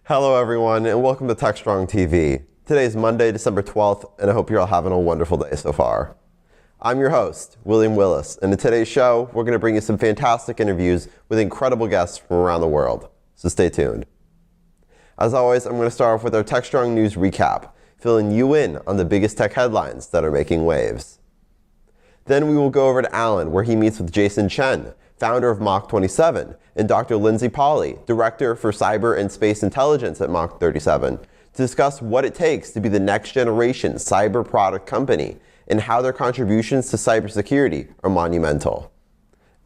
Hello everyone, and welcome to Techstrong TV. Today is Monday, December 12th, and I hope you're all having a wonderful day so far. I'm your host, William Willis, and in today's show, we're going to bring you some fantastic interviews with incredible guests from around the world, so stay tuned. As always, I'm going to start off with our Techstrong News recap, filling you in on the biggest tech headlines that are making waves. Then we will go over to Allen, where he meets with Jason Chen, founder of Mach 27, and Dr. Lindsay Pauly, Director for Cyber and Space Intelligence at Mach 37, to discuss what it takes to be the next generation cyber product company and how their contributions to cybersecurity are monumental.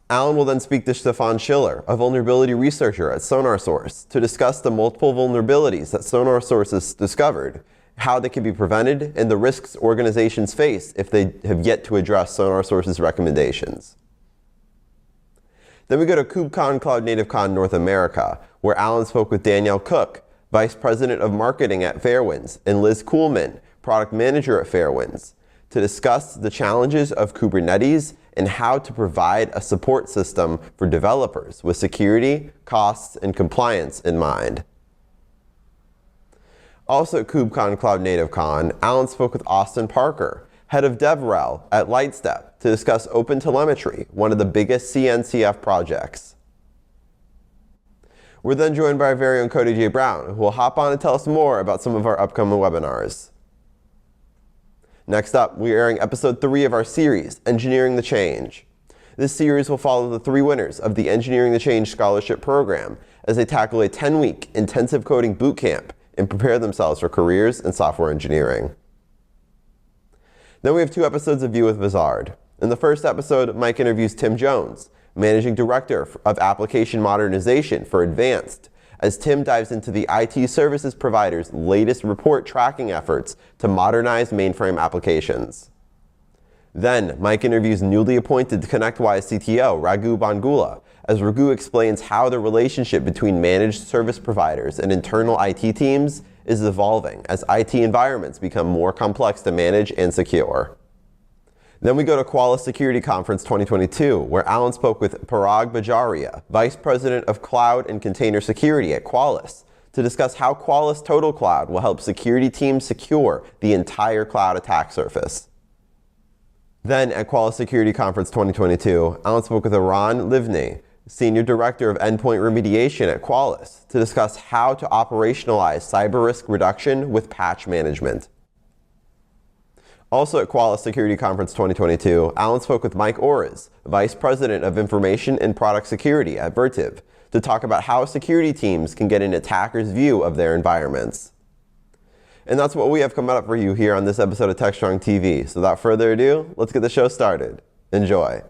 Allen will then speak to Stefan Schiller, a vulnerability researcher at SonarSource, to discuss the multiple vulnerabilities that SonarSource has discovered, how they can be prevented, and the risks organizations face if they have yet to address SonarSource's recommendations. Then we go to KubeCon Cloud Native Con North America, where Allen spoke with Danielle Cook, Vice President of Marketing at Fairwinds, and Liz Kuhlman, Product Manager at Fairwinds, to discuss the challenges of Kubernetes and how to provide a support system for developers with security, costs, and compliance in mind. Also at KubeCon Cloud Native Con, Allen spoke with Austin Parker, Head of DevRel at Lightstep, to discuss OpenTelemetry, one of the biggest CNCF projects. We're then joined by our very own Cody J. Brown, who will hop on and tell us more about some of our upcoming webinars. Next up, we are airing episode 3 of our series, Engineering the Change. This series will follow the 3 winners of the Engineering the Change Scholarship Program as they tackle a 10-week intensive coding bootcamp and prepare themselves for careers in software engineering. Then we have 2 episodes of View with Vizard. In the first episode, Mike interviews Tim Jones, Managing Director of Application Modernization for Advanced, as Tim dives into the IT services provider's latest report tracking efforts to modernize mainframe applications. Then, Mike interviews newly appointed ConnectWise CTO Raghu Bangula, as Raghu explains how the relationship between managed service providers and internal IT teams is evolving as IT environments become more complex to manage and secure. Then we go to Qualys Security Conference 2022, where Allen spoke with Parag Bajaria, Vice President of Cloud and Container Security at Qualys, to discuss how Qualys Total Cloud will help security teams secure the entire cloud attack surface. Then at Qualys Security Conference 2022, Allen spoke with Aran Livni, Senior Director of Endpoint Remediation at Qualys, to discuss how to operationalize cyber risk reduction with patch management. Also at Qualys Security Conference 2022, Allen spoke with Mike Orez, Vice President of Information and Product Security at Vertiv, to talk about how security teams can get an attacker's view of their environments. And that's what we have coming up for you here on this episode of Techstrong TV. So without further ado, let's get the show started. Enjoy.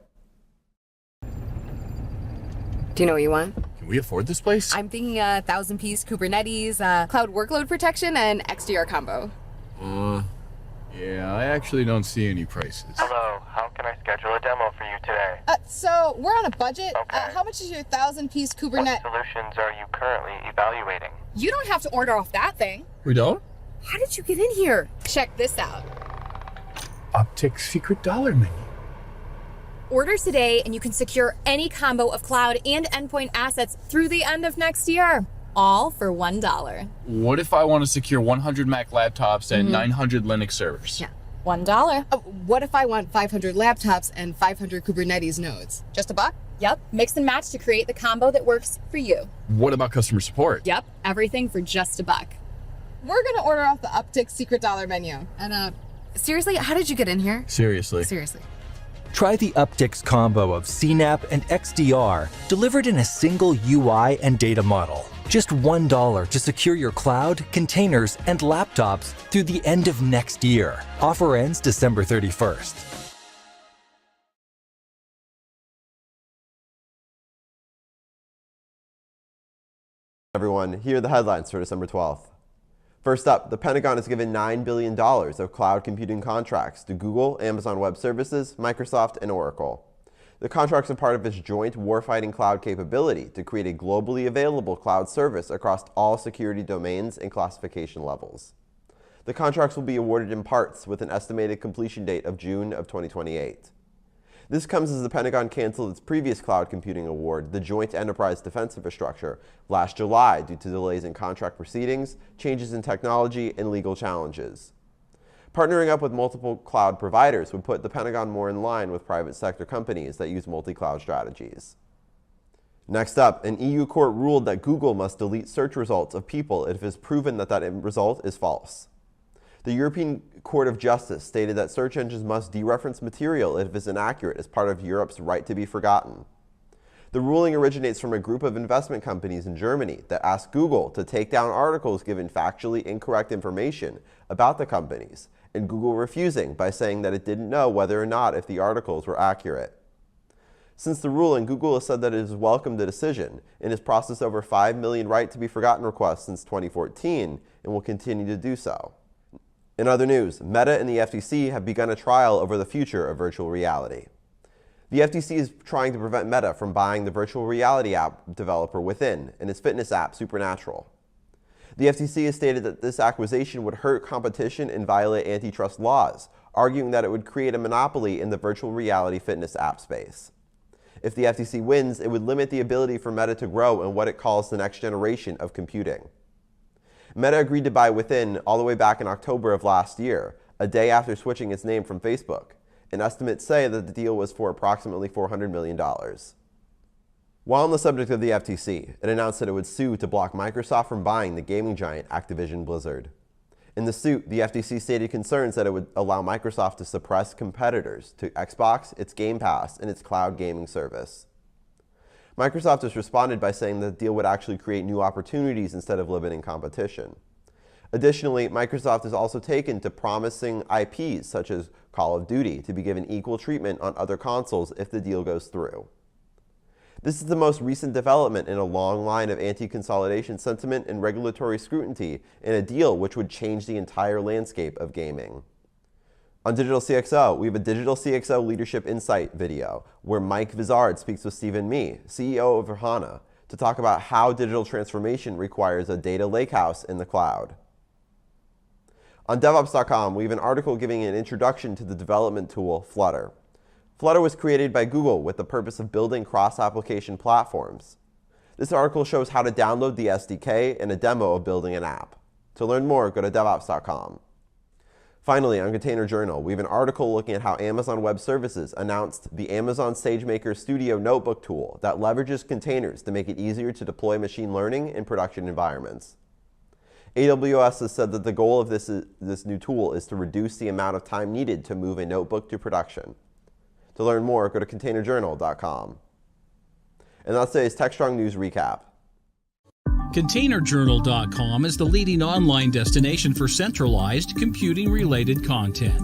Do you know what you want? Can we afford this place? I'm thinking a 1,000-piece Kubernetes, cloud workload protection, and XDR combo. Yeah, I actually don't see any prices. Hello, how can I schedule a demo for you today? So we're on a budget. Okay. How much is your 1,000-piece What Kubernetes? solutions are you currently evaluating? You don't have to order off that thing. We don't? How did you get in here? Check this out. Uptick secret dollar menu. Order today and you can secure any combo of cloud and endpoint assets through the end of next year. All for $1. What if I want to secure 100 Mac laptops and 900 Linux servers? Yeah, $1. What if I want 500 laptops and 500 Kubernetes nodes? Just $1? Yep, mix and match to create the combo that works for you. What about customer support? Yep, everything for just $1. We're gonna order off the Uptick secret dollar menu. And Seriously, how did you get in here? Seriously. Try the Uptick's combo of CNAP and XDR delivered in a single UI and data model. Just $1 to secure your cloud, containers, and laptops through the end of next year. Offer ends December 31st. Everyone, here are the headlines for December 12th. First up, the Pentagon has given $9 billion of cloud computing contracts to Google, Amazon Web Services, Microsoft, and Oracle. The contracts are part of its joint warfighting cloud capability to create a globally available cloud service across all security domains and classification levels. The contracts will be awarded in parts with an estimated completion date of June of 2028. This comes as the Pentagon canceled its previous cloud computing award, the Joint Enterprise Defense Infrastructure, last July due to delays in contract proceedings, changes in technology, and legal challenges. Partnering up with multiple cloud providers would put the Pentagon more in line with private sector companies that use multi-cloud strategies. Next up, an EU court ruled that Google must delete search results of people if it is proven that that result is false. The European Court of Justice stated that search engines must dereference material if it is inaccurate as part of Europe's right to be forgotten. The ruling originates from a group of investment companies in Germany that asked Google to take down articles given factually incorrect information about the companies, and Google refusing by saying that it didn't know whether or not if the articles were accurate. Since the ruling, Google has said that it has welcomed the decision and has processed over 5 million right to be forgotten requests since 2014 and will continue to do so. In other news, Meta and the FTC have begun a trial over the future of virtual reality. The FTC is trying to prevent Meta from buying the virtual reality app developer Within and its fitness app Supernatural. The FTC has stated that this acquisition would hurt competition and violate antitrust laws, arguing that it would create a monopoly in the virtual reality fitness app space. If the FTC wins, it would limit the ability for Meta to grow in what it calls the next generation of computing. Meta agreed to buy Within all the way back in October of last year, a day after switching its name from Facebook, and estimates say that the deal was for approximately $400 million. While on the subject of the FTC, it announced that it would sue to block Microsoft from buying the gaming giant Activision Blizzard. In the suit, the FTC stated concerns that it would allow Microsoft to suppress competitors to Xbox, its Game Pass, and its cloud gaming service. Microsoft has responded by saying that the deal would actually create new opportunities instead of limiting competition. Additionally, Microsoft has also taken to promising IPs such as Call of Duty to be given equal treatment on other consoles if the deal goes through. This is the most recent development in a long line of anti-consolidation sentiment and regulatory scrutiny in a deal which would change the entire landscape of gaming. On Digital CXO, we have a Digital CXO Leadership Insight video where Mike Vizard speaks with Stephen Mee, CEO of Verhana, to talk about how digital transformation requires a data lakehouse in the cloud. On DevOps.com, we have an article giving an introduction to the development tool Flutter. Flutter was created by Google with the purpose of building cross-application platforms. This article shows how to download the SDK and a demo of building an app. To learn more, go to DevOps.com. Finally, on Container Journal, we have an article looking at how Amazon Web Services announced the Amazon SageMaker Studio notebook tool that leverages containers to make it easier to deploy machine learning in production environments. AWS has said that the goal of this new tool is to reduce the amount of time needed to move a notebook to production. To learn more, go to containerjournal.com. And that's today's Techstrong News Recap. ContainerJournal.com is the leading online destination for centralized computing-related content.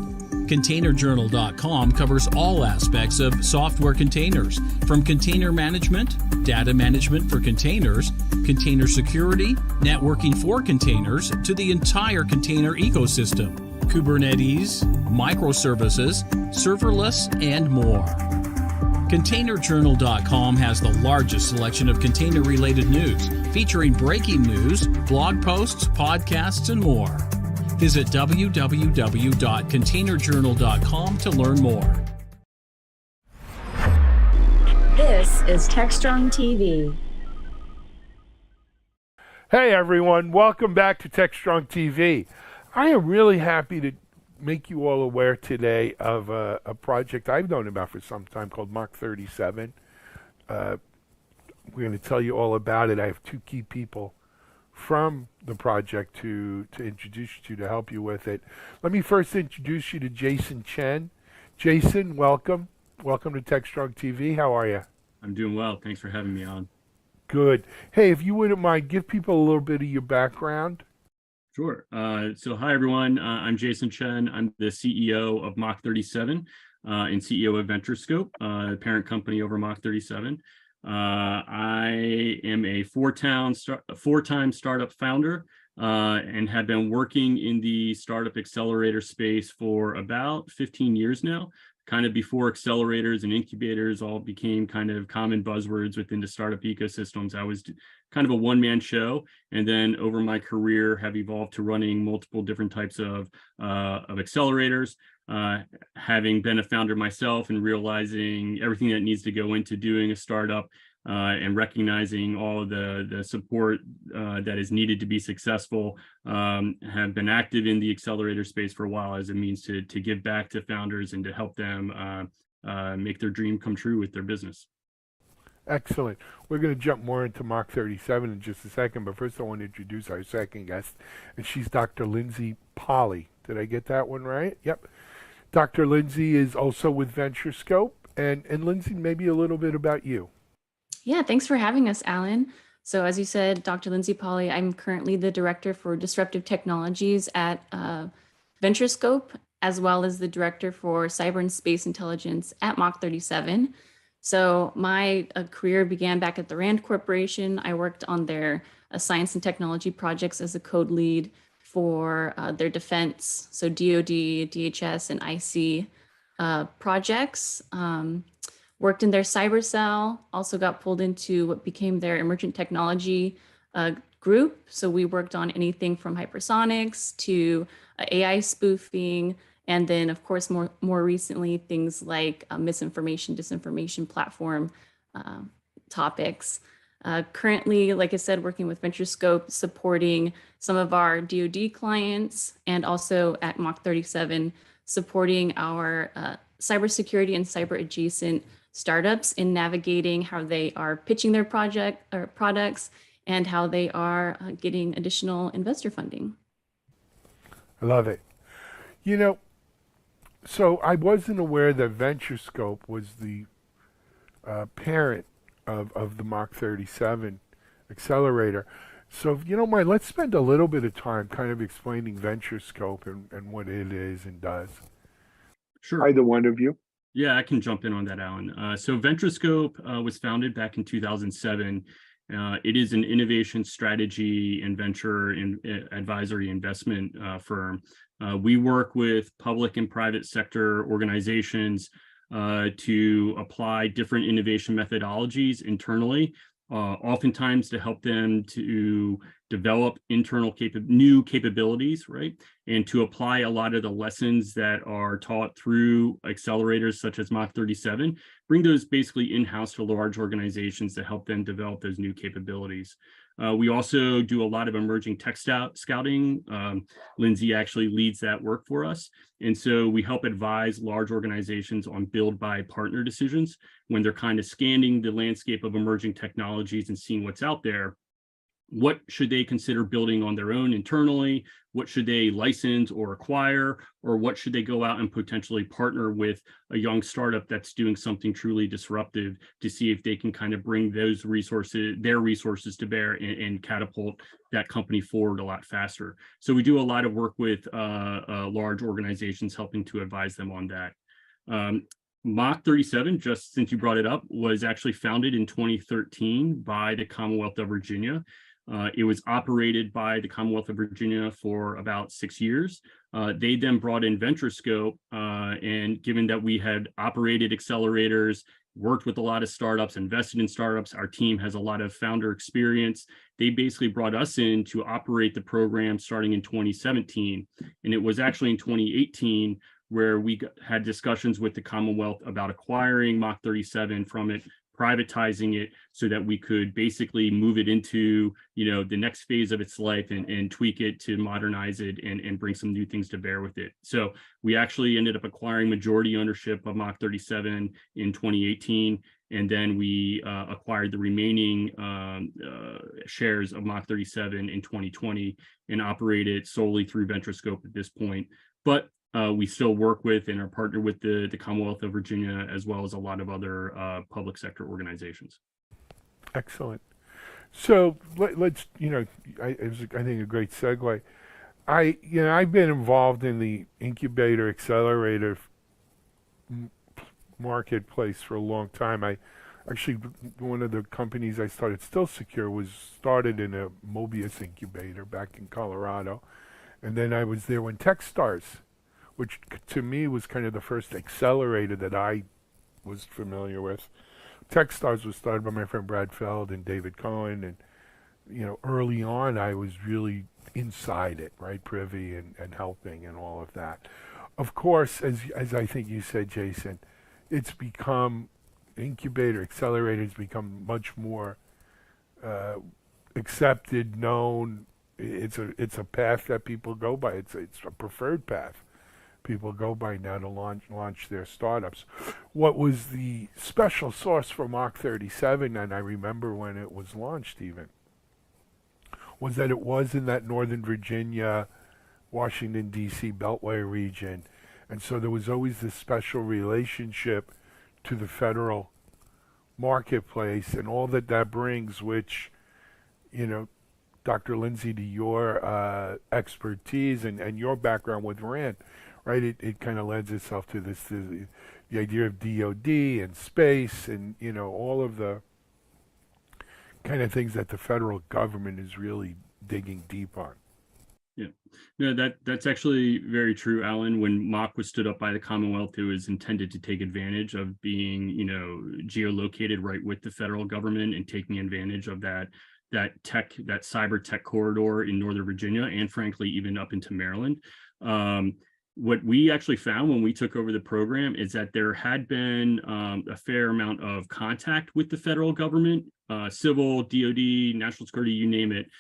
ContainerJournal.com covers all aspects of software containers, from container management, data management for containers, container security, networking for containers, to the entire container ecosystem, Kubernetes, microservices, serverless, and more. ContainerJournal.com has the largest selection of container-related news, featuring breaking news, blog posts, podcasts, and more. Visit www.containerjournal.com to learn more. This is Techstrong TV. Hey everyone, welcome back to Techstrong TV. I am really happy to make you all aware today of a project I've known about for some time called Mach 37. We're going to tell you all about it. I have two key people from the project to introduce you to help you with it. Let me first introduce you to Jason Chen. Jason, welcome. Welcome to Techstrong TV. How are you? I'm doing well. Thanks for having me on. Good. Hey, if you wouldn't mind, give people a little bit of your background. Sure. So hi, everyone. I'm Jason Chen. I'm the CEO of Mach 37 and CEO of VentureScope, parent company over Mach 37. I am a four-time startup founder and have been working in the startup accelerator space for about 15 years now. kind of before accelerators and incubators all became kind of common buzzwords within the startup ecosystems. I was kind of a one-man show, and then over my career have evolved to running multiple different types of accelerators, having been a founder myself and realizing everything that needs to go into doing a startup, and recognizing all of the support that is needed to be successful. Have been active in the accelerator space for a while as a means to give back to founders and to help them make their dream come true with their business. Excellent. We're going to jump more into Mach 37 in just a second, but first I want to introduce our second guest, and she's Dr. Lindsay Polly. Did I get that one right? Yep. Dr. Lindsay is also with VentureScope, and Lindsay, maybe a little bit about you. Yeah, thanks for having us, Alan. So as you said, Dr. Lindsay Polly, I'm currently the Director for Disruptive Technologies at VentureScope, as well as the Director for Cyber and Space Intelligence at Mach 37. So my career began back at the RAND Corporation. I worked on their science and technology projects as a code lead for their defense, so DoD, DHS, and IC projects. Worked in their cyber cell, also got pulled into what became their emergent technology group. So we worked on anything from hypersonics to AI spoofing, and then of course more recently things like misinformation, disinformation platform topics. Currently, like I said, working with VentureScope, supporting some of our DoD clients, and also at Mach 37, supporting our cybersecurity and cyber adjacent startups in navigating how they are pitching their project or products and how they are getting additional investor funding. I love it. You know, so I wasn't aware that VentureScope was the parent of the Mach 37 accelerator. So if you don't mind, let's spend a little bit of time kind of explaining VentureScope and what it is and does. Sure. Either one of you. Yeah, I can jump in on that, Alan. So VentureScope was founded back in 2007. It is an innovation strategy and venture advisory investment firm. We work with public and private sector organizations to apply different innovation methodologies internally, oftentimes to help them to develop internal new capabilities, right? And to apply a lot of the lessons that are taught through accelerators such as Mach 37, bring those basically in-house to large organizations to help them develop those new capabilities. We also do a lot of emerging tech scouting. Lindsay actually leads that work for us. And so we help advise large organizations on build, buy, partner decisions when they're kind of scanning the landscape of emerging technologies and seeing what's out there. What should they consider building on their own internally? What should they license or acquire? Or what should they go out and potentially partner with a young startup that's doing something truly disruptive to see if they can kind of bring those resources, their resources to bear and catapult that company forward a lot faster. So we do a lot of work with large organizations helping to advise them on that. Mach 37, just since you brought it up, was actually founded in 2013 by the Commonwealth of Virginia. It was operated by the Commonwealth of Virginia for about 6 years. They then brought in VentureScope, and given that we had operated accelerators, worked with a lot of startups, invested in startups, our team has a lot of founder experience. They basically brought us in to operate the program starting in 2017. And it was actually in 2018 where we had discussions with the Commonwealth about acquiring Mach 37 from it, privatizing it so that we could basically move it into, the next phase of its life and tweak it to modernize it and bring some new things to bear with it. So we actually ended up acquiring majority ownership of Mach 37 in 2018. And then we acquired the remaining shares of Mach 37 in 2020 and operate it solely through VentureScope at this point. But we still work with and are partnered with the Commonwealth of Virginia, as well as a lot of other public sector organizations. Excellent. So let's, it was, I think, a great segue. I've been involved in the incubator accelerator marketplace for a long time. One of the companies I started, Still Secure, was started in a Mobius incubator back in Colorado. And then I was there when Techstars which to me was kind of the first accelerator that I was familiar with. Techstars was started by my friend Brad Feld and David Cohen, and early on I was really inside it, right, privy and helping and all of that. Of course, as I think you said, Jason, it's become incubator, accelerator has become much more accepted, known. It's a path that people go by. It's a preferred path people go by now to launch their startups. What was the special sauce for Mach 37, and I remember when it was launched even, was that it was in that Northern Virginia, Washington, D.C. Beltway region. And so there was always this special relationship to the federal marketplace and all that brings, which, Dr. Lindsay, to your expertise and your background with RAND, right? It kind of lends itself to the idea of DOD and space and, all of the kind of things that the federal government is really digging deep on. Yeah, no, that's actually very true, Alan. When Mach was stood up by the Commonwealth, it was intended to take advantage of being, geolocated right with the federal government and taking advantage of that cyber tech corridor in Northern Virginia and frankly, even up into Maryland. What we actually found when we took over the program is that there had been a fair amount of contact with the federal government, civil, DOD, national security, you name it,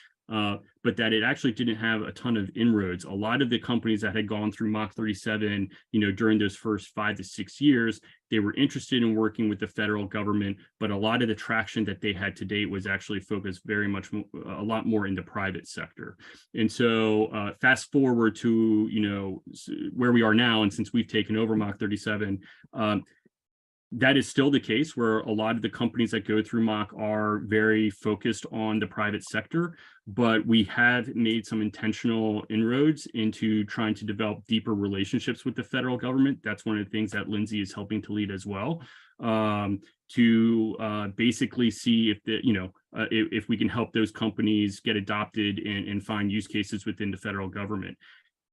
but that it actually didn't have a ton of inroads. A lot of the companies that had gone through Mach 37, during those first 5 to 6 years, they were interested in working with the federal government, but a lot of the traction that they had to date was actually focused very much a lot more in the private sector. And so fast forward to, where we are now, and since we've taken over Mach 37, that is still the case where a lot of the companies that go through Mach are very focused on the private sector, but we have made some intentional inroads into trying to develop deeper relationships with the federal government. That's one of the things that Lindsay is helping to lead as well, to basically see if if we can help those companies get adopted and find use cases within the federal government.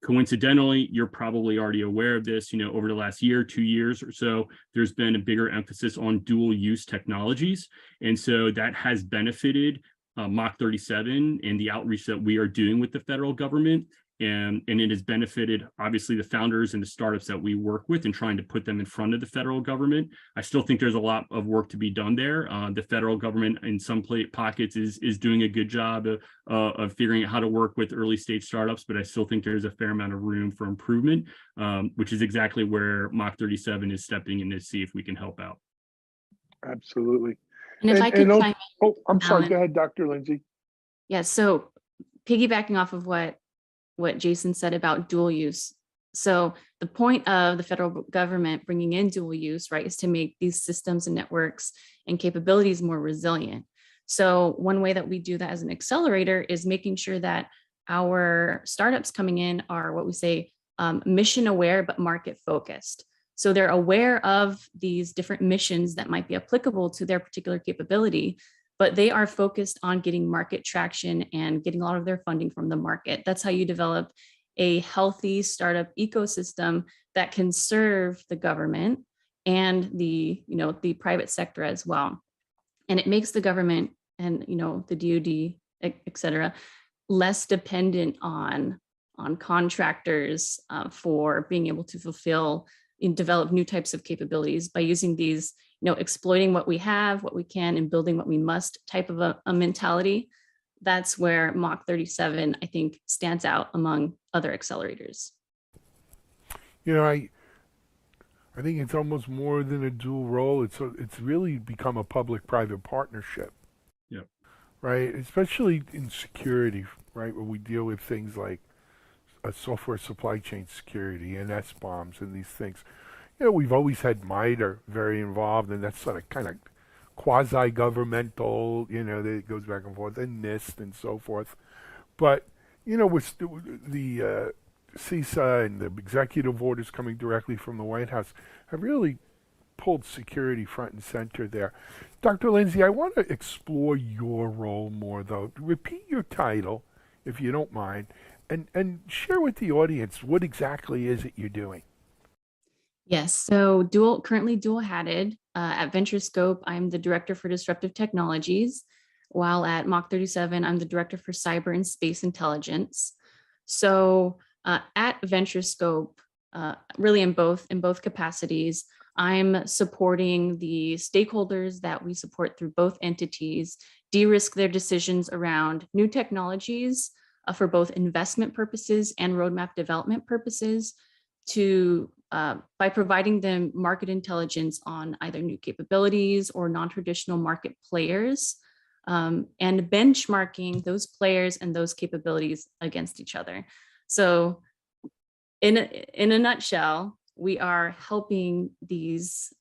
Coincidentally, you're probably already aware of this, over the last year, 2 years or so, there's been a bigger emphasis on dual use technologies. And so that has benefited Mach 37 and the outreach that we are doing with the federal government. And it has benefited, obviously, the founders and the startups that we work with and trying to put them in front of the federal government. I still think there's a lot of work to be done there. The federal government in some pockets is doing a good job of figuring out how to work with early stage startups, but I still think there's a fair amount of room for improvement, which is exactly where Mach 37 is stepping in to see if we can help out. Absolutely. And if I could chime in, I'm sorry, Alan. go ahead, Dr. Lindsay. Yeah, so piggybacking off of what Jason said about dual use. So the point of the federal government bringing in dual use, right, is to make these systems and networks and capabilities more resilient. So one way that we do that as an accelerator is making sure that our startups coming in are what we say mission aware, but market focused. So they're aware of these different missions that might be applicable to their particular capability, but they are focused on getting market traction and getting a lot of their funding from the market. That's how you develop a healthy startup ecosystem that can serve the government and the private sector as well. And it makes the government and the DoD, et cetera, less dependent on contractors for being able to fulfill and develop new types of capabilities by using these, exploiting what we have, what we can, and building what we must type of a mentality. That's where Mach 37, I think, stands out among other accelerators. I think it's almost more than a dual role. It's really become a public-private partnership. Yeah. Right, especially in security, right, where we deal with things like software supply chain security and SBOMs and these things. We've always had MITRE very involved, and that's sort of kind of quasi-governmental, that goes back and forth, and NIST and so forth. But, with the CISA and the executive orders coming directly from the White House have really pulled security front and center there. Dr. Lindsay, I want to explore your role more, though. Repeat your title, if you don't mind, And share with the audience what exactly is it you're doing. Yes, so currently dual-hatted. At VentureScope, I'm the director for disruptive technologies, while at Mach 37, I'm the director for cyber and space intelligence. So at VentureScope, really in both capacities, I'm supporting the stakeholders that we support through both entities, de-risk their decisions around new technologies for both investment purposes and roadmap development purposes, to by providing them market intelligence on either new capabilities or non-traditional market players, and benchmarking those players and those capabilities against each other. So in a nutshell, we are helping these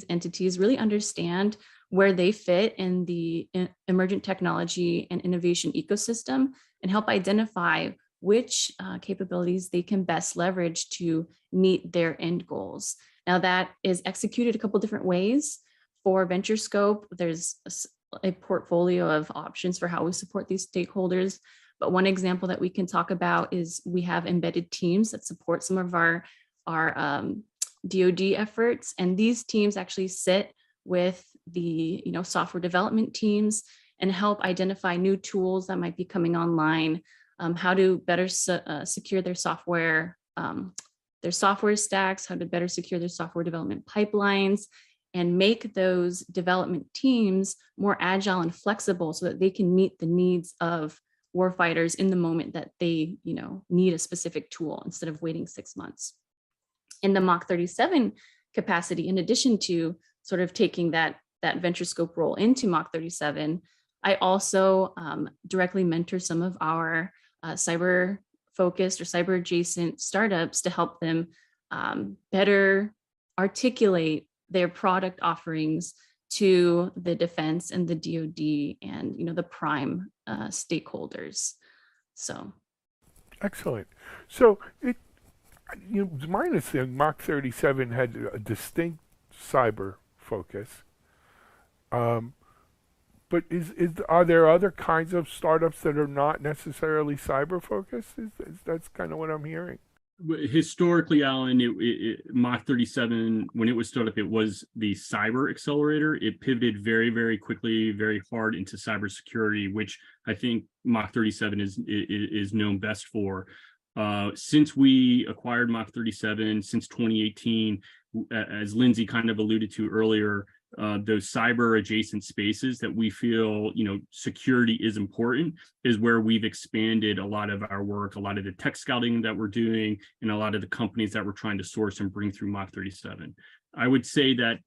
entities really understand where they fit in the emergent technology and innovation ecosystem, and help identify which capabilities they can best leverage to meet their end goals. Now, that is executed a couple different ways. For VentureScope, there's a portfolio of options for how we support these stakeholders. But one example that we can talk about is we have embedded teams that support some of our DoD efforts. And these teams actually sit with the software development teams and help identify new tools that might be coming online, how to better secure their software stacks, how to better secure their software development pipelines, and make those development teams more agile and flexible so that they can meet the needs of warfighters in the moment that they need a specific tool, instead of waiting 6 months. In the Mach 37 capacity, in addition to sort of taking that VentureScope role into Mach 37, I also directly mentor some of our cyber focused or cyber adjacent startups to help them better articulate their product offerings to the defense and the DoD and the prime stakeholders. So excellent. So my understanding, Mach 37 had a distinct cyber focus. But are there other kinds of startups that are not necessarily cyber focused? That's kind of what I'm hearing. Historically, Alan, Mach 37, when it was started up, it was the cyber accelerator. It pivoted very, very quickly, very hard into cybersecurity, which I think Mach 37 is known best for. Since we acquired Mach 37, since 2018, as Lindsay kind of alluded to earlier, those cyber adjacent spaces that we feel, security is important, is where we've expanded a lot of our work, a lot of the tech scouting that we're doing, and a lot of the companies that we're trying to source and bring through Mach 37. I would say that,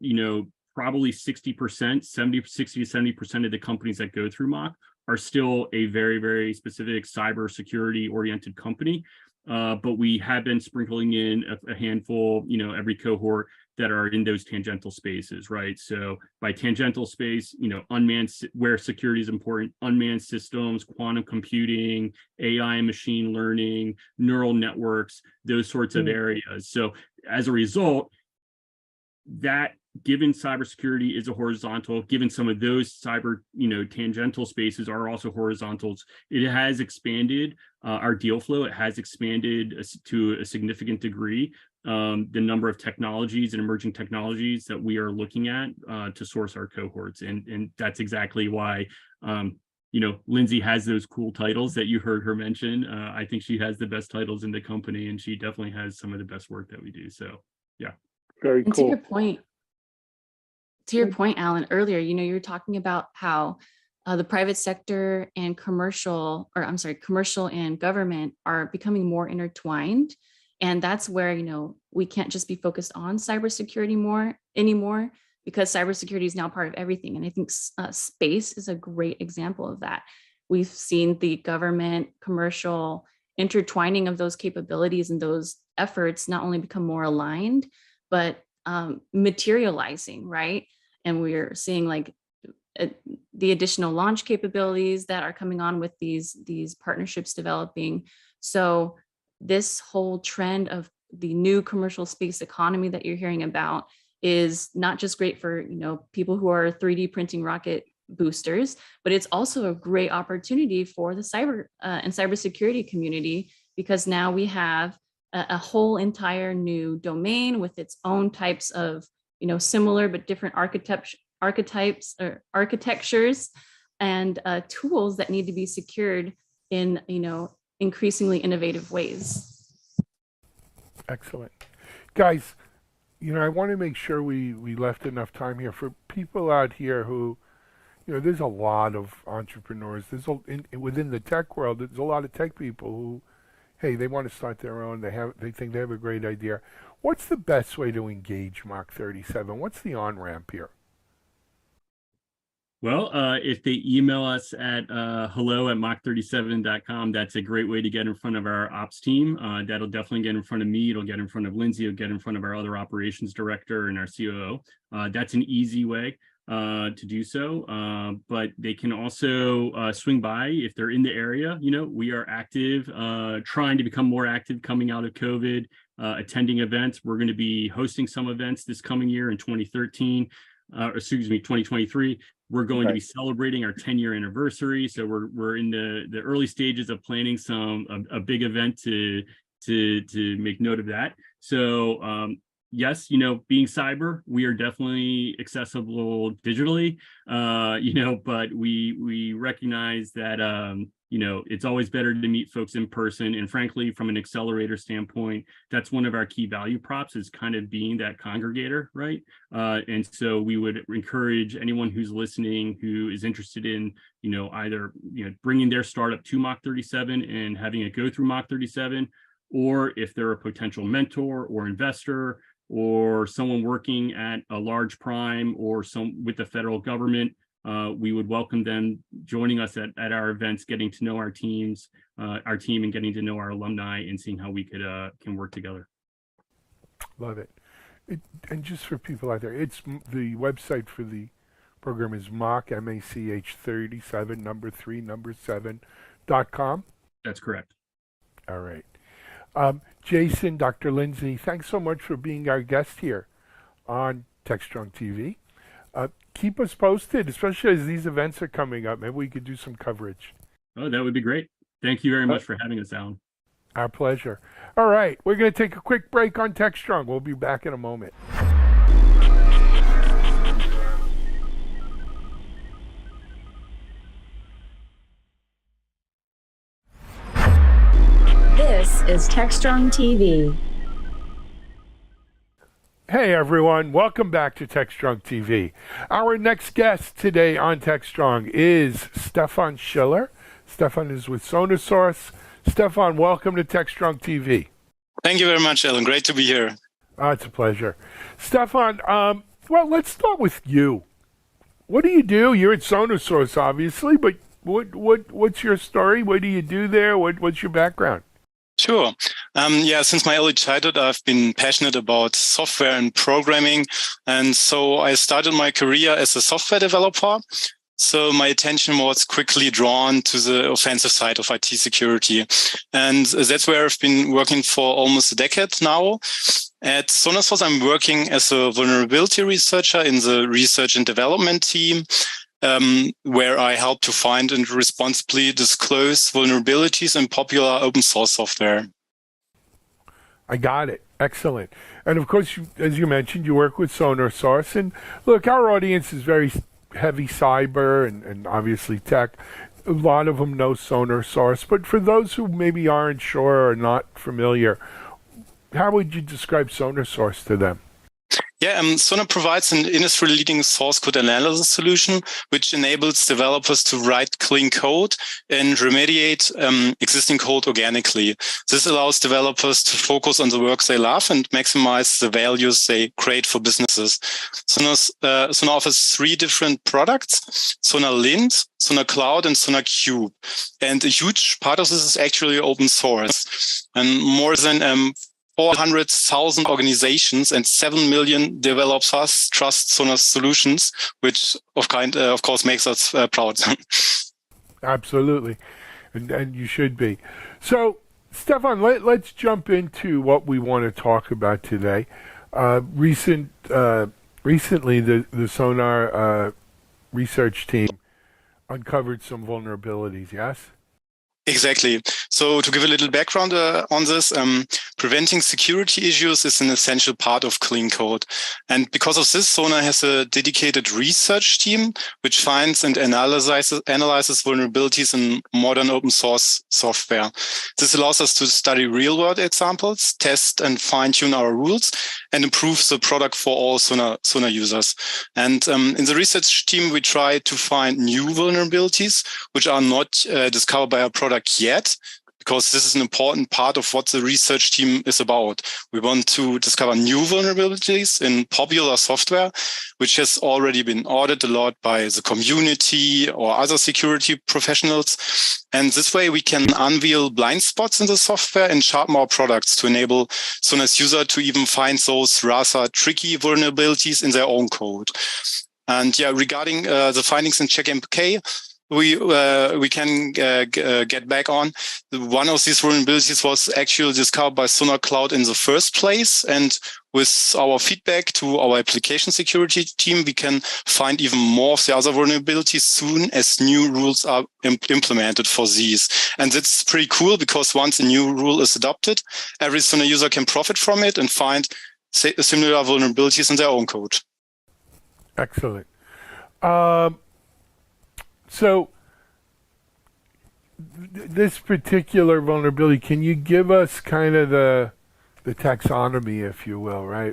probably 60% to 70% of the companies that go through Mach are still a very, very specific cyber security oriented company. But we have been sprinkling in a handful, every cohort that are in those tangential spaces, right? So by tangential space, unmanned, where security is important, unmanned systems, quantum computing, AI and machine learning, neural networks, those sorts of areas. So as a result, that given cybersecurity is a horizontal, given some of those cyber, tangential spaces are also horizontals, it has expanded our deal flow. It has expanded to a significant degree the number of technologies and emerging technologies that we are looking at to source our cohorts. And that's exactly why, Lindsay has those cool titles that you heard her mention. I think she has the best titles in the company, and she definitely has some of the best work that we do. So, yeah. Very and cool. To your point, Alan, earlier, you were talking about how the private sector and commercial and government are becoming more intertwined. And that's where, we can't just be focused on cybersecurity anymore, because cybersecurity is now part of everything. And I think space is a great example of that. We've seen the government, commercial intertwining of those capabilities and those efforts not only become more aligned, but materializing, right? And we're seeing the additional launch capabilities that are coming on with these partnerships developing. So this whole trend of the new commercial space economy that you're hearing about is not just great for people who are 3D printing rocket boosters, but it's also a great opportunity for the cyber and cybersecurity community, because now we have a whole entire new domain with its own types of, similar but different archetypes or architectures and tools that need to be secured in, increasingly innovative ways. Excellent. Guys, I want to make sure we left enough time here for people out here who, there's a lot of entrepreneurs. Within the tech world, there's a lot of tech people who, hey, they want to start their own. They think they have a great idea. What's the best way to engage Mach 37? What's the on-ramp here? Well, if they email us at hello@mach37.com, that's a great way to get in front of our ops team. That'll definitely get in front of me. It'll get in front of Lindsay. It'll get in front of our other operations director and our COO. That's an easy way to do so. But they can also swing by if they're in the area. We are active, trying to become more active coming out of COVID, attending events. We're going to be hosting some events this coming year in 2023. We're going to be celebrating our 10-year anniversary, so we're in the early stages of planning a big event to make note of that. So yes, being cyber, we are definitely accessible digitally, but we recognize that it's always better to meet folks in person. And frankly, from an accelerator standpoint, that's one of our key value props, is kind of being that congregator, right? And so we would encourage anyone who's listening who is interested in, either bringing their startup to Mach 37 and having it go through Mach 37, or if they're a potential mentor or investor or someone working at a large prime or with the federal government, we would welcome them joining us at our events, getting to know our team, and getting to know our alumni and seeing how we can work together. Love it. And just for people out there, it's the website for the program is Mach, M-A-C-H 37, number 3, number 7.com. That's correct. All right. Jason, Dr. Lindsay, thanks so much for being our guest here on Techstrong TV. Keep us posted, especially as these events are coming up. Maybe we could do some coverage. Oh, that would be great. Thank you very much for having us, Alan. Our pleasure. All right, we're going to take a quick break on Techstrong. We'll be back in a moment. This is Techstrong TV. Hey everyone, welcome back to Techstrong TV. Our next guest today on Techstrong is Stefan Schiller. Stefan is with SonarSource. Stefan, welcome to Techstrong TV. Thank you very much, Alan. Great to be here. It's a pleasure. Stefan, well, let's start with you. What do you do? You're at SonarSource, obviously, but what's your story? What do you do there? What's your background? Sure. Since my early childhood, I've been passionate about software and programming. And so I started my career as a software developer. So my attention was quickly drawn to the offensive side of IT security. And that's where I've been working for almost a decade now. At SonarSource, I'm working as a vulnerability researcher in the research and development team, where I help to find and responsibly disclose vulnerabilities in popular open source software. I got it. Excellent. And of course, as you mentioned, you work with SonarSource. And look, our audience is very heavy cyber and obviously tech. A lot of them know SonarSource. But for those who maybe aren't sure or not familiar, how would you describe SonarSource to them? Sonar provides an industry-leading source code analysis solution, which enables developers to write clean code and remediate existing code organically. This allows developers to focus on the work they love and maximize the values they create for businesses. Sonar offers 3 different products: Sonar Lint, Sonar Cloud, and Sonar Cube. And a huge part of this is actually open source. And more than 400,000 organizations and 7 million developers trust Sonar solutions, which of course makes us proud. Absolutely, and you should be. So, Stefan, let's jump into what we want to talk about today. Recently, the Sonar research team uncovered some vulnerabilities, yes? Exactly. So to give a little background on this, preventing security issues is an essential part of clean code. And because of this, Sonar has a dedicated research team which finds and analyzes vulnerabilities in modern open source software. This allows us to study real-world examples, test and fine-tune our rules, and improve the product for all Sonar users. And in the research team, we try to find new vulnerabilities which are not discovered by our product yet, because this is an important part of what the research team is about. We want to discover new vulnerabilities in popular software, which has already been audited a lot by the community or other security professionals. And this way we can unveil blind spots in the software and sharpen our products to enable Sonar's user to even find those rather tricky vulnerabilities in their own code. And yeah, regarding the findings in CheckMK, we can get back on. One of these vulnerabilities was actually discovered by Sonar Cloud in the first place. And with our feedback to our application security team, we can find even more of the other vulnerabilities soon as new rules are implemented for these. And that's pretty cool because once a new rule is adopted, every Sonar user can profit from it and find similar vulnerabilities in their own code. Excellent. So, this particular vulnerability, can you give us kind of the taxonomy, if you will, right?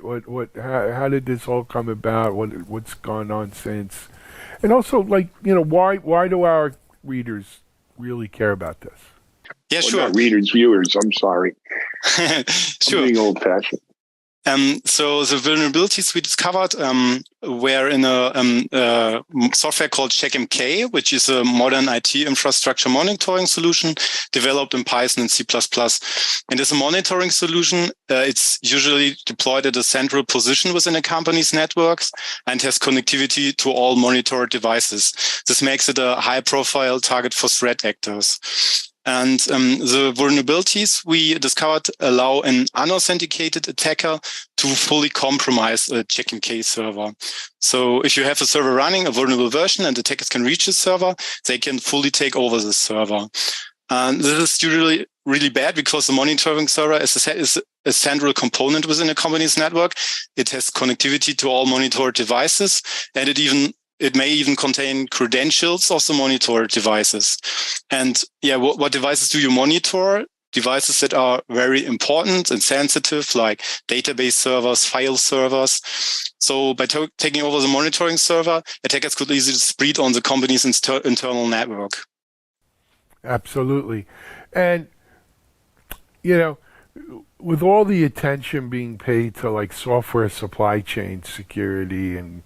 How did this all come about? What's gone on since? And also, like, why do our readers really care about this? Yeah, sure. Not readers, viewers. I'm sorry. Sure. I'm being old-fashioned. So the vulnerabilities we discovered were in a software called CheckMK, which is a modern IT infrastructure monitoring solution developed in Python and C++. And as a monitoring solution, it's usually deployed at a central position within a company's networks and has connectivity to all monitored devices. This makes it a high-profile target for threat actors. And the vulnerabilities we discovered allow an unauthenticated attacker to fully compromise a CheckMK server. So if you have a server running a vulnerable version and attackers can reach the server, they can fully take over the server. And this is usually really bad because the monitoring server is a central component within a company's network. It has connectivity to all monitored devices, and it may even contain credentials of the monitored devices. And yeah, what devices do you monitor? Devices that are very important and sensitive, like database servers, file servers. So by taking over the monitoring server, attackers could easily spread on the company's internal network. Absolutely. And, with all the attention being paid to like software supply chain security and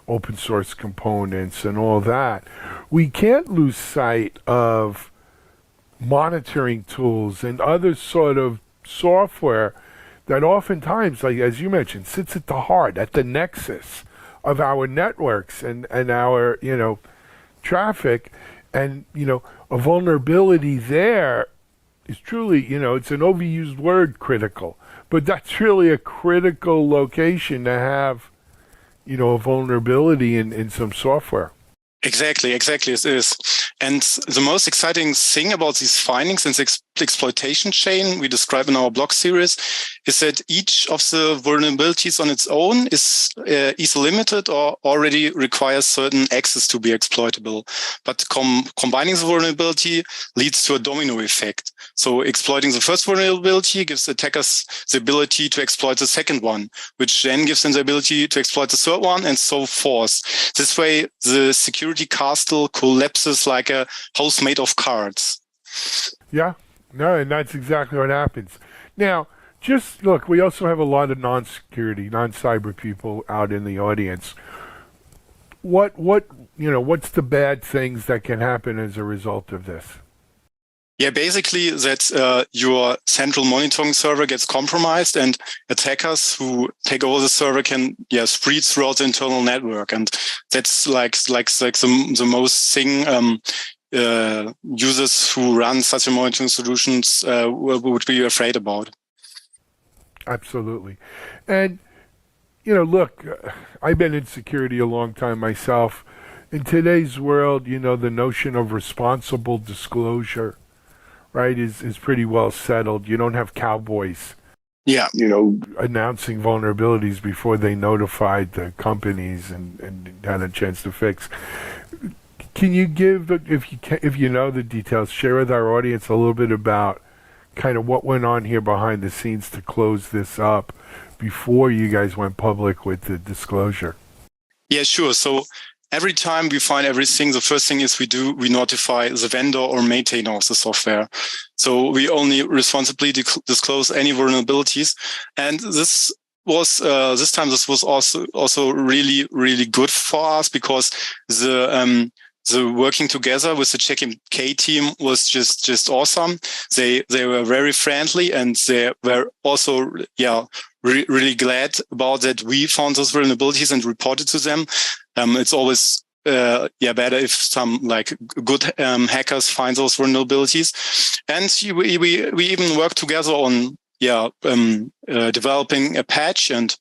open source components and all that, we can't lose sight of monitoring tools and other sort of software that oftentimes, like as you mentioned, sits at the heart, at the nexus of our networks and our, traffic. And, a vulnerability there is truly, it's an overused word, critical. But that's really a critical location to have a vulnerability in some software. Exactly, it is. And the most exciting thing about these findings and the exploitation chain we describe in our blog series is that each of the vulnerabilities on its own is either limited or already requires certain access to be exploitable. But combining the vulnerability leads to a domino effect. So exploiting the first vulnerability gives attackers the ability to exploit the second one, which then gives them the ability to exploit the third one, and so forth. This way, the security castle collapses like a house made of cards. Yeah, no, and that's exactly what happens. Now, just look, we also have a lot of non-security, non-cyber people out in the audience. What's the bad things that can happen as a result of this? Yeah, basically that your central monitoring server gets compromised, and attackers who take over the server can spread throughout the internal network, and that's like the most thing users who run such a monitoring solutions would be afraid about. Absolutely. And, look, I've been in security a long time myself, In today's world, the notion of responsible disclosure, right, is pretty well settled. You don't have cowboys, announcing vulnerabilities before they notified the companies and had a chance to fix. Can you give, if you know the details, share with our audience a little bit about kind of what went on here behind the scenes to close this up before you guys went public with the disclosure? Yeah, sure. So every time we find everything, the first thing is we notify the vendor or maintainer of the software. So we only responsibly disclose any vulnerabilities. And this was also really, really good for us, because the working together with the CheckMK team was just awesome. They were very friendly, and they were also really glad about that we found those vulnerabilities and reported to them. It's always better if some good hackers find those vulnerabilities. And we even worked together on developing a patch, and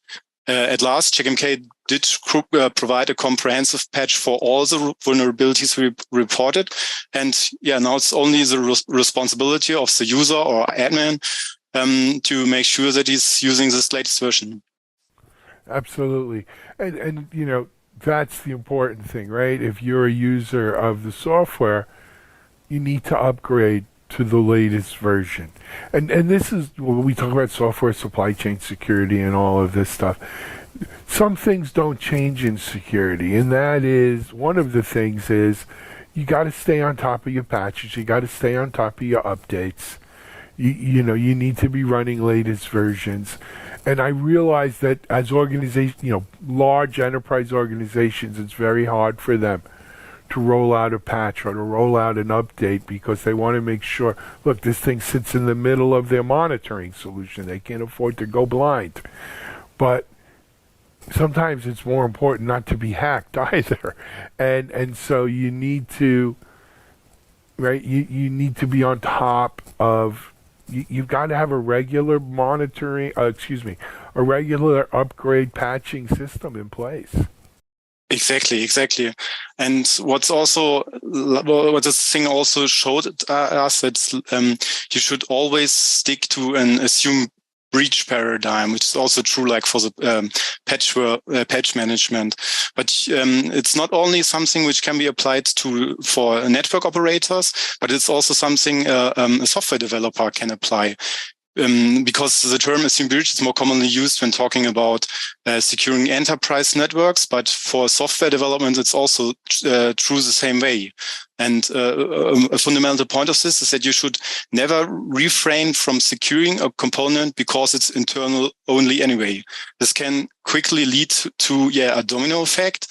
at last CheckMK did provide a comprehensive patch for all the vulnerabilities we reported. And now it's only the responsibility of the user or admin to make sure that he's using this latest version. Absolutely. And that's the important thing, right? If you're a user of the software, you need to upgrade to the latest version. And this is when we talk about software supply chain security and all of this stuff. Some things don't change in security, and that is, one of the things is you got to stay on top of your patches. You got to stay on top of your updates. You need to be running latest versions. And I realize that as organizations, large enterprise organizations, it's very hard for them to roll out a patch or to roll out an update, because they want to make sure, look, this thing sits in the middle of their monitoring solution. They can't afford to go blind. But sometimes it's more important not to be hacked either. And so you need to, right, you need to be on top of, you've got to have a regular a regular upgrade patching system in place. Exactly. And what this thing also showed us, that you should always stick to an assume breach paradigm, which is also true for the patch management. But it's not only something which can be applied for network operators, but it's also something a software developer can apply. Because the term assume breach is more commonly used when talking about securing enterprise networks, but for software development, it's also true the same way. And a fundamental point of this is that you should never refrain from securing a component because it's internal only anyway. This can quickly lead to a domino effect,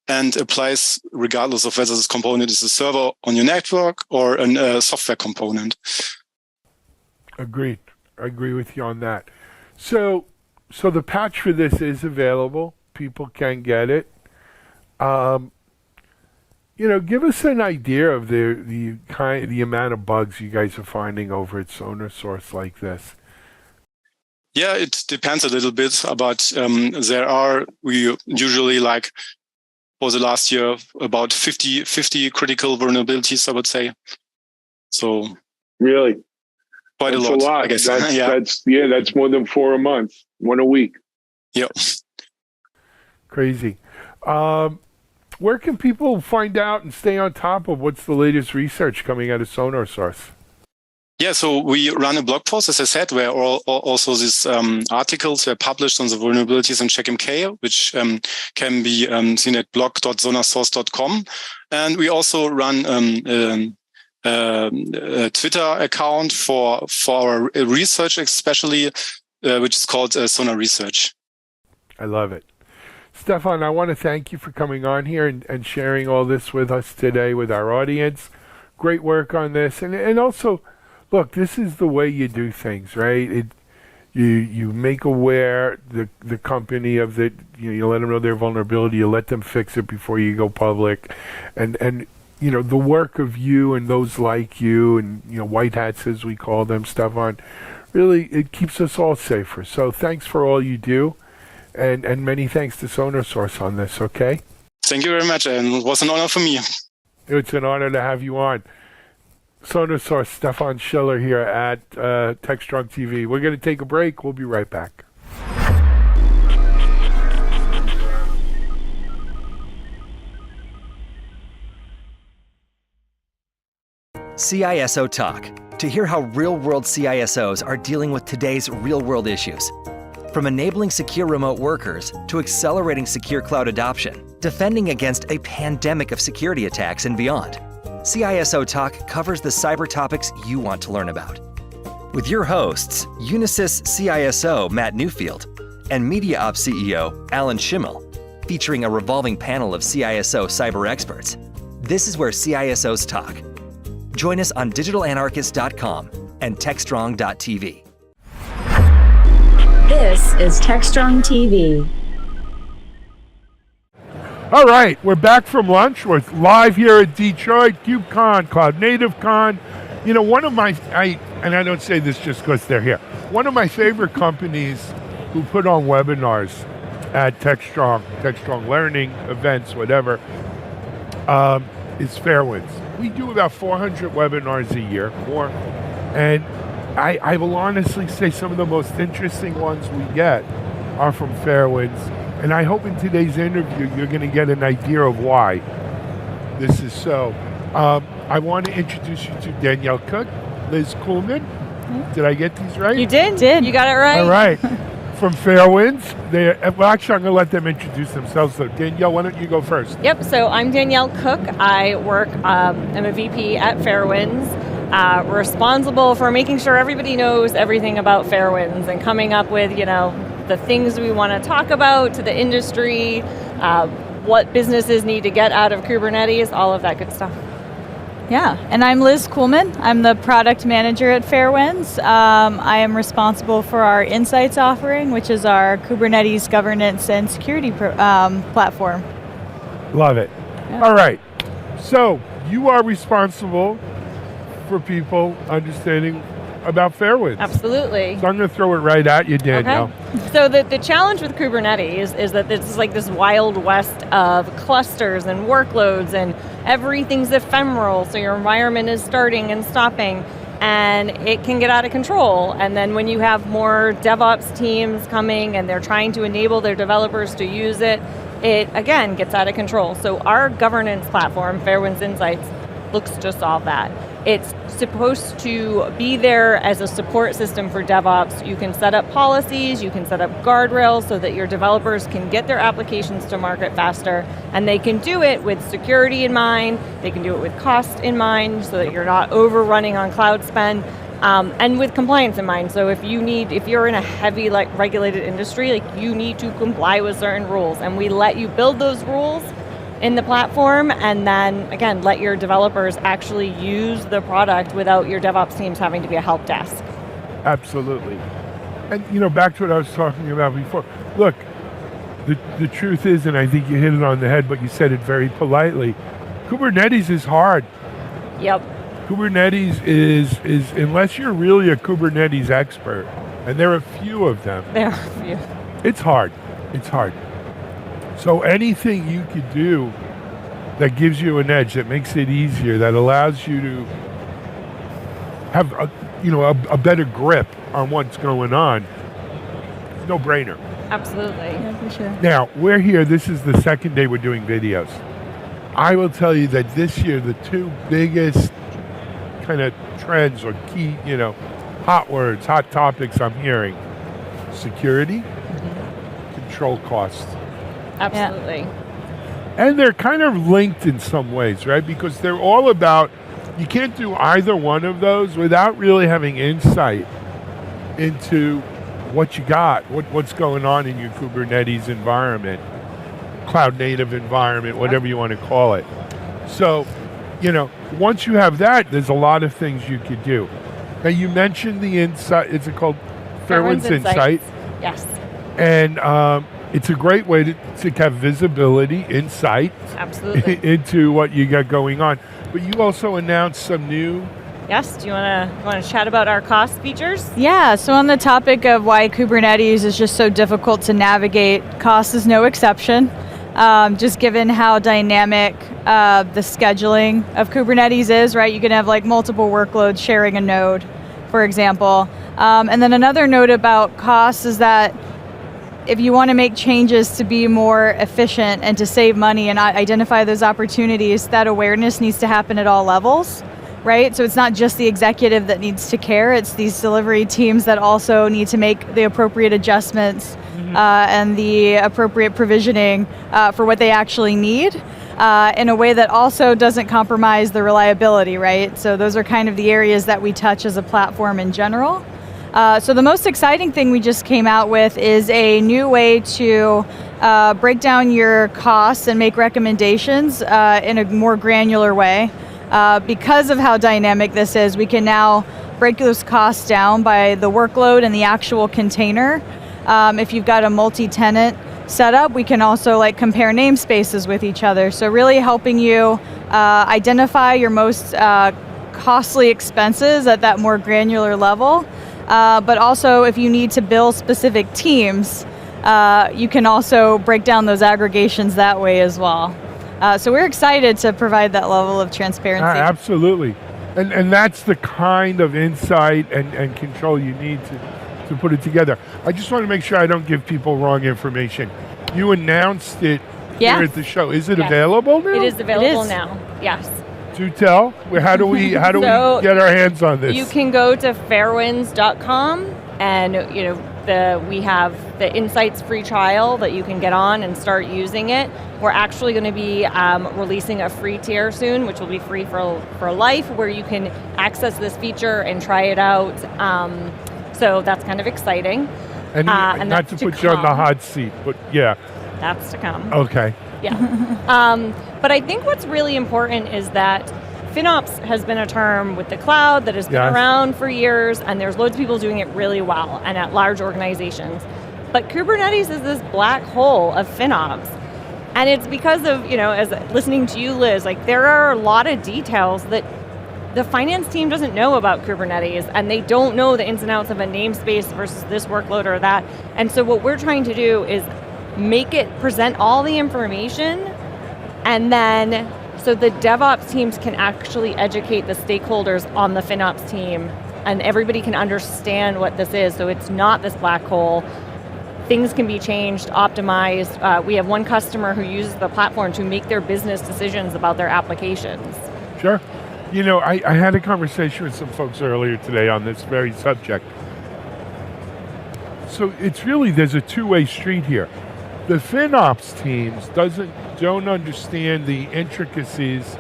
and applies regardless of whether this component is a server on your network or a software component. Agreed. I agree with you on that. So the patch for this is available. People can get it. Give us an idea of the amount of bugs you guys are finding over at SonarSource like this. Yeah, it depends a little bit, but we usually for the last year about 50 critical vulnerabilities, I would say. So really. Quite that's a lot, I guess. That's more than 4 a month, 1 a week. Yeah. Crazy. Where can people find out and stay on top of what's the latest research coming out of SonarSource? Yeah, so we run a blog post, as I said, where also these articles were published on the vulnerabilities in CheckMK, which can be seen at blog.sonarsource.com. And we also run a Twitter account for our research, especially, which is called Sonar Research. I love it. Stefan, I want to thank you for coming on here and sharing all this with us today with our audience. Great work on this. And also, look, this is the way you do things, right? You make aware the company of you let them know their vulnerability, you let them fix it before you go public. And the work of you and those like you and, white hats as we call them, Stefan, really, it keeps us all safer. So thanks for all you do, and many thanks to SonarSource on this, okay? Thank you very much, and it was an honor for me. It's an honor to have you on. Sonar Source, Stefan Schiller here at Techstrong TV. We're going to take a break. We'll be right back. CISO Talk, to hear how real-world CISOs are dealing with today's real-world issues. From enabling secure remote workers to accelerating secure cloud adoption, defending against a pandemic of security attacks and beyond. CISO Talk covers the cyber topics you want to learn about. With your hosts, Unisys CISO Matt Newfield and MediaOps CEO Alan Schimmel, featuring a revolving panel of CISO cyber experts. This is where CISOs talk. Join us on digitalanarchist.com and techstrong.tv. This is Techstrong TV. All right, we're back from lunch. We're live here at Detroit, KubeCon, Cloud Native Con. You know, one of my, and I don't say this just because they're here, one of my favorite companies who put on webinars at Techstrong Learning, events, whatever, is Fairwinds. We do about 400 webinars a year, more. And I will honestly say some of the most interesting ones we get are from Fairwinds. And I hope in today's interview you're going to get an idea of why this is so. I want to introduce you to Danielle Cook, Liz Kuhlman. Did I get these right? You did. You got it right. All right. From Fairwinds. Well, actually, I'm going to let them introduce themselves. So, Danielle, why don't you go first? Yep. So I'm Danielle Cook. I work, I'm a VP at Fairwinds, responsible for making sure everybody knows everything about Fairwinds and coming up with, the things we want to talk about to the industry, what businesses need to get out of Kubernetes, all of that good stuff. Yeah, and I'm Liz Kuhlman. I'm the product manager at Fairwinds. I am responsible for our Insights offering, which is our Kubernetes governance and security platform. Love it. Yeah. All right. So you are responsible for people understanding about Fairwinds. Absolutely. So I'm going to throw it right at you, Danielle. Okay. So the challenge with Kubernetes is that it's like this wild west of clusters and workloads and everything's ephemeral, so your environment is starting and stopping, and it can get out of control. And then when you have more DevOps teams coming and they're trying to enable their developers to use it, it again gets out of control. So our governance platform, Fairwinds Insights, looks to solve that. It's supposed to be there as a support system for DevOps. You can set up policies, you can set up guardrails so that your developers can get their applications to market faster, and they can do it with security in mind, they can do it with cost in mind so that you're not overrunning on cloud spend, and with compliance in mind. So if you're in a heavy regulated industry, you need to comply with certain rules, and we let you build those rules in the platform, and then again let your developers actually use the product without your DevOps teams having to be a help desk. Absolutely. And back to what I was talking about before. Look, the truth is, and I think you hit it on the head, but you said it very politely, Kubernetes is hard. Yep. Kubernetes is unless you're really a Kubernetes expert, and there are a few of them. There are a few. It's hard. It's hard. So anything you could do that gives you an edge, that makes it easier, that allows you to have a better grip on what's going on, no brainer. Absolutely. Yeah, for sure. Now, we're here, this is the second day we're doing videos. I will tell you that this year, the two biggest kind of trends or key, hot words, hot topics I'm hearing, security, control costs. Absolutely. And they're kind of linked in some ways, right? Because they're all about, you can't do either one of those without really having insight into what you got, what's going on in your Kubernetes environment, cloud native environment, whatever you want to call it. So, once you have that, there's a lot of things you could do. Now, you mentioned the Insight, is it called Fairwinds Insight? Yes. And it's a great way to have visibility, insight into what you got going on. But you also announced some new. Yes, do you want to chat about our cost features? Yeah, so on the topic of why Kubernetes is just so difficult to navigate, cost is no exception. just given how dynamic the scheduling of Kubernetes is, right? You can have like multiple workloads sharing a node, for example. And then another note about costs is that if you want to make changes to be more efficient and to save money and identify those opportunities, that awareness needs to happen at all levels, right? So it's not just the executive that needs to care, it's these delivery teams that also need to make the appropriate adjustments and the appropriate provisioning for what they actually need in a way that also doesn't compromise the reliability, right? So those are kind of the areas that we touch as a platform in general. So the most exciting thing we just came out with is a new way to break down your costs and make recommendations in a more granular way. Because of how dynamic this is, we can now break those costs down by the workload and the actual container. If you've got a multi-tenant setup, we can also like compare namespaces with each other. So really helping you identify your most costly expenses at that more granular level. But also, if you need to bill specific teams, you can also break down those aggregations that way as well. So we're excited to provide that level of transparency. Absolutely. And that's the kind of insight and control you need to put it together. I just want to make sure I don't give people wrong information. You announced it here at the show. Is it available now? It is available now, yes. Do tell. How do we get our hands on this? You can go to fairwinds.com and we have the Insights free trial that you can get on and start using it. We're actually going to be releasing a free tier soon, which will be free for life, where you can access this feature and try it out. So that's kind of exciting. And not to put you on the hot seat, but yeah. That's to come. Okay. Yeah. But I think what's really important is that FinOps has been a term with the cloud that has been around for years, and there's loads of people doing it really well and at large organizations. But Kubernetes is this black hole of FinOps. And it's because of, as listening to you, Liz, like there are a lot of details that the finance team doesn't know about Kubernetes, and they don't know the ins and outs of a namespace versus this workload or that. And so what we're trying to do is present all the information, and then so the DevOps teams can actually educate the stakeholders on the FinOps team, and everybody can understand what this is. So it's not this black hole. Things can be changed, optimized. We have one customer who uses the platform to make their business decisions about their applications. Sure. I had a conversation with some folks earlier today on this very subject. So it's really, there's a two-way street here. The FinOps teams don't understand the intricacies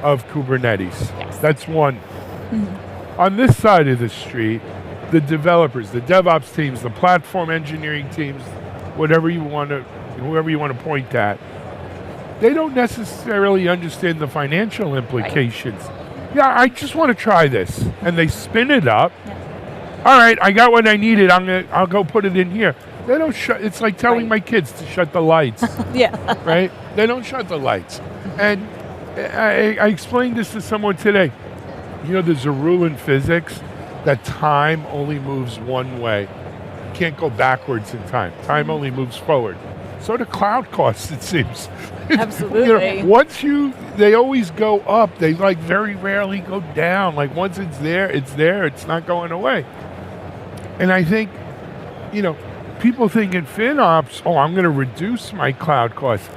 of Kubernetes. Yes. That's one. Mm-hmm. On this side of the street, the developers, the DevOps teams, the platform engineering teams, whoever you want to point at, they don't necessarily understand the financial implications. Right. Yeah, I just want to try this, and they spin it up. Yeah. All right, I got what I needed. I'll go put it in here. They don't shut. It's like telling my kids to shut the lights. Right? They don't shut the lights. And I explained this to someone today. There's a rule in physics that time only moves one way. You can't go backwards in time. Time only moves forward. So do cloud costs, it seems. Absolutely. They always go up. They very rarely go down. Once it's there. It's not going away. And I think, people think in FinOps, I'm going to reduce my cloud costs.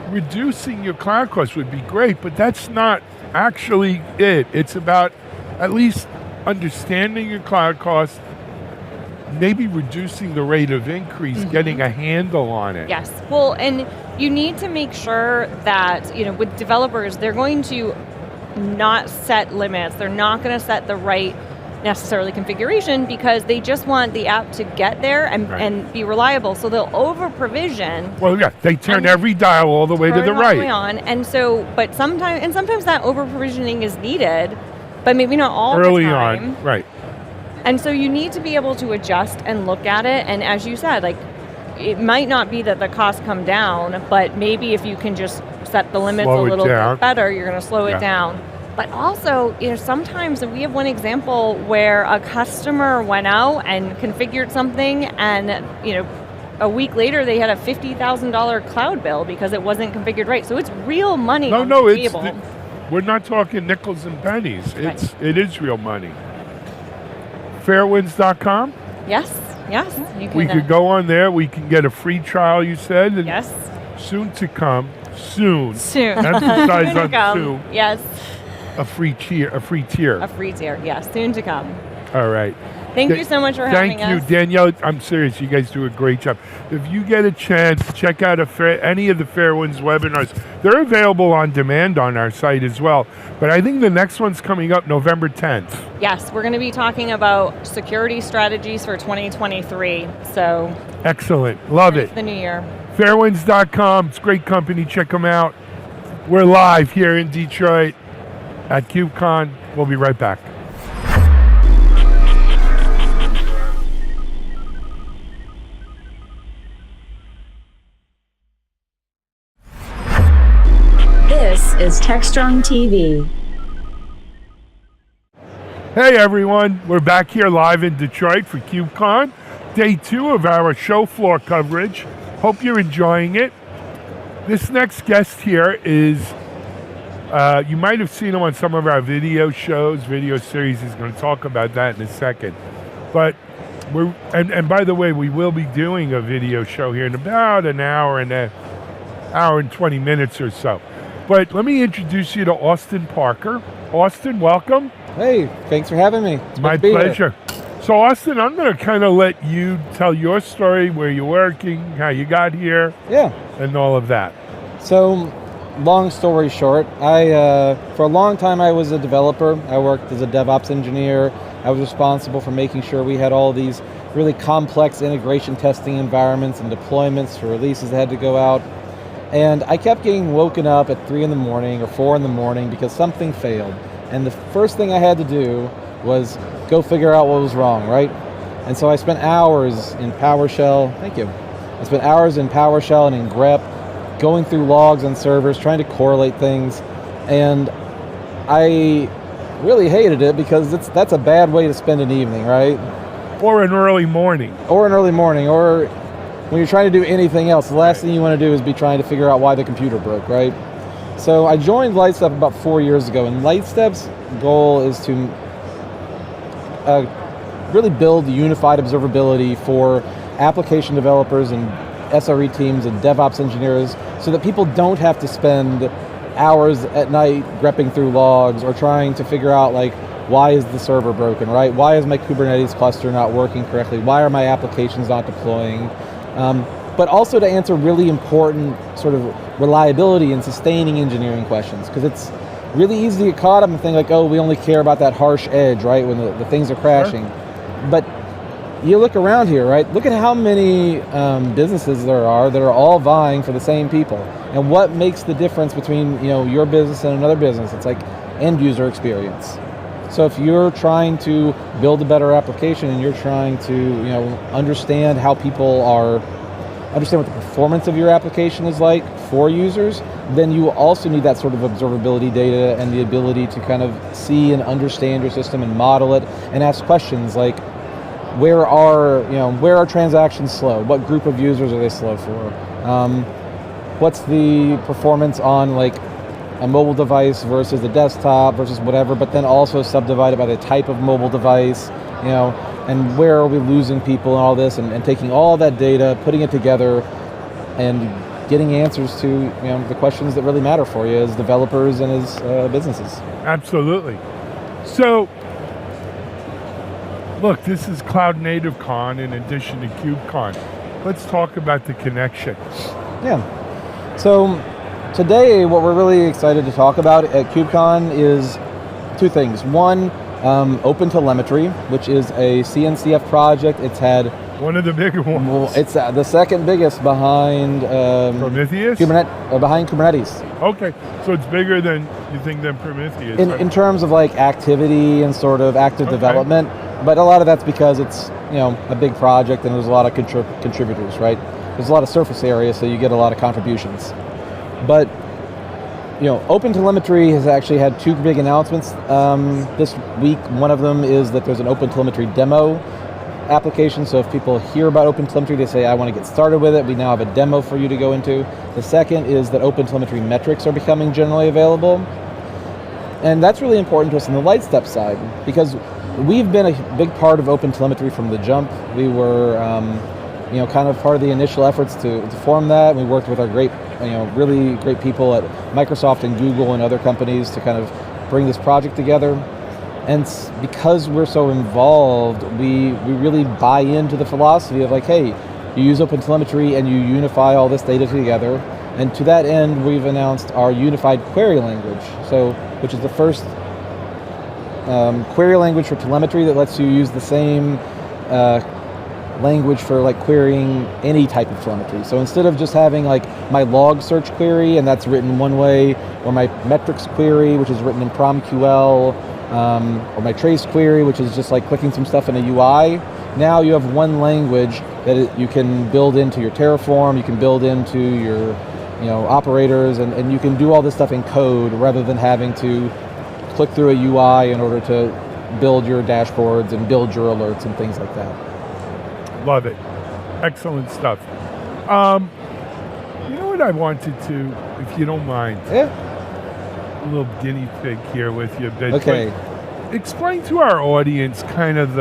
Reducing your cloud costs would be great, but that's not actually it. It's about at least understanding your cloud costs, maybe reducing the rate of increase, getting a handle on it. Yes. Well, and you need to make sure that, with developers, they're going to not set limits. They're not going to set the right necessarily configuration because they just want the app to get there and be reliable. So they'll over provision. Well, yeah, they turn every dial all the way to the right. And so, but sometimes that over provisioning is needed, but maybe not all early the time. On, right. And so you need to be able to adjust and look at it. And as you said, it might not be that the costs come down, but maybe if you can just set the limits a little bit better, you're going to slow it down. But also, sometimes we have one example where a customer went out and configured something and, a week later they had a $50,000 cloud bill because it wasn't configured right. So it's real money on the table. We're not talking nickels and pennies. It is real money. Fairwinds.com? Yes. We could go on there. We can get a free trial, you said. And yes. Soon to come. Soon. Soon Emphasize to on come. soon. Yes. A free tier. Yes. Soon to come. All right. Thank you so much for having us. Thank you, Danielle. I'm serious. You guys do a great job. If you get a chance, check out any of the Fairwinds webinars. They're available on demand on our site as well. But I think the next one's coming up November 10th. Yes, we're going to be talking about security strategies for 2023. So excellent. Love it. The new year. Fairwinds.com. It's a great company. Check them out. We're live here in Detroit at KubeCon. We'll be right back. This is Techstrong TV. Hey everyone, we're back here live in Detroit for KubeCon, day 2 of our show floor coverage. Hope you're enjoying it. This next guest here is, you might have seen him on some of our video shows, video series. He's going to talk about that in a second. But and by the way, we will be doing a video show here in about an hour and 20 minutes or so. But let me introduce you to Austin Parker. Austin, welcome. Hey, thanks for having me. It's my pleasure. So Austin, I'm going to kind of let you tell your story, where you're working, how you got here, and all of that. So, long story short, for a long time I was a developer. I worked as a DevOps engineer. I was responsible for making sure we had all these really complex integration testing environments and deployments for releases that had to go out. And I kept getting woken up at 3 in the morning or 4 in the morning because something failed. And the first thing I had to do was go figure out what was wrong, right? And so I spent hours in PowerShell. Thank you. I spent hours in PowerShell and in grep, going through logs on servers, trying to correlate things. And I really hated it because that's a bad way to spend an evening, right? Or an early morning. Or when you're trying to do anything else, the last thing you want to do is be trying to figure out why the computer broke, right? So I joined Lightstep about 4 years ago, and Lightstep's goal is to really build unified observability for application developers and SRE teams and DevOps engineers so that people don't have to spend hours at night grepping through logs or trying to figure out, like, why is the server broken, right? Why is my Kubernetes cluster not working correctly? Why are my applications not deploying? But also to answer really important sort of reliability and sustaining engineering questions, because it's really easy to get caught up and think like, oh, we only care about that harsh edge, right, when the things are crashing. Sure. But you look around here, right? Look at how many businesses there are that are all vying for the same people. And what makes the difference between your business and another business? It's like end user experience. So if you're trying to build a better application and you're trying to understand how people understand what the performance of your application is like for users, then you also need that sort of observability data and the ability to kind of see and understand your system and model it and ask questions like, where are transactions slow? What group of users are they slow for? What's the performance on like a mobile device versus a desktop versus whatever, but then also subdivided by the type of mobile device, and where are we losing people and all this, and taking all that data, putting it together, and getting answers to the questions that really matter for you as developers and as businesses. Absolutely. So, look, this is Cloud Native Con in addition to KubeCon. Let's talk about the connection. Yeah. So today, what we're really excited to talk about at KubeCon is 2 things. One, OpenTelemetry, which is a CNCF project. It's had one of the bigger ones. Well, it's the second biggest behind Prometheus. Behind Kubernetes. Okay, so it's bigger than you think than Prometheus. In terms of like activity and sort of active development, but a lot of that's because it's a big project and there's a lot of contributors, right? There's a lot of surface area, so you get a lot of contributions. But OpenTelemetry has actually had 2 big announcements this week. One of them is that there's an OpenTelemetry demo application. So if people hear about OpenTelemetry, they say, I want to get started with it. We now have a demo for you to go into. The second is that OpenTelemetry metrics are becoming generally available. And that's really important to us on the Lightstep side, because we've been a big part of OpenTelemetry from the jump. We were kind of part of the initial efforts to form that. We worked with our really great people at Microsoft and Google and other companies to kind of bring this project together. And because we're so involved, we really buy into the philosophy of like, hey, you use OpenTelemetry and you unify all this data together. And to that end, we've announced our unified query language, which is the first query language for telemetry that lets you use the same language for like querying any type of telemetry. So instead of just having like my log search query, and that's written one way, or my metrics query, which is written in PromQL, or my trace query, which is just like clicking some stuff in a UI, now you have one language that you can build into your Terraform, you can build into your operators, and you can do all this stuff in code rather than having to click through a UI in order to build your dashboards and build your alerts and things like that. Love it. Excellent stuff. You know what I wanted to, if you don't mind? Yeah. A little guinea pig here with you. But okay. Explain to our audience kind of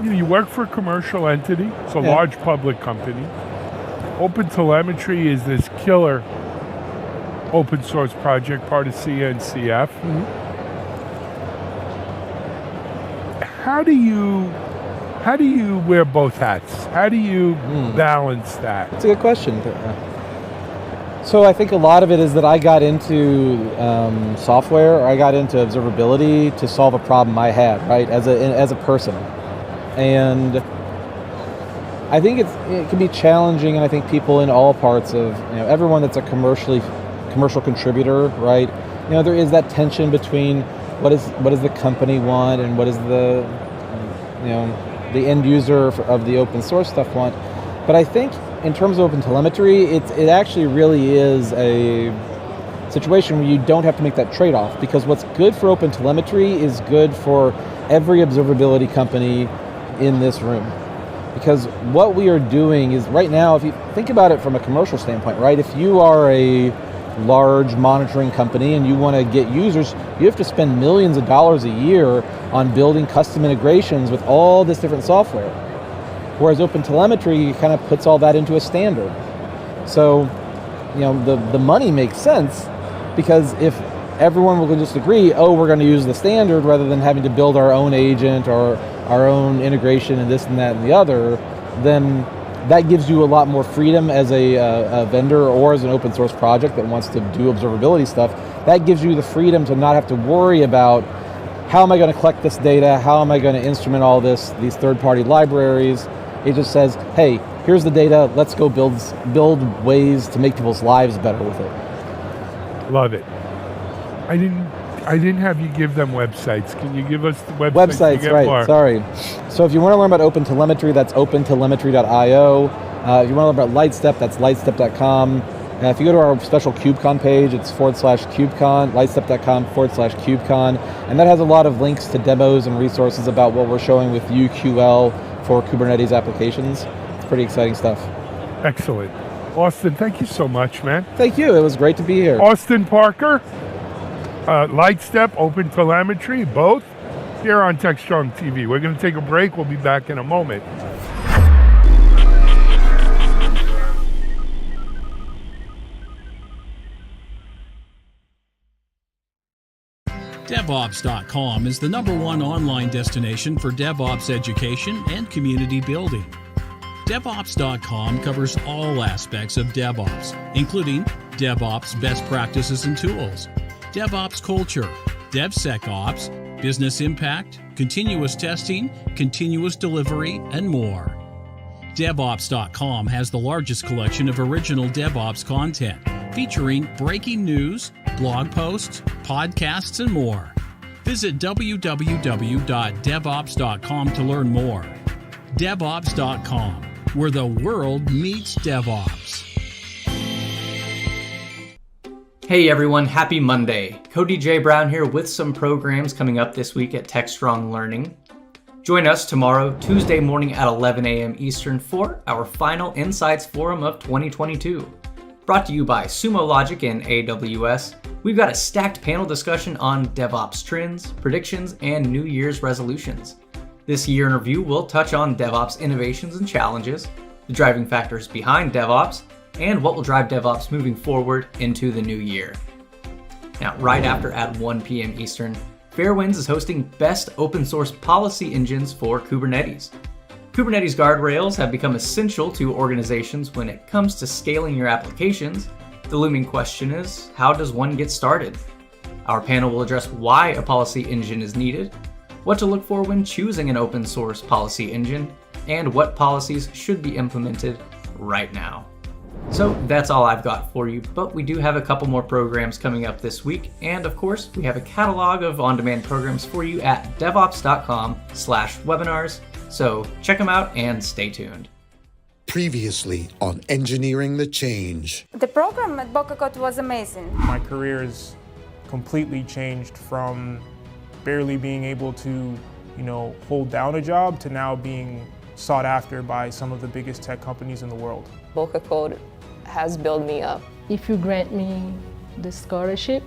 you work for a commercial entity. It's a large public company. OpenTelemetry is this killer open source project, part of CNCF. Mm-hmm. How do you wear both hats? How do you balance that? That's a good question. So I think a lot of it is that I got into software, or I got into observability to solve a problem I had, right, as a person. And I think it can be challenging, and I think people in all parts of, everyone that's a commercial contributor, right? There is that tension between what does the company want and what is the end user of the open source stuff want. But I think in terms of OpenTelemetry, it actually really is a situation where you don't have to make that trade-off, because what's good for OpenTelemetry is good for every observability company in this room. Because what we are doing is, right now, if you think about it from a commercial standpoint, right? If you are a large monitoring company and you want to get users, you have to spend millions of dollars a year on building custom integrations with all this different software. Whereas OpenTelemetry kind of puts all that into a standard. So, the money makes sense, because if everyone will just agree, we're going to use the standard rather than having to build our own agent or our own integration and this and that and the other, then that gives you a lot more freedom as a vendor or as an open source project that wants to do observability stuff. That gives you the freedom to not have to worry about, how am I going to collect this data? How am I going to instrument all these third-party libraries? It just says, hey, here's the data. Let's go build ways to make people's lives better with it. Love it. I didn't have you give them websites. Can you give us the websites? Websites, right, more? Sorry. So if you want to learn about OpenTelemetry, that's opentelemetry.io. If you want to learn about Lightstep, that's lightstep.com. If you go to our special KubeCon page, it's /KubeCon, lightstep.com/KubeCon. And that has a lot of links to demos and resources about what we're showing with UQL for Kubernetes applications. It's pretty exciting stuff. Excellent. Austin, thank you so much, man. Thank you. It was great to be here. Austin Parker, Lightstep, OpenTelemetry, both here on Techstrong TV. We're going to take a break. We'll be back in a moment. DevOps.com is the #1 online destination for DevOps education and community building. DevOps.com covers all aspects of DevOps, including DevOps best practices and tools, DevOps culture, DevSecOps, business impact, continuous testing, continuous delivery, and more. DevOps.com has the largest collection of original DevOps content, featuring breaking news, blog posts, podcasts, and more. Visit www.devops.com to learn more. DevOps.com, where the world meets DevOps. Hey everyone, happy Monday. Cody J. Brown here with some programs coming up this week at Techstrong Learning. Join us tomorrow, Tuesday morning at 11 a.m. Eastern for our final Insights Forum of 2022. Brought to you by Sumo Logic and AWS, we've got a stacked panel discussion on DevOps trends, predictions, and New Year's resolutions. This year in review will touch on DevOps innovations and challenges, the driving factors behind DevOps, and what will drive DevOps moving forward into the new year. Now, right after at 1 p.m. Eastern, Fairwinds is hosting Best Open Source Policy Engines for Kubernetes. Kubernetes guardrails have become essential to organizations when it comes to scaling your applications. The looming question is, how does one get started? Our panel will address why a policy engine is needed, what to look for when choosing an open source policy engine, and what policies should be implemented right now. So that's all I've got for you, but we do have a couple more programs coming up this week, and of course, we have a catalog of on-demand programs for you at devops.com/webinars, so check them out and stay tuned. Previously on Engineering the Change. The program at Boca Code was amazing. My career is completely changed from barely being able to, hold down a job to now being sought after by some of the biggest tech companies in the world. Boca Code has built me up. If you grant me the scholarship,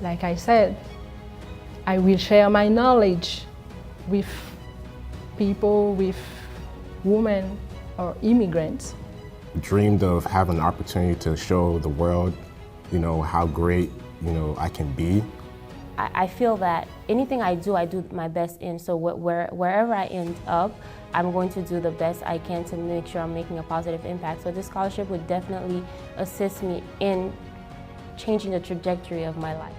like I said, I will share my knowledge with people, with women or immigrants. Dreamed of having the opportunity to show the world, how great, I can be. I feel that anything I do my best in, so wherever I end up, I'm going to do the best I can to make sure I'm making a positive impact. So this scholarship would definitely assist me in changing the trajectory of my life.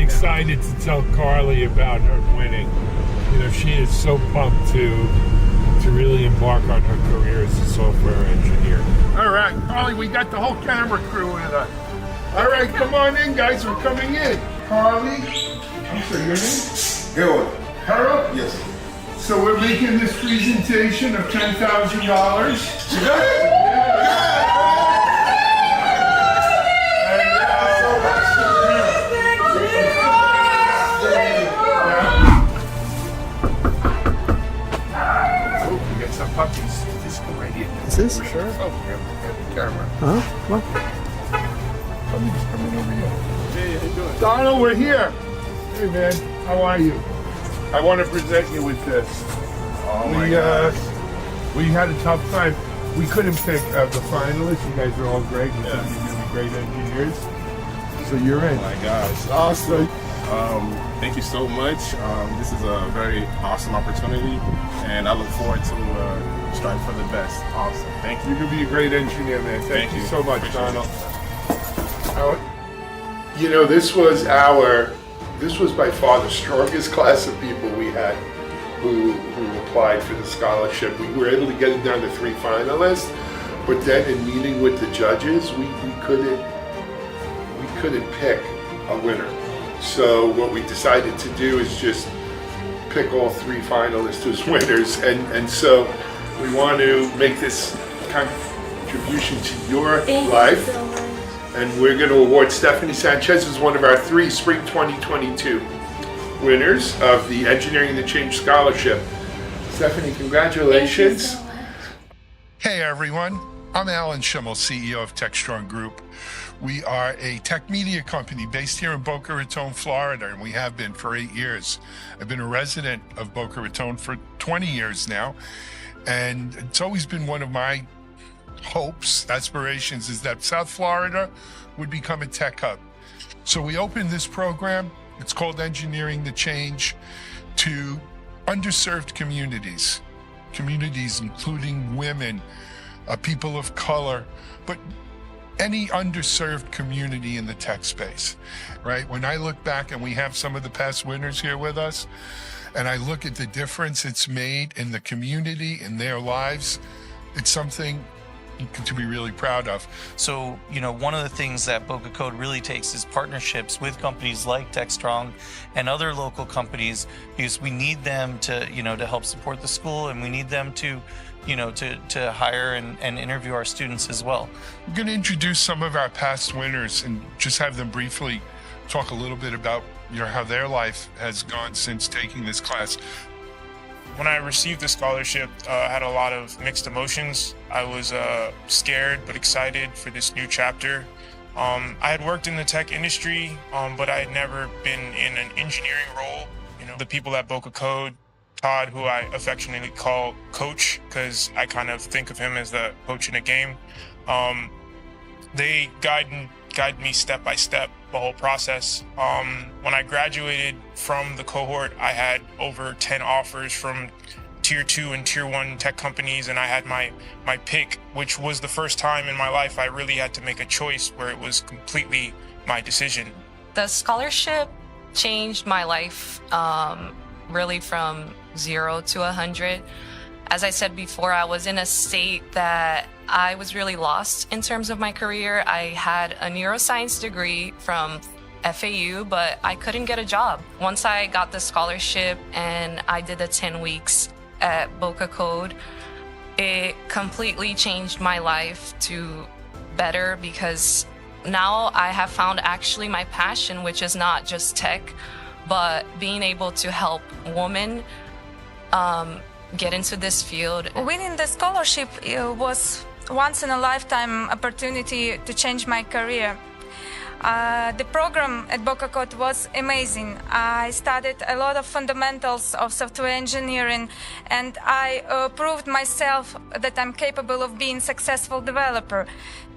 Excited to tell Carly about her winning. She is so pumped to really embark on her career as a software engineer. All right, Carly, we got the whole camera crew with us. All right, come on in, guys. We're coming in. Carly, I'm sorry, your name? Harold. Harold? Yes. So we're making this presentation of $10,000. You got it? Puppies. This go right in. Is this? For sure? Oh, yeah, the camera. Huh? What? Puppies coming over here. Hey, how you doing? Donald, we're here. Hey, man. How are you? I want to present you with this. Oh, my gosh. We had a tough time. We couldn't pick the finalists. You guys are all great. We think you're going to be great engineers. So you're in. Oh, my gosh. Awesome. Thank you so much. This is a very awesome opportunity, and I look forward to strive for the best. Awesome. Thank you. You're going to be a great engineer, man. Thank you so much, Donald. This was by far the strongest class of people we had who applied for the scholarship. We were able to get it down to 3 finalists, but then in meeting with the judges, we couldn't pick a winner. So what we decided to do is just pick all 3 finalists as winners, and so we want to make this contribution to your life. And we're going to award Stephanie Sanchez as one of our 3 Spring 2022 winners of the Engineering the Change Scholarship. Stephanie, congratulations. Thank you so much. Hey everyone, I'm Alan Schimmel, CEO of Techstrong Group. We are a tech media company based here in Boca Raton, Florida, and we have been for 8 years. I've been a resident of Boca Raton for 20 years now, and it's always been one of my hopes, aspirations, is that South Florida would become a tech hub. So we opened this program, it's called Engineering the Change, to underserved communities including women, people of color, but any underserved community in the tech space, right? When I look back, and we have some of the past winners here with us, and I look at the difference it's made in the community, in their lives, it's something to be really proud of. So, one of the things that Boca Code really takes is partnerships with companies like Techstrong and other local companies, because we need them to, to help support the school, and we need them to, to hire and interview our students as well. I'm going to introduce some of our past winners and just have them briefly talk a little bit about how their life has gone since taking this class. When I received the scholarship, I had a lot of mixed emotions. I was scared but excited for this new chapter. I had worked in the tech industry, but I had never been in an engineering role. The people at Boca Code, Todd, who I affectionately call Coach, because I kind of think of him as the coach in a game, they guide me step by step the whole process. When I graduated from the cohort, I had over 10 offers from tier 2 and tier 1 tech companies, and I had my pick, which was the first time in my life I really had to make a choice where it was completely my decision. The scholarship changed my life, really from 0 to 100. As I said before, I was in a state that I was really lost in terms of my career. I had a neuroscience degree from FAU, but I couldn't get a job. Once I got the scholarship and I did the 10 weeks at Boca Code, it completely changed my life to better, because now I have found actually my passion, which is not just tech, but being able to help women get into this field. Winning the scholarship was once in a lifetime opportunity to change my career. The program at Boca Code was amazing. I studied a lot of fundamentals of software engineering, and I proved myself that I'm capable of being a successful developer.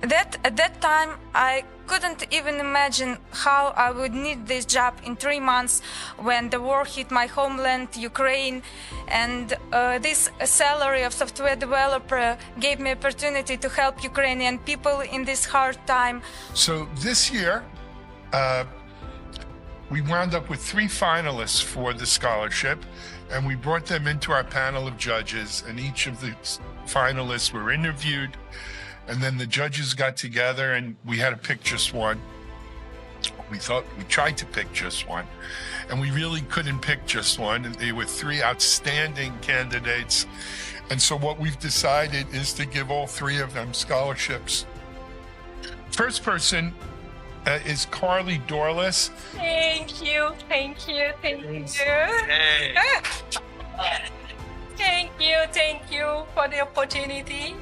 At that time, I couldn't even imagine how I would need this job in 3 months when the war hit my homeland, Ukraine, and this salary of software developer gave me opportunity to help Ukrainian people in this hard time. So this year, we wound up with 3 finalists for the scholarship, and we brought them into our panel of judges, and each of the finalists were interviewed. And then the judges got together and we had to pick just one. We tried to pick just one, and we really couldn't pick just one. And they were 3 outstanding candidates. And so what we've decided is to give all 3 of them scholarships. First person is Carly Dorless. Thank you. Thank you for the opportunity.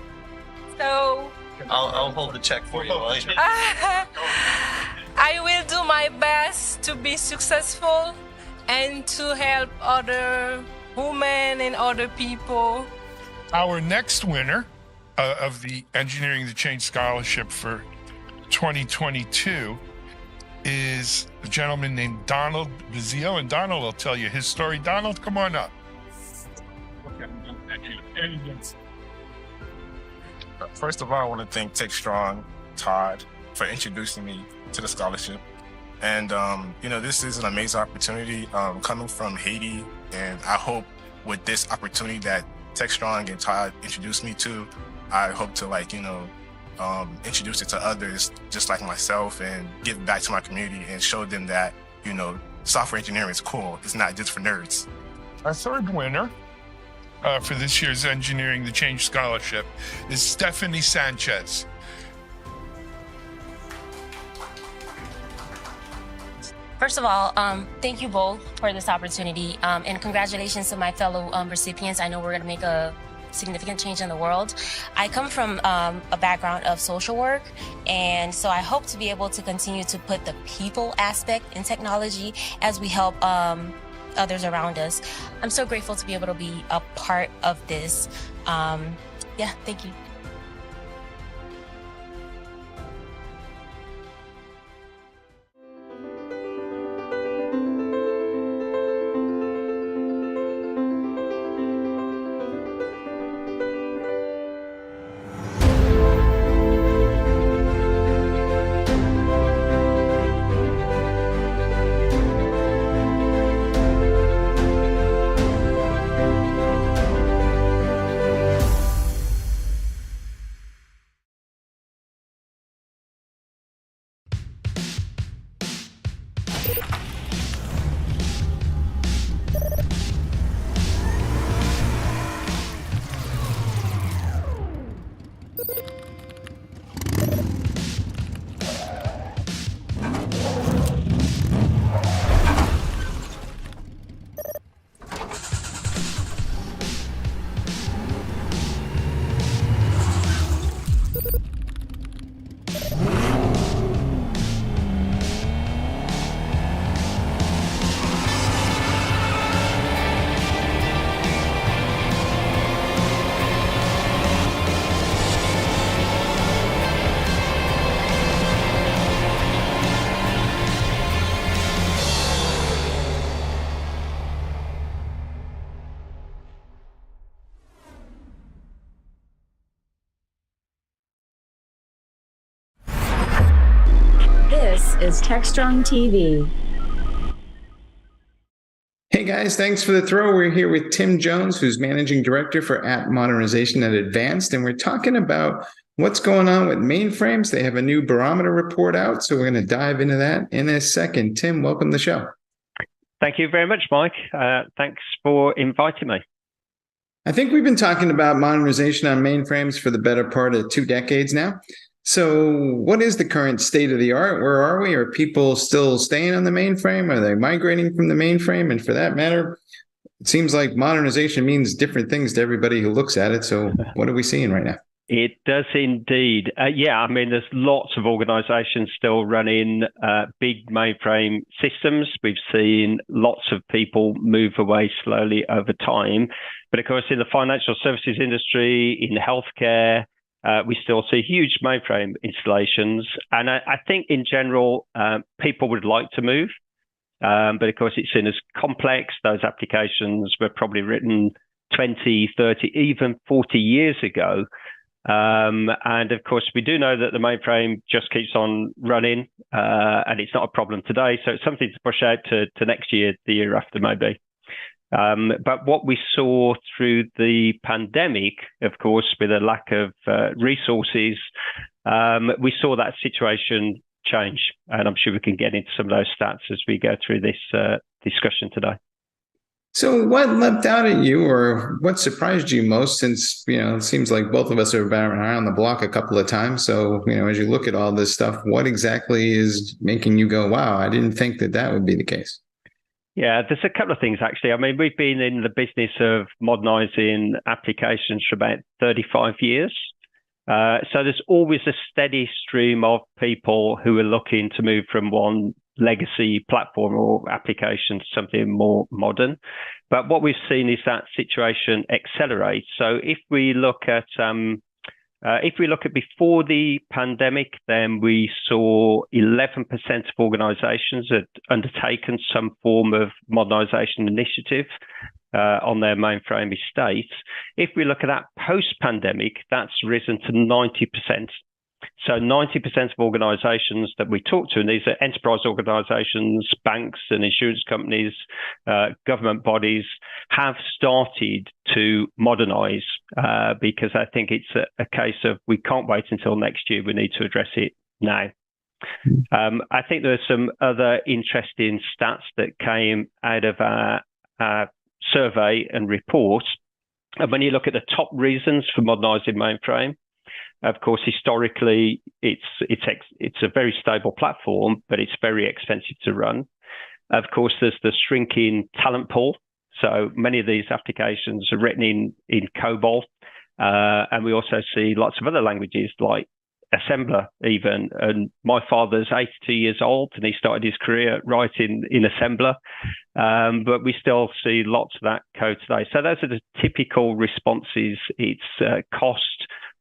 So I'll hold the check for you later. I will do my best to be successful and to help other women and other people. Our next winner of the Engineering the Change Scholarship for 2022 is a gentleman named Donald Vizio, and Donald will tell you his story. Donald, come on up. First of all, I want to thank Techstrong, Todd, for introducing me to the scholarship. And, this is an amazing opportunity coming from Haiti. And I hope with this opportunity that Techstrong and Todd introduced me to, I hope to introduce it to others just like myself and give back to my community and show them that, software engineering is cool. It's not just for nerds. Our third winner for this year's Engineering the Change Scholarship is Stephanie Sanchez. First of all, thank you both for this opportunity, and congratulations to my fellow recipients. I know we're going to make a significant change in the world. I come from a background of social work, and so I hope to be able to continue to put the people aspect in technology as we help others around us. I'm so grateful to be able to be a part of this. Thank you. is Techstrong TV. Hey guys, thanks for the throw. We're here with Tim Jones, who's Managing Director for App Modernization at Advanced, and we're talking about what's going on with mainframes. They have a new barometer report out, so we're going to dive into that in a second. Tim, welcome to the show. Thank you very much, Mike. Thanks for inviting me. I think we've been talking about modernization on mainframes for the better part of 2 decades now. So what is the current state of the art? Where are we? Are people still staying on the mainframe? Are they migrating from the mainframe? And for that matter, it seems like modernization means different things to everybody who looks at it. So what are we seeing right now? It does indeed. I mean, there's lots of organizations still running big mainframe systems. We've seen lots of people move away slowly over time. But of course, in the financial services industry, in healthcare, we still see huge mainframe installations. And I think in general, people would like to move. But of course, it's seen as complex. Those applications were probably written 20, 30, even 40 years ago. And of course, we do know that the mainframe just keeps on running, and it's not a problem today. So it's something to push out to next year, the year after maybe. But what we saw through the pandemic, of course, with a lack of resources, we saw that situation change. And I'm sure we can get into some of those stats as we go through this discussion today. So what leapt out at you, or what surprised you most, since, it seems like both of us have been around the block a couple of times. So, as you look at all this stuff, what exactly is making you go, wow, I didn't think that would be the case? Yeah, there's a couple of things, actually. I mean, we've been in the business of modernizing applications for about 35 years. So there's always a steady stream of people who are looking to move from one legacy platform or application to something more modern. But what we've seen is that situation accelerate. So if we look at before the pandemic, then we saw 11% of organizations had undertaken some form of modernization initiative on their mainframe estates. If we look at that post-pandemic, that's risen to 90%. So 90% of organizations that we talk to, and these are enterprise organizations, banks and insurance companies, government bodies, have started to modernize because I think it's a case of we can't wait until next year. We need to address it now. I think there are some other interesting stats that came out of our survey and report. And when you look at the top reasons for modernizing mainframe, of course, historically, it's a very stable platform, but it's very expensive to run. Of course, there's the shrinking talent pool. So many of these applications are written in COBOL. And we also see lots of other languages like assembler even. And my father's 82 years old, and he started his career writing in assembler. But we still see lots of that code today. So those are the typical responses. It's cost,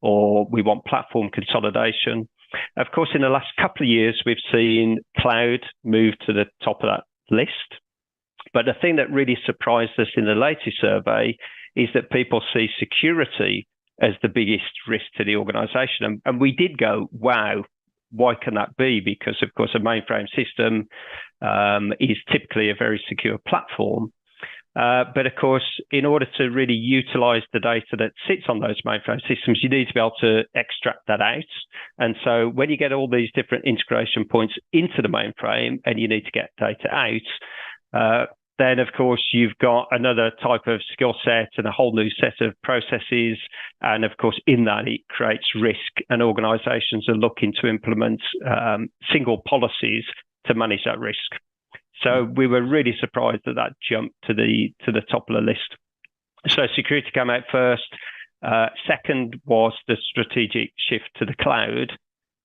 or we want platform consolidation. Of course, in the last couple of years, we've seen cloud move to the top of that list. But the thing that really surprised us in the latest survey is that people see security as the biggest risk to the organization. And we did go, wow, why can that be? Because, of course, a mainframe system is typically a very secure platform. But of course, in order to really utilize the data that sits on those mainframe systems, you need to be able to extract that out. And so when you get all these different integration points into the mainframe and you need to get data out, then of course you've got another type of skill set and a whole new set of processes. And of course, in that, it creates risk, and organizations are looking to implement single policies to manage that risk. So we were really surprised that jumped to the top of the list. So security came out first. Second was the strategic shift to the cloud.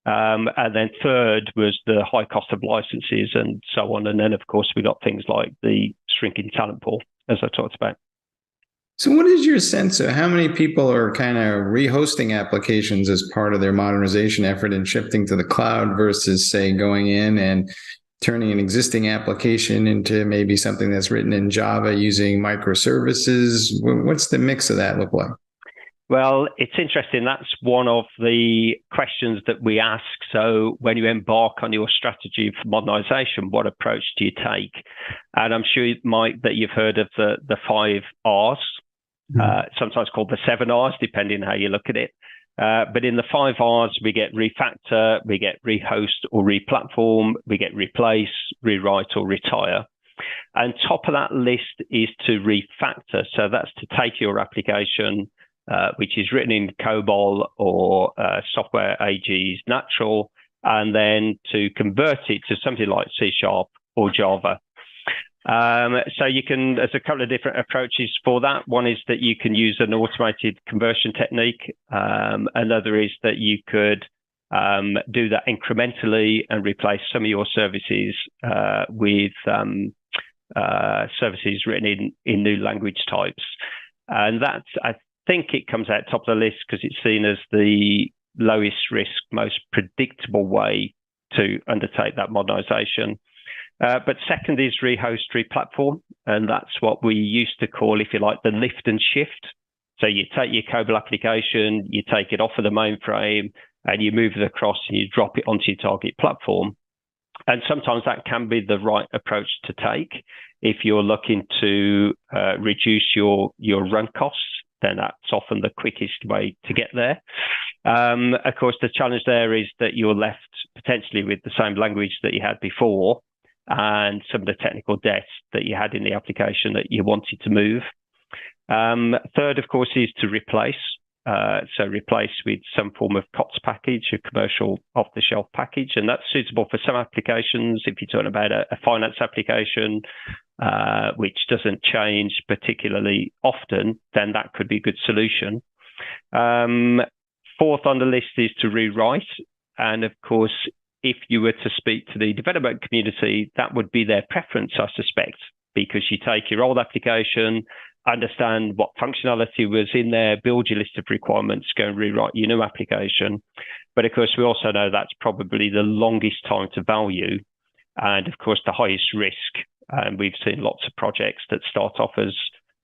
And then third was the high cost of licenses and so on. And then, of course, we got things like the shrinking talent pool, as I talked about. So what is your sense of how many people are kind of rehosting applications as part of their modernization effort and shifting to the cloud versus, say, going in and turning an existing application into maybe something that's written in Java using microservices? What's the mix of that look like? Well, it's interesting. That's one of the questions that we ask. So when you embark on your strategy for modernization, what approach do you take? And I'm sure that you've heard of the 5 R's, sometimes called the 7 R's, depending on how you look at it. But in the 5 R's, we get refactor, we get rehost or replatform, we get replace, rewrite or retire. And top of that list is to refactor. So that's to take your application, which is written in COBOL or software AG's natural, and then to convert it to something like C# or Java. So you can, there's a couple of different approaches for that. One is that you can use an automated conversion technique. Another is that you could do that incrementally and replace some of your services with services written in new language types. And that's, I think it comes out top of the list because it's seen as the lowest risk, most predictable way to undertake that modernization. But second is rehost, replatform, and that's what we used to call, if you like, the lift and shift. So you take your COBOL application, you take it off of the mainframe, and you move it across and you drop it onto your target platform. And sometimes that can be the right approach to take. If you're looking to reduce your run costs, then that's often the quickest way to get there. Of course, the challenge there is that you're left potentially with the same language that you had before, and some of the technical debt that you had in the application that you wanted to move. Third, of course, is to replace. So replace with some form of COTS package, a commercial off-the-shelf package, and that's suitable for some applications. If you're talking about a finance application, which doesn't change particularly often, then that could be a good solution. Fourth on the list is to rewrite. And of course, if you were to speak to the development community, that would be their preference, I suspect, because you take your old application, understand what functionality was in there, build your list of requirements, go and rewrite your new application. But of course, we also know that's probably the longest time to value and, of course, the highest risk. And we've seen lots of projects that start off as,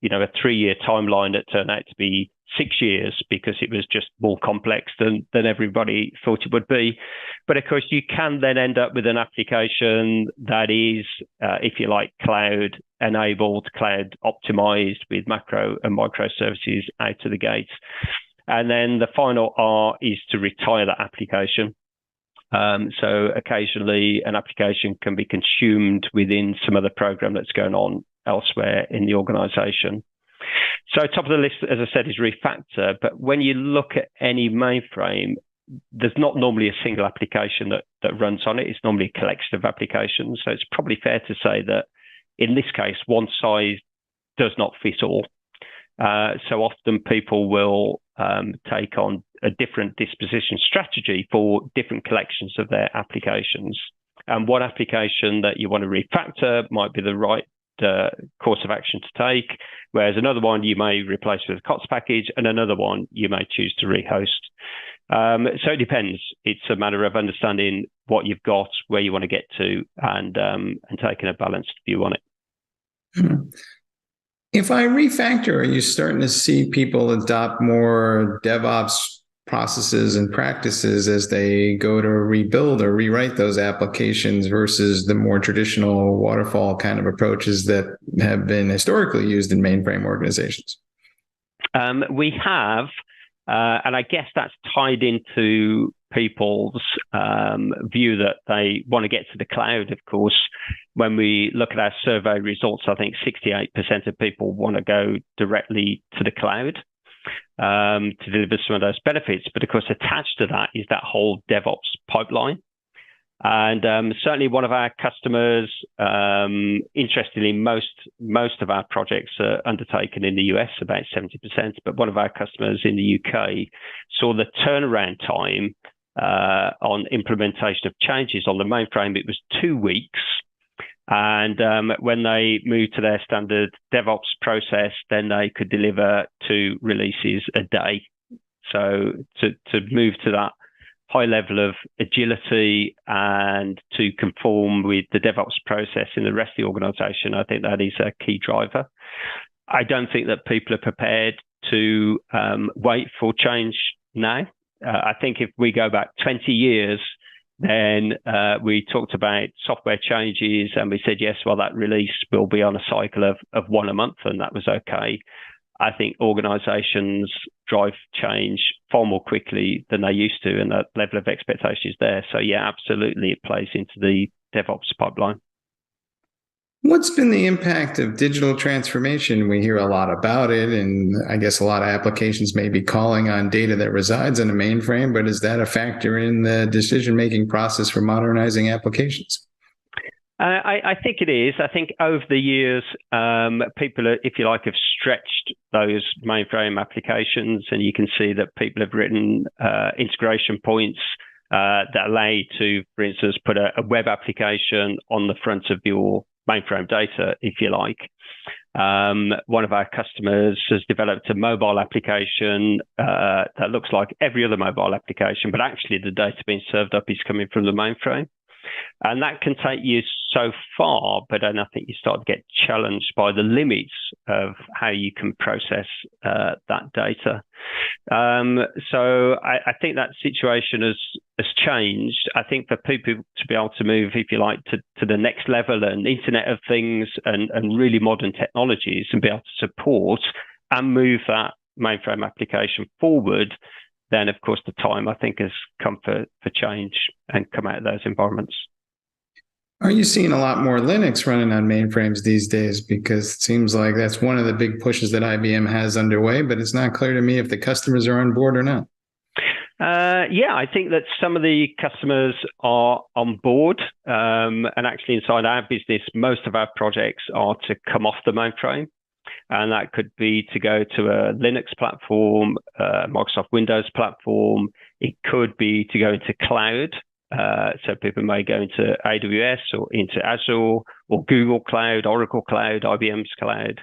a 3-year timeline that turn out to be 6 years because it was just more complex than everybody thought it would be. But of course, you can then end up with an application that is, if you like, cloud enabled, cloud optimized with macro and microservices out of the gate. And then the final R is to retire that application. So occasionally an application can be consumed within some other program that's going on elsewhere in the organization. So top of the list, as I said, is refactor. But when you look at any mainframe, there's not normally a single application that runs on it. It's normally a collection of applications. So it's probably fair to say that in this case, one size does not fit all. So often people will take on a different disposition strategy for different collections of their applications. And one application that you want to refactor might be the right course of action to take, whereas another one you may replace with a COTS package, and another one you may choose to rehost. So it depends. It's a matter of understanding what you've got, where you want to get to, and taking a balanced view on it. If I refactor, are you starting to see people adopt more DevOps processes and practices as they go to rebuild or rewrite those applications versus the more traditional waterfall kind of approaches that have been historically used in mainframe organizations? We have, and I guess that's tied into people's view that they want to get to the cloud, of course. When we look at our survey results, I think 68% of people want to go directly to the cloud to deliver some of those benefits. But of course, attached to that is that whole DevOps pipeline. And certainly one of our customers, interestingly, most of our projects are undertaken in the US, about 70%, but one of our customers in the UK saw the turnaround time on implementation of changes on the mainframe. It was 2 weeks. And when they moved to their standard DevOps process, then they could deliver 2 releases a day. So to move to that high level of agility and to conform with the DevOps process in the rest of the organization, I think that is a key driver. I don't think that people are prepared to wait for change now. I think if we go back 20 years, then we talked about software changes and we said, yes, well, that release will be on a cycle of one a month, and that was okay. I think organizations drive change far more quickly than they used to, and that level of expectation is there. So, yeah, absolutely, it plays into the DevOps pipeline. What's been the impact of digital transformation? We hear a lot about it, and I guess a lot of applications may be calling on data that resides in a mainframe, but is that a factor in the decision-making process for modernizing applications? I think it is. I think over the years, people, if you like, have stretched those mainframe applications, and you can see that people have written integration points that allow you to, for instance, put a web application on the front of your mainframe data, if you like. One of our customers has developed a mobile application that looks like every other mobile application, but actually the data being served up is coming from the mainframe. And that can take you so far, but then I think you start to get challenged by the limits of how you can process that data. So I think that situation has changed. I think for people to be able to move, if you like, to the next level and Internet of Things and really modern technologies and be able to support and move that mainframe application forward, then, of course, the time, I think, has come for change and come out of those environments. Are you seeing a lot more Linux running on mainframes these days? Because it seems like that's one of the big pushes that IBM has underway, but it's not clear to me if the customers are on board or not. Yeah, I think that some of the customers are on board. And actually, inside our business, most of our projects are to come off the mainframe. And that could be to go to a Linux platform, Microsoft Windows platform. It could be to go into cloud. So people may go into AWS or into Azure or Google Cloud, Oracle Cloud, IBM's cloud.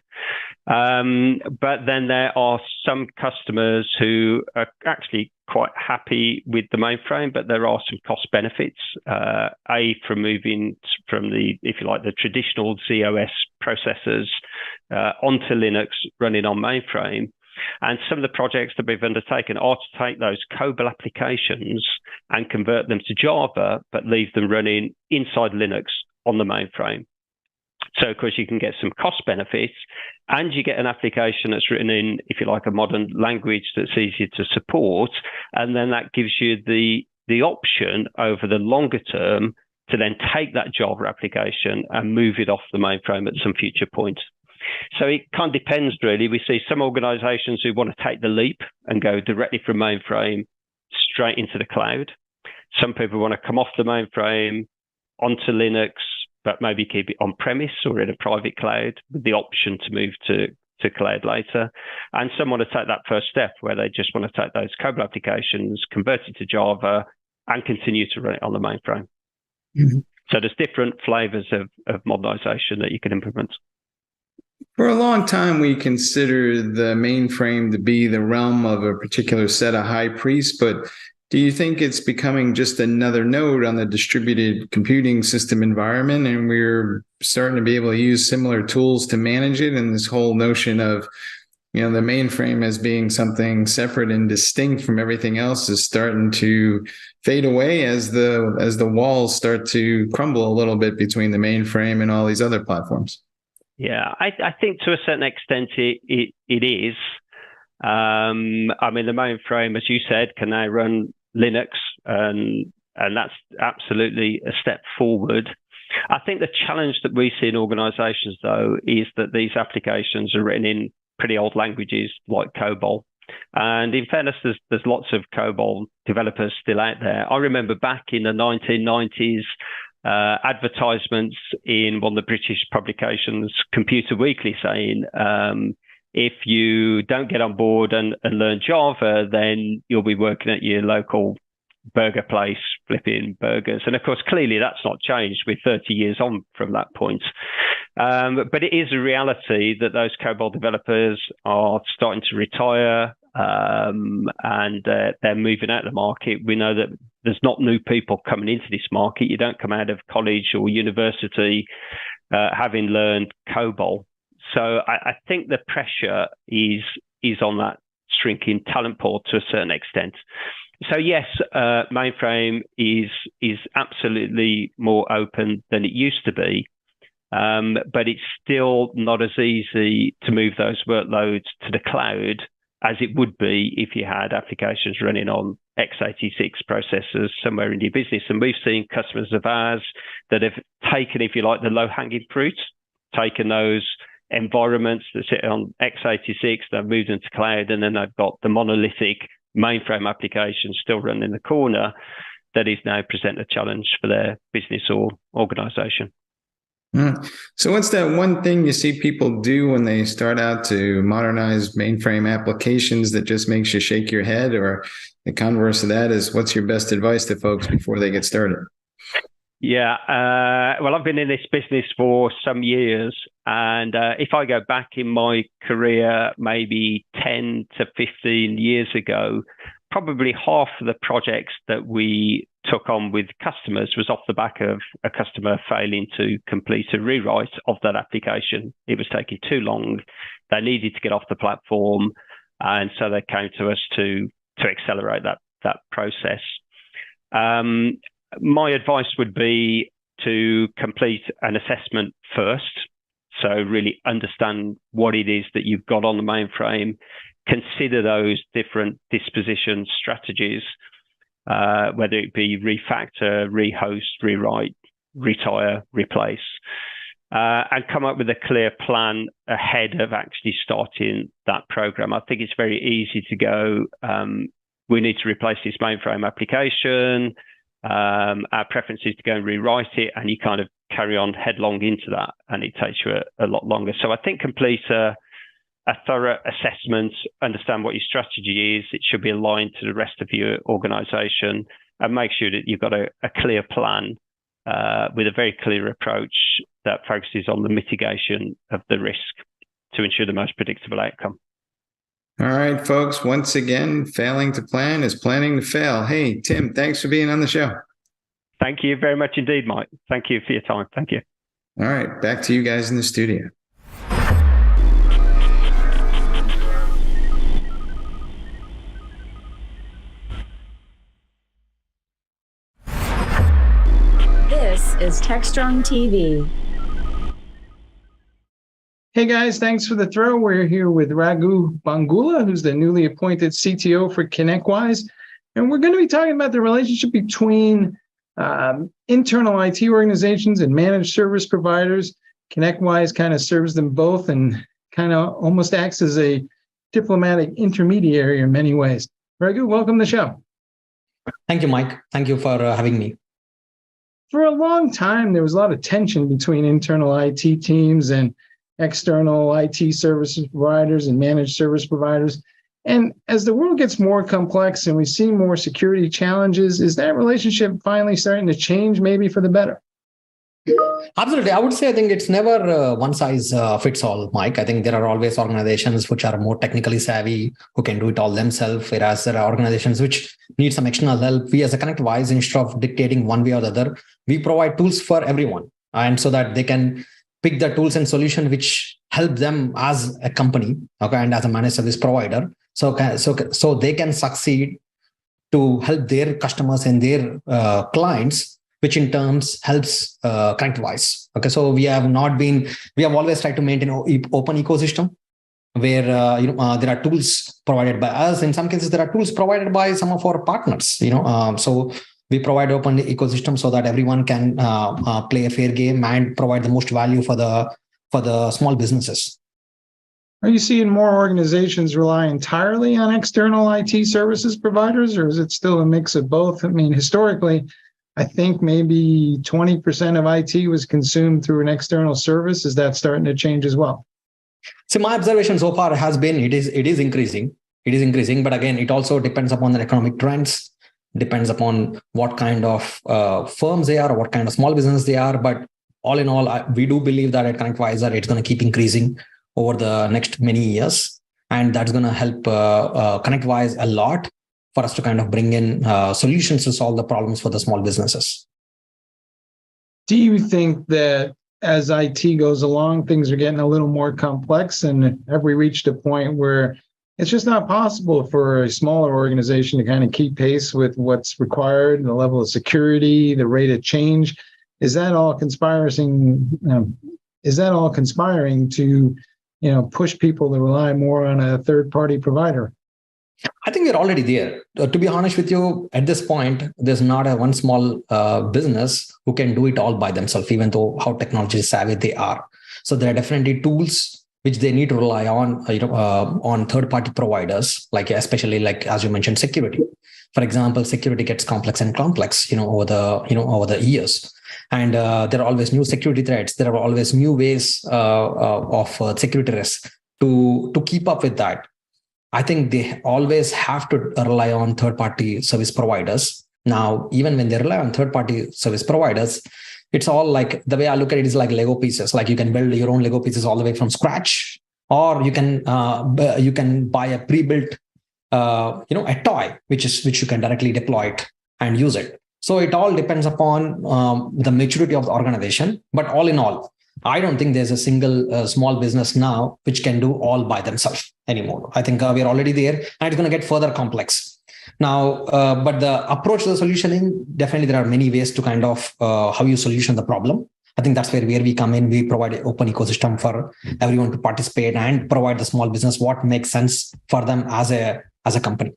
But then there are some customers who are actually quite happy with the mainframe, but there are some cost benefits. From moving from the, if you like, the traditional ZOS processors onto Linux running on mainframe. And some of the projects that we've undertaken are to take those COBOL applications and convert them to Java, but leave them running inside Linux on the mainframe. So, of course, you can get some cost benefits, and you get an application that's written in, if you like, a modern language that's easier to support. And then that gives you the option over the longer term to then take that Java application and move it off the mainframe at some future point. So it kind of depends, really. We see some organizations who want to take the leap and go directly from mainframe straight into the cloud. Some people want to come off the mainframe onto Linux, but maybe keep it on-premise or in a private cloud with the option to move to cloud later. And some want to take that first step where they just want to take those COBOL applications, convert it to Java, and continue to run it on the mainframe. Mm-hmm. So there's different flavors of modernization that you can implement. For a long time, we considered the mainframe to be the realm of a particular set of high priests, but do you think it's becoming just another node on the distributed computing system environment, and we're starting to be able to use similar tools to manage it? And this whole notion of, the mainframe as being something separate and distinct from everything else is starting to fade away as the walls start to crumble a little bit between the mainframe and all these other platforms. Yeah, I think to a certain extent it is. I mean, the mainframe, as you said, can now run Linux, and that's absolutely a step forward. I think the challenge that we see in organizations, though, is that these applications are written in pretty old languages like COBOL. And in fairness, there's lots of COBOL developers still out there. I remember back in the 1990s, advertisements in one of the British publications, Computer Weekly, saying, if you don't get on board and learn Java, then you'll be working at your local burger place, flipping burgers. And of course, clearly that's not changed. We're 30 years on from that point. But it is a reality that those COBOL developers are starting to retire, and they're moving out of the market. We know that there's not new people coming into this market. You don't come out of college or university having learned COBOL. So I think the pressure is on that shrinking talent pool to a certain extent. So yes, mainframe is absolutely more open than it used to be, but it's still not as easy to move those workloads to the cloud as it would be if you had applications running on x86 processors somewhere in your business. And we've seen customers of ours that have taken, if you like, the low-hanging fruit, taken those environments that sit on x86, they've moved into cloud, and then they've got the monolithic mainframe application still running in the corner that is now present a challenge for their business or organization. So what's that one thing you see people do when they start out to modernize mainframe applications that just makes you shake your head? Or the converse of that is, what's your best advice to folks before they get started? Yeah, well, I've been in this business for some years, and if I go back in my career, maybe 10 to 15 years ago, probably half of the projects that we took on with customers was off the back of a customer failing to complete a rewrite of that application. It was taking too long. They needed to get off the platform, and so they came to us to accelerate that process. My advice would be to complete an assessment first. So really understand what it is that you've got on the mainframe. Consider those different disposition strategies, whether it be refactor, rehost, rewrite, retire, replace, and come up with a clear plan ahead of actually starting that program. I think it's very easy to go, we need to replace this mainframe application. Our preference is to go and rewrite it, and you kind of carry on headlong into that, and it takes you a lot longer. So I think complete a thorough assessment, understand what your strategy is. It should be aligned to the rest of your organization, and make sure that you've got a clear plan with a very clear approach that focuses on the mitigation of the risk to ensure the most predictable outcome. All right, folks, once again, failing to plan is planning to fail. Hey, Tim, thanks for being on the show. Thank you very much indeed, Mike. Thank you for your time. Thank you. All right, back to you guys in the studio. This is Techstrong TV. Hey guys, thanks for the throw. We're here with Raghu Bangula, who's the newly appointed CTO for ConnectWise. And we're going to be talking about the relationship between internal IT organizations and managed service providers. ConnectWise kind of serves them both and kind of almost acts as a diplomatic intermediary in many ways. Raghu, welcome to the show. Thank you, Mike. Thank you for having me. For a long time, there was a lot of tension between internal IT teams and external IT services providers and managed service providers. And as the world gets more complex and we see more security challenges, is that relationship finally starting to change, maybe for the better? Absolutely. I would say I think it's never one size fits all, Mike. I think there are always organizations which are more technically savvy, who can do it all themselves, whereas there are organizations which need some external help. We as a ConnectWise, instead of dictating one way or the other, we provide tools for everyone, and so that they can pick the tools and solution which help them as a company, okay, and as a managed service provider, so they can succeed to help their customers and their clients, which in terms helps ConnectWise. Okay, so we have always tried to maintain an open ecosystem where there are tools provided by us. In some cases, there are tools provided by some of our partners. So we provide open ecosystem so that everyone can play a fair game and provide the most value for the small businesses. Are you seeing more organizations rely entirely on external IT services providers, or is it still a mix of both? I mean, historically, I think maybe 20% of IT was consumed through an external service. Is that starting to change as well? So my observation so far has been it is increasing. It is increasing, but again, it also depends upon the economic trends, depends upon what kind of firms they are or what kind of small business they are. But all in all, we do believe that at ConnectWise, it's going to keep increasing over the next many years. And that's going to help ConnectWise a lot for us to kind of bring in solutions to solve the problems for the small businesses. Do you think that as IT goes along, things are getting a little more complex, and have we reached a point where it's just not possible for a smaller organization to kind of keep pace with what's required, the level of security, the rate of change? Is that all conspiring? Is that all conspiring to, push people to rely more on a third-party provider? I think we're already there. To be honest with you, at this point, there's not a one small business who can do it all by themselves, even though how technology savvy they are. So there are definitely tools which they need to rely on third-party providers, like especially like as you mentioned, security. For example, security gets complex and complex, over the years, and there are always new security threats. There are always new ways of security risks to keep up with that. I think they always have to rely on third-party service providers. Now, even when they rely on third-party service providers, it's all like, the way I look at it is like Lego pieces. Like you can build your own Lego pieces all the way from scratch, or you can buy a pre-built, a toy which you can directly deploy it and use it. So it all depends upon the maturity of the organization. But all in all, I don't think there's a single small business now which can do all by themselves anymore. I think we're already there, and it's going to get further complex. Now, but the approach to the solutioning, definitely there are many ways to kind of how you solution the problem. I think that's where we come in. We provide an open ecosystem for everyone to participate and provide the small business what makes sense for them as a company.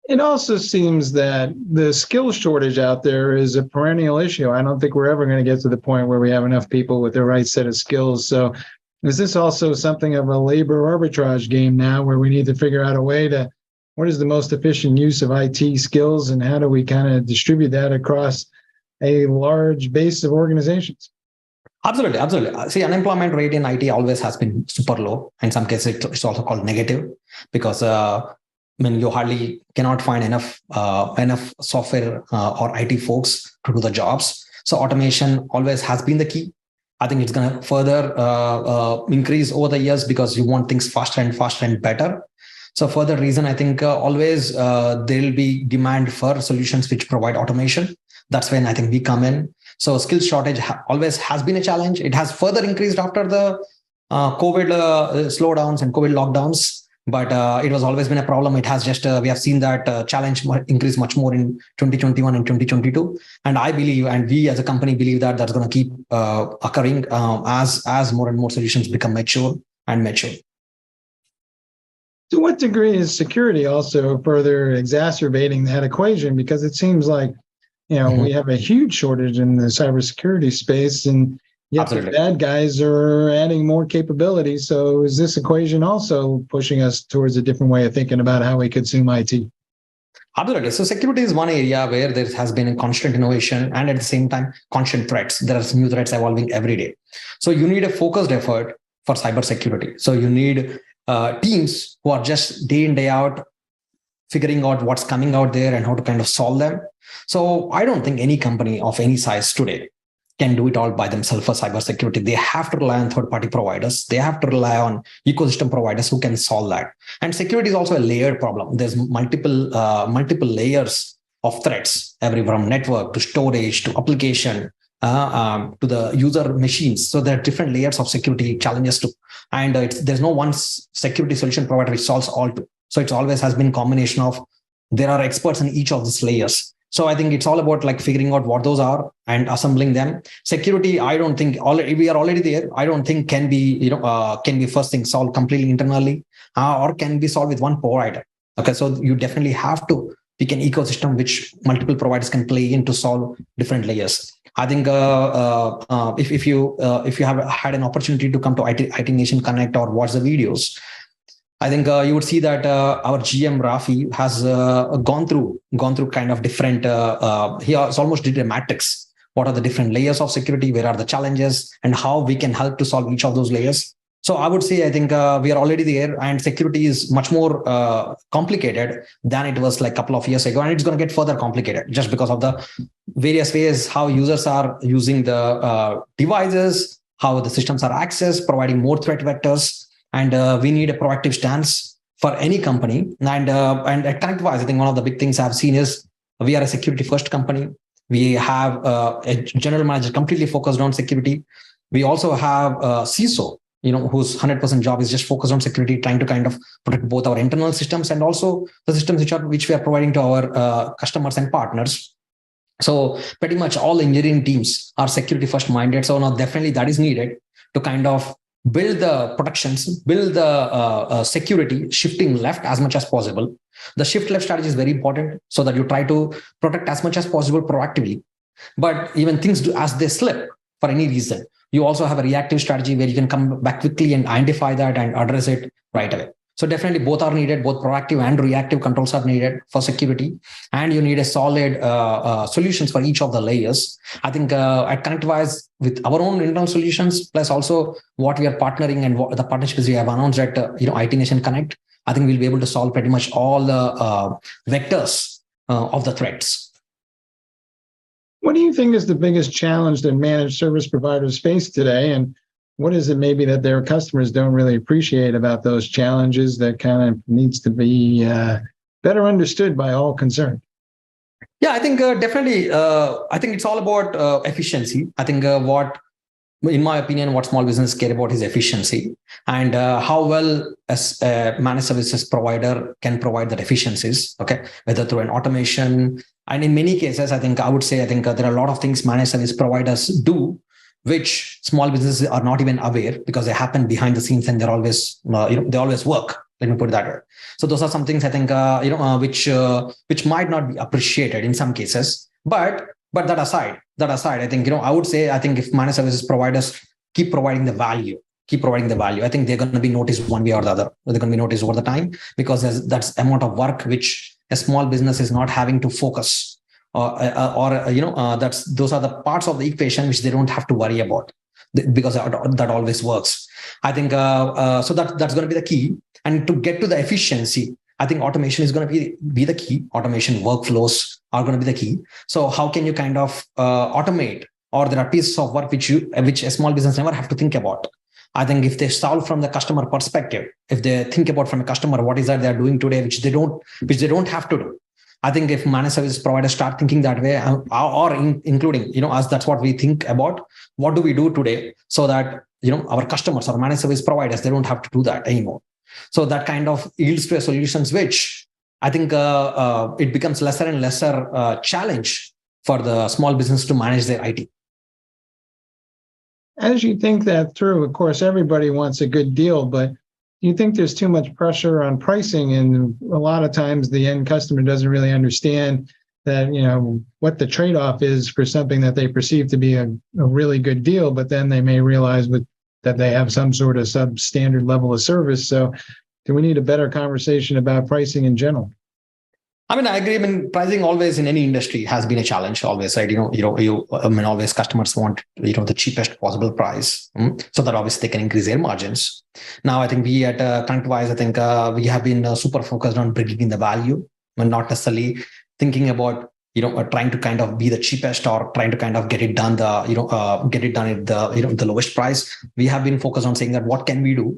It also seems that the skill shortage out there is a perennial issue. I don't think we're ever going to get to the point where we have enough people with the right set of skills. So is this also something of a labor arbitrage game now, where we need to figure out a way to, what is the most efficient use of IT skills, and how do we kind of distribute that across a large base of organizations? Absolutely. See, unemployment rate in IT always has been super low. In some cases, it's also called negative, because you hardly cannot find enough software or IT folks to do the jobs. So automation always has been the key. I think it's going to further increase over the years, because you want things faster and better. So for that reason, I think always there will be demand for solutions which provide automation. That's when I think we come in. So skill shortage always has been a challenge. It has further increased after the COVID slowdowns and COVID lockdowns. But it was always been a problem. It has just, we have seen that challenge increase much more in 2021 and 2022. And I believe, and we as a company believe, that that's going to keep occurring as more and more solutions become mature. To what degree is security also further exacerbating that equation? Because it seems like, we have a huge shortage in the cybersecurity space, and yet Absolutely. the bad guys are adding more capabilities. So is this equation also pushing us towards a different way of thinking about how we consume IT? Absolutely. So security is one area where there has been a constant innovation, and at the same time, constant threats. There are new threats evolving every day. So you need a focused effort for cybersecurity. So you need teams who are just day in, day out figuring out what's coming out there and how to kind of solve them. So I don't think any company of any size today can do it all by themselves for cybersecurity. They have to rely on third-party providers. They have to rely on ecosystem providers who can solve that. And security is also a layered problem. There's multiple layers of threats, everything from network to storage to application to the user machines. So there are different layers of security challenges too. And there's no one security solution provider which solves all two. So it always has been a combination of, there are experts in each of these layers. So I think it's all about like figuring out what those are and assembling them. Security, I don't think we are already there. I don't think can be first thing solved completely internally or can be solved with one provider. Okay, so you definitely have to pick an ecosystem which multiple providers can play in to solve different layers. I think if you have had an opportunity to come to IT Nation Connect or watch the videos, I think you would see that our GM Rafi has gone through kind of different. He has almost did a matrix. What are the different layers of security? Where are the challenges, and how we can help to solve each of those layers? So I would say I think we are already there, and security is much more complicated than it was like a couple of years ago, and it's going to get further complicated just because of the various ways how users are using the devices, how the systems are accessed, providing more threat vectors. And we need a proactive stance for any company. And at ConnectWise, I think one of the big things I've seen is we are a security first company. We have a general manager completely focused on security. We also have a CISO, whose 100% job is just focused on security, trying to kind of protect both our internal systems and also the systems which we are providing to our customers and partners. So pretty much all engineering teams are security first minded. So now definitely that is needed to kind of build the protections, build the security, shifting left as much as possible. The shift left strategy is very important so that you try to protect as much as possible proactively. But even things do as they slip for any reason, you also have a reactive strategy where you can come back quickly and identify that and address it right away. So definitely both are needed, both proactive and reactive controls are needed for security. And you need a solid solutions for each of the layers. I think at ConnectWise, with our own internal solutions, plus also what we are partnering and what the partnerships we have announced at IT Nation Connect, I think we'll be able to solve pretty much all the vectors of the threats. What do you think is the biggest challenge that managed service providers face today? And what is it maybe that their customers don't really appreciate about those challenges that kind of needs to be better understood by all concerned? Yeah, I think definitely, I think it's all about efficiency. I think in my opinion, what small business care about is efficiency and how well as a managed services provider can provide that efficiencies, okay, whether through an automation. And in many cases, I would say there are a lot of things managed service providers do, which small businesses are not even aware because they happen behind the scenes and they're always, they always work. Let me put it that way. So those are some things I think, which might not be appreciated in some cases, but that aside, I think, I would say, I think if managed services providers keep providing the value, I think they're going to be noticed one way or the other. They're going to be noticed over the time because that's amount of work which a small business is not having to focus those are the parts of the equation which they don't have to worry about because that always works. I think so that's going to be the key. And to get to the efficiency, I think automation is going to be the key. Automation workflows are going to be the key. So how can you kind of automate, or there are pieces of work which a small business never have to think about. I think if they solve from the customer perspective, if they think about from a customer, what is that they're doing today, which they don't have to do. I think if managed service providers start thinking that way, including, us, that's what we think about. What do we do today so that, our customers or managed service providers, they don't have to do that anymore. So that kind of yields to a solutions, which I think it becomes lesser and lesser challenge for the small business to manage their IT. As you think that through, of course, everybody wants a good deal, but do you think there's too much pressure on pricing? And a lot of times the end customer doesn't really understand that, what the trade-off is for something that they perceive to be a really good deal, but then they may realize that they have some sort of substandard level of service. So do we need a better conversation about pricing in general? I agree. Pricing always in any industry has been a challenge always, right? Always customers want, the cheapest possible price so that obviously they can increase their margins. Now, I think we at ConnectWise, we have been super focused on bringing in the value and not necessarily thinking about, trying to kind of be the cheapest or trying to kind of get it done at the lowest price. We have been focused on saying that what can we do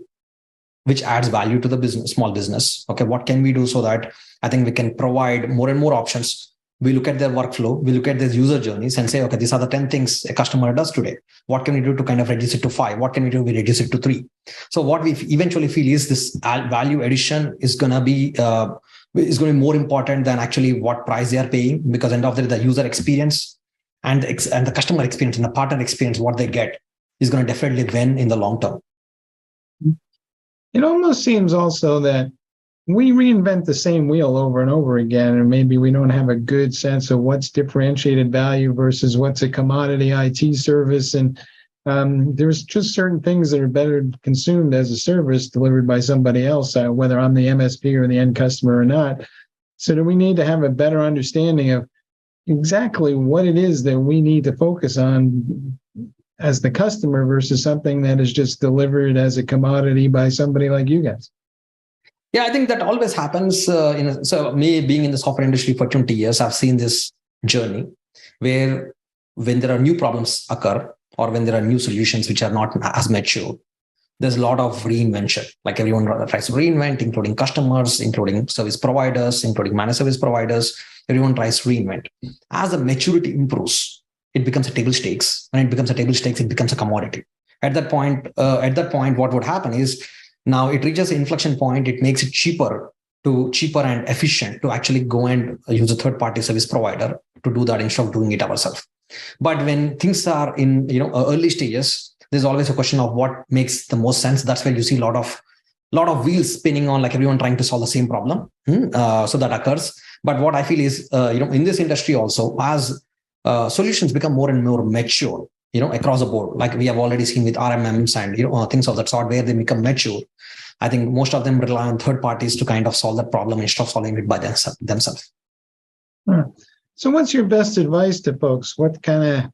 which adds value to the small business. Okay, what can we do so that I think we can provide more and more options. We look at their workflow, we look at their user journeys and say, okay, these are the 10 things a customer does today. What can we do to kind of reduce it to 5? What can we do? We reduce it to 3. So what we eventually feel is this value addition is going to be more important than actually what price they are paying, because end of the user experience and the customer experience and the partner experience, what they get is going to definitely win in the long term. It almost seems also that we reinvent the same wheel over and over again, and maybe we don't have a good sense of what's differentiated value versus what's a commodity IT service. And there's just certain things that are better consumed as a service delivered by somebody else, whether I'm the MSP or the end customer or not. So do we need to have a better understanding of exactly what it is that we need to focus on as the customer versus something that is just delivered as a commodity by somebody like you guys? Yeah, I think that always happens. So me being in the software industry for 20 years, I've seen this journey where when there are new problems occur or when there are new solutions which are not as mature, there's a lot of reinvention. Like everyone tries to reinvent, including customers, including service providers, including managed service providers. everyone tries to reinvent. As the maturity improves, it becomes a table stakes. When it becomes a table stakes, it becomes a commodity. At that point, what would happen is now it reaches an inflection point. It makes it cheaper and efficient to actually go and use a third-party service provider to do that instead of doing it ourselves. But when things are in early stages, there's always a question of what makes the most sense. That's where you see a lot of wheels spinning on, like everyone trying to solve the same problem. So that occurs. But what I feel is, in this industry also, as solutions become more and more mature, across the board, like we have already seen with RMMs and things of that sort, where they become mature. I think most of them rely on third parties to kind of solve that problem instead of solving it by themselves. So what's your best advice to folks? What kind of,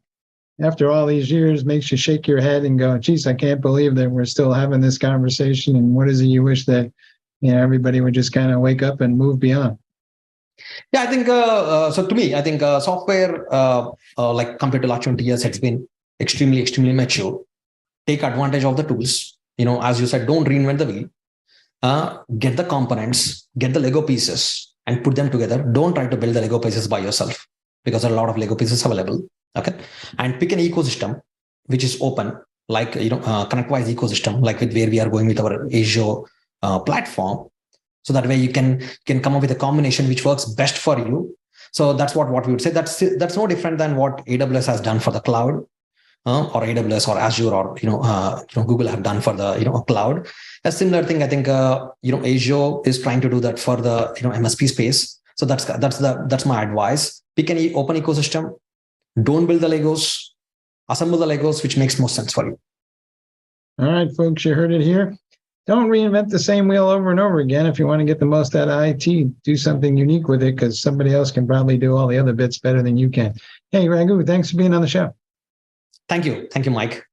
after all these years, makes you shake your head and go, geez, I can't believe that we're still having this conversation? And what is it you wish that everybody would just kind of wake up and move beyond? Yeah, I think, so to me, I think software, like compared to last 20 years, it's been extremely, extremely mature. Take advantage of the tools. As you said, don't reinvent the wheel. Get the components, get the Lego pieces and put them together. Don't try to build the Lego pieces by yourself because there are a lot of Lego pieces available. Okay. And pick an ecosystem which is open, like, ConnectWise ecosystem, like with where we are going with our Azure platform. So that way you can come up with a combination which works best for you. So that's what we would say. That's no different than what AWS has done for the cloud. Or AWS or Azure or Google have done for the cloud. A similar thing, I think Azure is trying to do that for the MSP space. So that's my advice. Pick any open ecosystem. Don't build the Legos. Assemble the Legos, which makes most sense for you. All right, folks, you heard it here. Don't reinvent the same wheel over and over again. If you want to get the most out of IT, do something unique with it because somebody else can probably do all the other bits better than you can. Hey, Raghu, thanks for being on the show. Thank you. Thank you, Mike.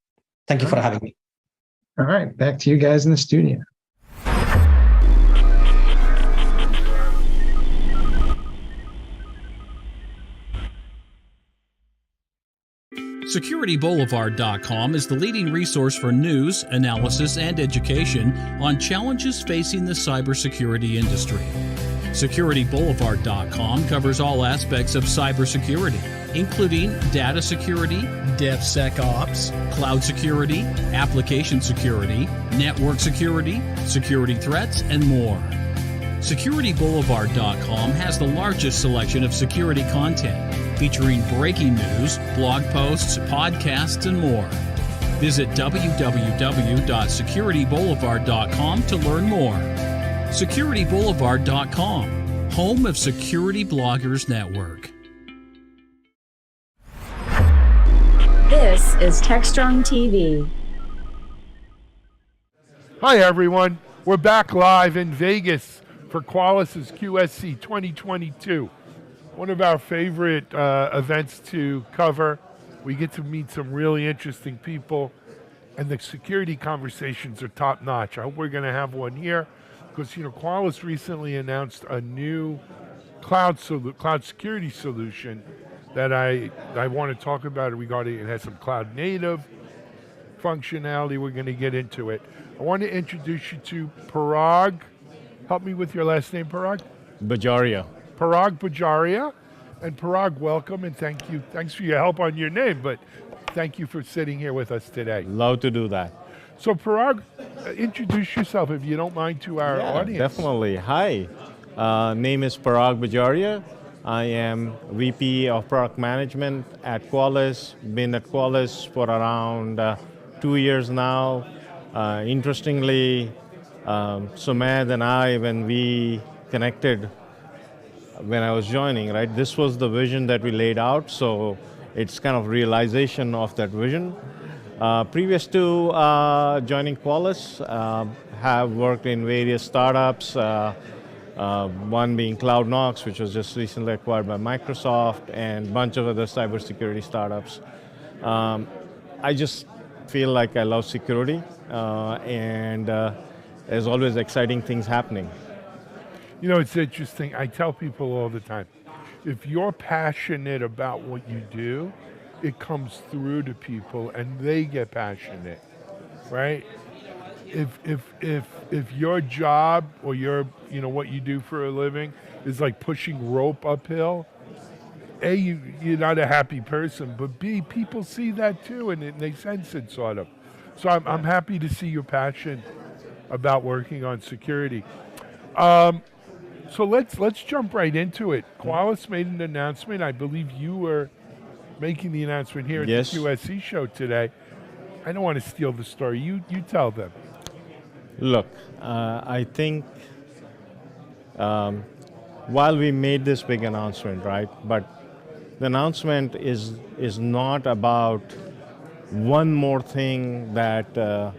Thank you for having me. All right. Back to you guys in the studio. SecurityBoulevard.com is the leading resource for news, analysis, and education on challenges facing the cybersecurity industry. SecurityBoulevard.com covers all aspects of cybersecurity, including data security, DevSecOps, cloud security, application security, network security, security threats, and more. SecurityBoulevard.com has the largest selection of security content, featuring breaking news, blog posts, podcasts, and more. Visit www.securityboulevard.com to learn more. SecurityBoulevard.com, home of Security Bloggers Network. This is Techstrong TV. Hi, everyone. We're back live in Vegas for Qualys' QSC 2022. One of our favorite events to cover. We get to meet some really interesting people, and the security conversations are top notch. I hope we're going to have one here because, Qualys recently announced a new cloud security solution that I want to talk about regarding it. Has some cloud native functionality. We're going to get into it. I want to introduce you to Parag. Help me with your last name, Parag. Bajaria. Parag Bajaria. And Parag, welcome and thank you. Thanks for your help on your name, but thank you for sitting here with us today. Love to do that. So Parag, introduce yourself if you don't mind to our audience. Definitely. Hi, name is Parag Bajaria. I am VP of Product Management at Qualys. Been at Qualys for around 2 years now. Interestingly, Sumedh and I, when we connected, when I was joining, right, this was the vision that we laid out, so it's kind of realization of that vision. Previous to joining Qualys, have worked in various startups, one being CloudKnox, which was just recently acquired by Microsoft, and a bunch of other cybersecurity startups. I just feel like I love security, and there's always exciting things happening. It's interesting. I tell people all the time, if you're passionate about what you do, it comes through to people and they get passionate, right? If your job or your what you do for a living is like pushing rope uphill, A, you're not a happy person, but B, people see that too, and they sense it sort of. So I'm happy to see your passion about working on security. So let's jump right into it. Qualys made an announcement. I believe you were making the announcement here at Yes. the QSC show today. I don't want to steal the story. You tell them. Look, I think while we made this big announcement, right, but the announcement is not about one more thing that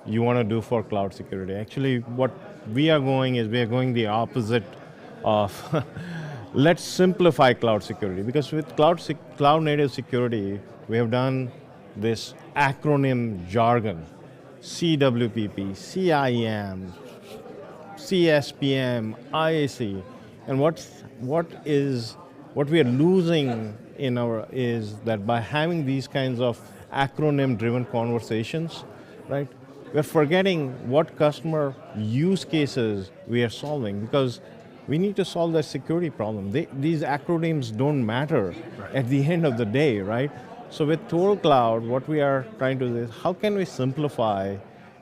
you want to do for cloud security. Actually, what we are going the opposite of let's simplify cloud security, because with cloud native security, we have done this acronym jargon, CWPP, CIEM, CSPM, IAC, and what we are losing in our is that by having these kinds of acronym-driven conversations, right, we're forgetting what customer use cases we are solving, because we need to solve that security problem. These acronyms don't matter at the end of the day, right? So with Total Cloud, what we are trying to do is how can we simplify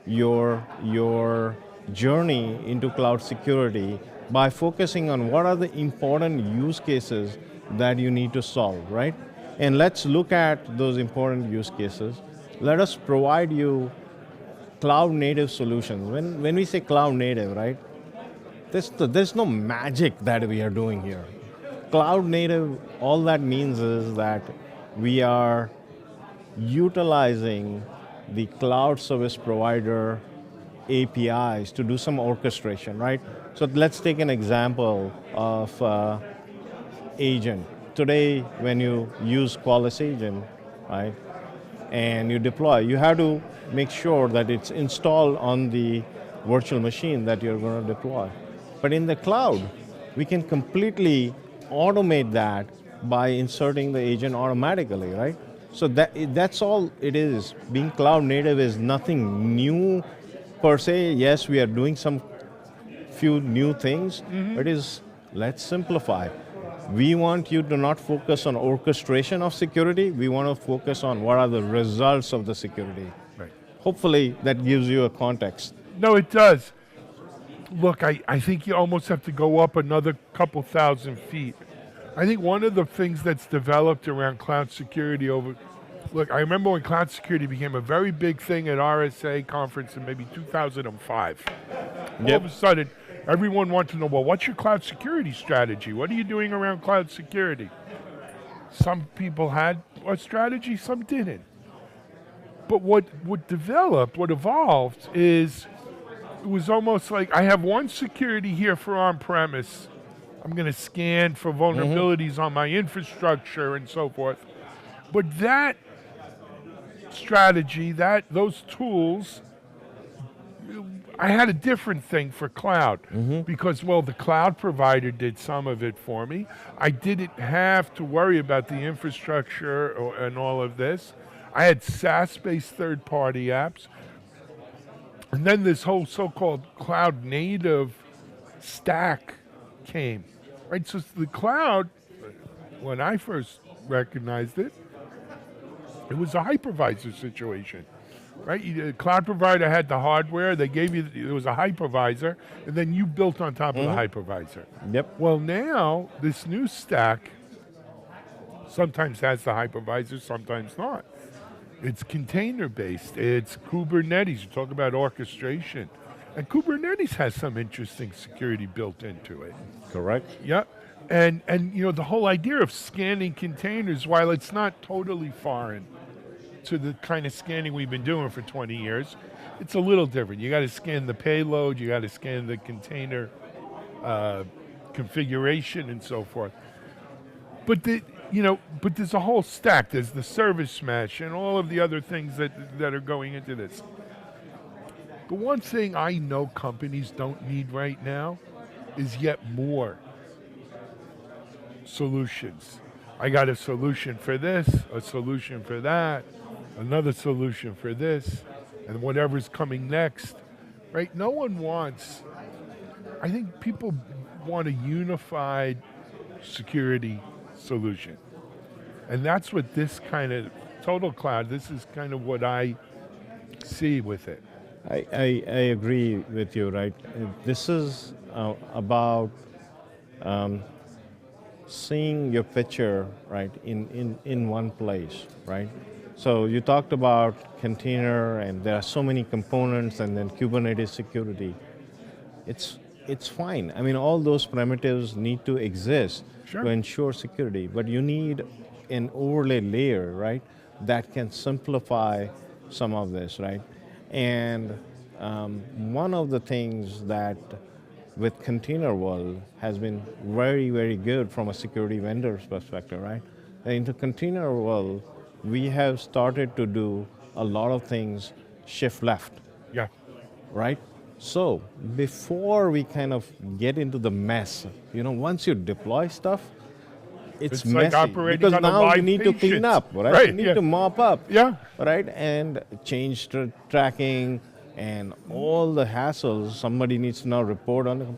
your journey into cloud security by focusing on what are the important use cases that you need to solve, right? And let's look at those important use cases. Let us provide you cloud native solutions. When we say cloud native, right, there's no magic that we are doing here. Cloud native, all that means is that we are utilizing the cloud service provider APIs to do some orchestration, right? So let's take an example of agent. Today, when you use Qualys agent, right, and you deploy, you have to make sure that it's installed on the virtual machine that you're going to deploy. But in the cloud, we can completely automate that by inserting the agent automatically, right? So that's all it is. Being cloud native is nothing new per se. Yes, we are doing some few new things, but let's simplify. We want you to not focus on orchestration of security. We want to focus on what are the results of the security. Right. Hopefully that gives you a context. No, it does. Look, I think you almost have to go up another couple thousand feet. I think one of the things that's developed around cloud security look, I remember when cloud security became a very big thing at RSA conference in maybe 2005. All of a sudden, everyone wanted to know, well, what's your cloud security strategy? What are you doing around cloud security? Some people had a strategy, some didn't. But what evolved is, it was almost like, I have one security here for on-premise. I'm going to scan for vulnerabilities on my infrastructure and so forth. But that strategy, those tools, I had a different thing for cloud because, well, the cloud provider did some of it for me. I didn't have to worry about the infrastructure and all of this. I had SaaS-based third-party apps. And then this whole so-called cloud native stack came, right? So the cloud, when I first recognized it, it was a hypervisor situation, right? The cloud provider had the hardware, they gave you, it was a hypervisor, and then you built on top of the hypervisor. Yep. Well, now, this new stack sometimes has the hypervisor, sometimes not. It's container-based, it's Kubernetes, you talk about orchestration. And Kubernetes has some interesting security built into it. Correct. Yep. And you know, the whole idea of scanning containers, while it's not totally foreign to the kind of scanning we've been doing for 20 years, it's a little different. You got to scan the payload, you got to scan the container configuration and so forth. But there's a whole stack. There's the service mesh and all of the other things that are going into this. The one thing I know companies don't need right now is yet more solutions. I got a solution for this, a solution for that, another solution for this, and whatever's coming next, right? No one wants, I think people want a unified security solution. And that's what this kind of total cloud, this is kind of what I see with it. I agree with you, right? This is about seeing your picture, right, in one place, right? So you talked about container, and there are so many components, and then Kubernetes security. It's fine. I mean, all those primitives need to exist to ensure security, but you need an overlay layer, right, that can simplify some of this, right? And one of the things that with Container World has been very, very good from a security vendor's perspective, right? In the Container World, we have started to do a lot of things shift left. Yeah. Right? So before we kind of get into the mess, once you deploy stuff, it's messy, like operating because on a now live you need to clean patient. up, right? Right, You need yeah. to mop up, Yeah. right? And change tracking and all the hassles. Somebody needs to now report on it.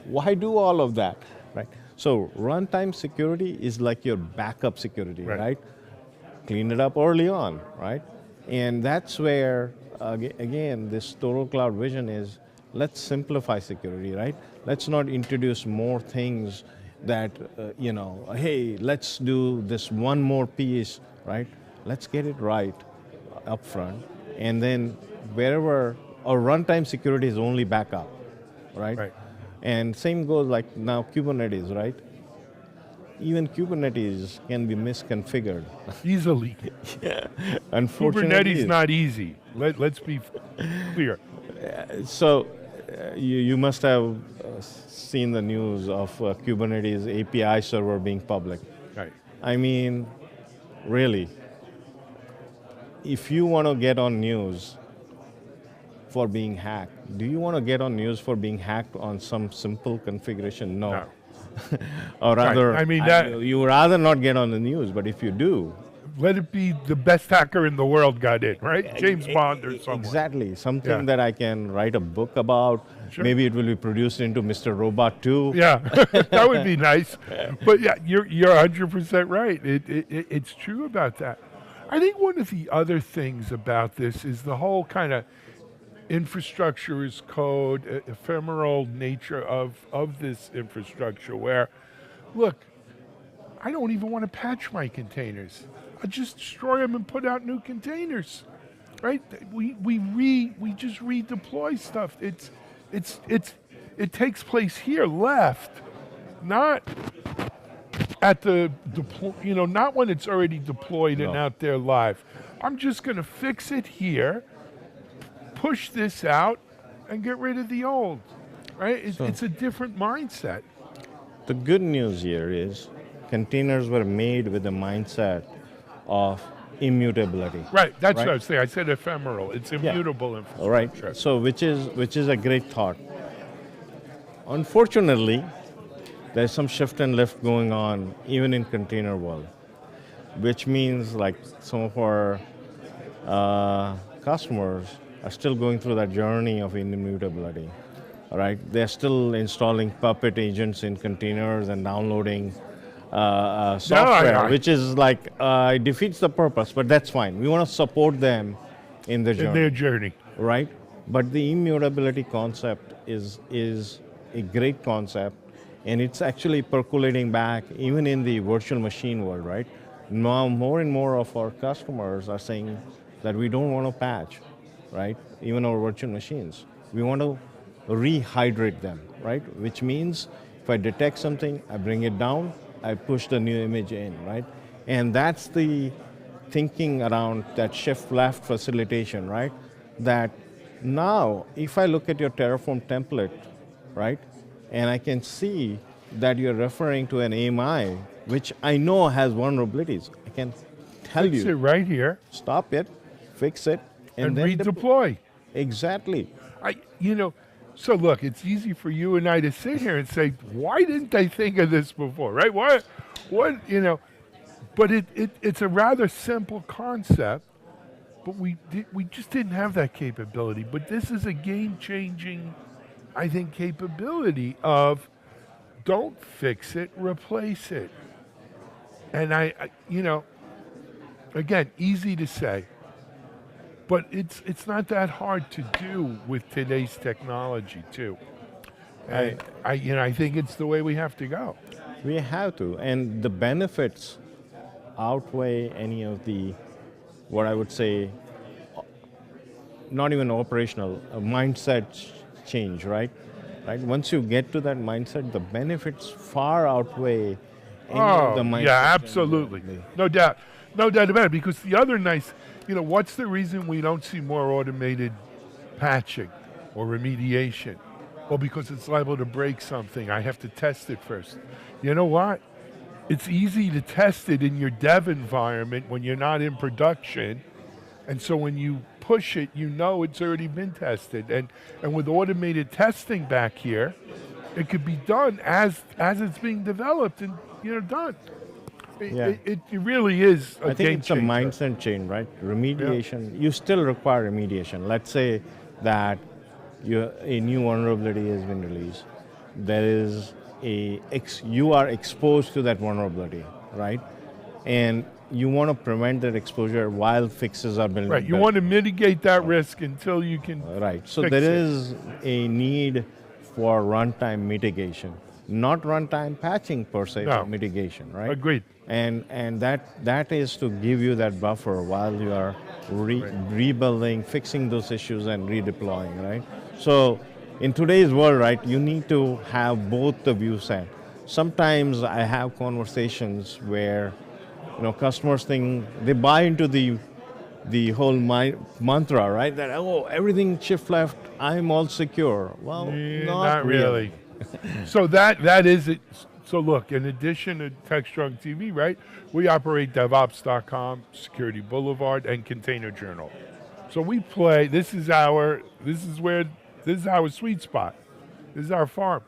Why do all of that, right? So runtime security is like your backup security, right? Clean it up early on, right? And that's where, again, this total cloud vision is, let's simplify security, right? Let's not introduce more things that, hey, let's do this one more piece, right? Let's get it right up front. And then wherever, our runtime security is only backup, right? And same goes like now Kubernetes, right? Even Kubernetes can be misconfigured. Easily. Yeah. Unfortunately. Kubernetes not easy. Let's be clear. So you must have seen the news of Kubernetes API server being public. Right. I mean, really, if you want to get on news for being hacked, do you want to get on news for being hacked on some simple configuration? No. Or rather, I mean, you rather not get on the news, but if you do, let it be the best hacker in the world got in, right? James Bond or someone. Exactly. Something that I can write a book about. Maybe it will be produced into Mr. Robot 2. Yeah, that would be nice. But yeah, you're 100% right. It's true about that. I think one of the other things about this is the whole kind of infrastructure as code, ephemeral nature of this infrastructure where, look, I don't even want to patch my containers. I just destroy them and put out new containers, right? We just redeploy stuff. It takes place here, left, not at the not when it's already deployed and out there live. I'm just going to fix it here, push this out, and get rid of the old, right? It's a different mindset. The good news here is containers were made with the mindset of immutability. Right, that's what I was saying. I said ephemeral. It's immutable infrastructure. All right, so which is a great thought. Unfortunately, there's some shift and lift going on even in container world, which means like some of our customers are still going through that journey of immutability. All right, they're still installing Puppet agents in containers and downloading software, which is like it defeats the purpose. But that's fine. We want to support them in their journey. Right? But the immutability concept is a great concept, and it's actually percolating back even in the virtual machine world. Right? Now, more and more of our customers are saying that we don't want to patch, right? Even our virtual machines. We want to rehydrate them, right? Which means if I detect something, I bring it down, I push the new image in, right? And that's the thinking around that shift left facilitation, right? That now, if I look at your Terraform template, right, and I can see that you're referring to an AMI, which I know has vulnerabilities, I can tell you. Fix it right here. Stop it, fix it, and then redeploy. Exactly. So look, it's easy for you and I to sit here and say, why didn't they think of this before, right? What, but it's a rather simple concept, but we just didn't have that capability. But this is a game-changing, I think, capability of don't fix it, replace it. And again, easy to say, but it's not that hard to do with today's technology too. And I think it's the way we have to go. We have to, and the benefits outweigh any of the, what I would say, not even operational, mindset change, right? Right. Once you get to that mindset, the benefits far outweigh any of the mindset. Yeah, absolutely, no doubt about it. Because the other nice, what's the reason we don't see more automated patching or remediation? Well, because it's liable to break something. I have to test it first. You know what? It's easy to test it in your dev environment when you're not in production. And so when you push it, it's already been tested. And with automated testing back here, it could be done as it's being developed and done. It really is a I think game it's changer. a mindset change, right? Remediation, you still require remediation. Let's say that a new vulnerability has been released. There is you are exposed to that vulnerability, right? And you want to prevent that exposure while fixes are built. Right, you want to mitigate that risk until you can. Right, so fix there it. is a need for runtime mitigation, not runtime patching per se, No. but mitigation, right? Agreed. And that is to give you that buffer while you are rebuilding, fixing those issues, and redeploying, right? So in today's world, right, you need to have both the view set. Sometimes I have conversations where customers think they buy into the whole mantra, right? That everything shift left, I'm all secure. Well, not really. So that is it. So look, in addition to Techstrong TV, right, we operate DevOps.com, Security Boulevard, and Container Journal. So we play. This is our sweet spot. This is our farm,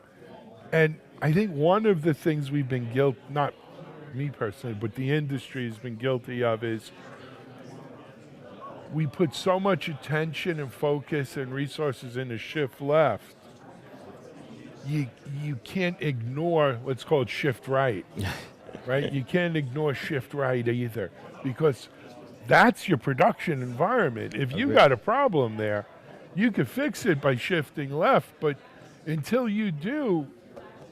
and I think one of the things we've been not me personally, but the industry has been guilty of is we put so much attention and focus and resources into shift left. You can't ignore what's called shift right, right? You can't ignore shift right either, because that's your production environment. If you got a problem there, you could fix it by shifting left, but until you do,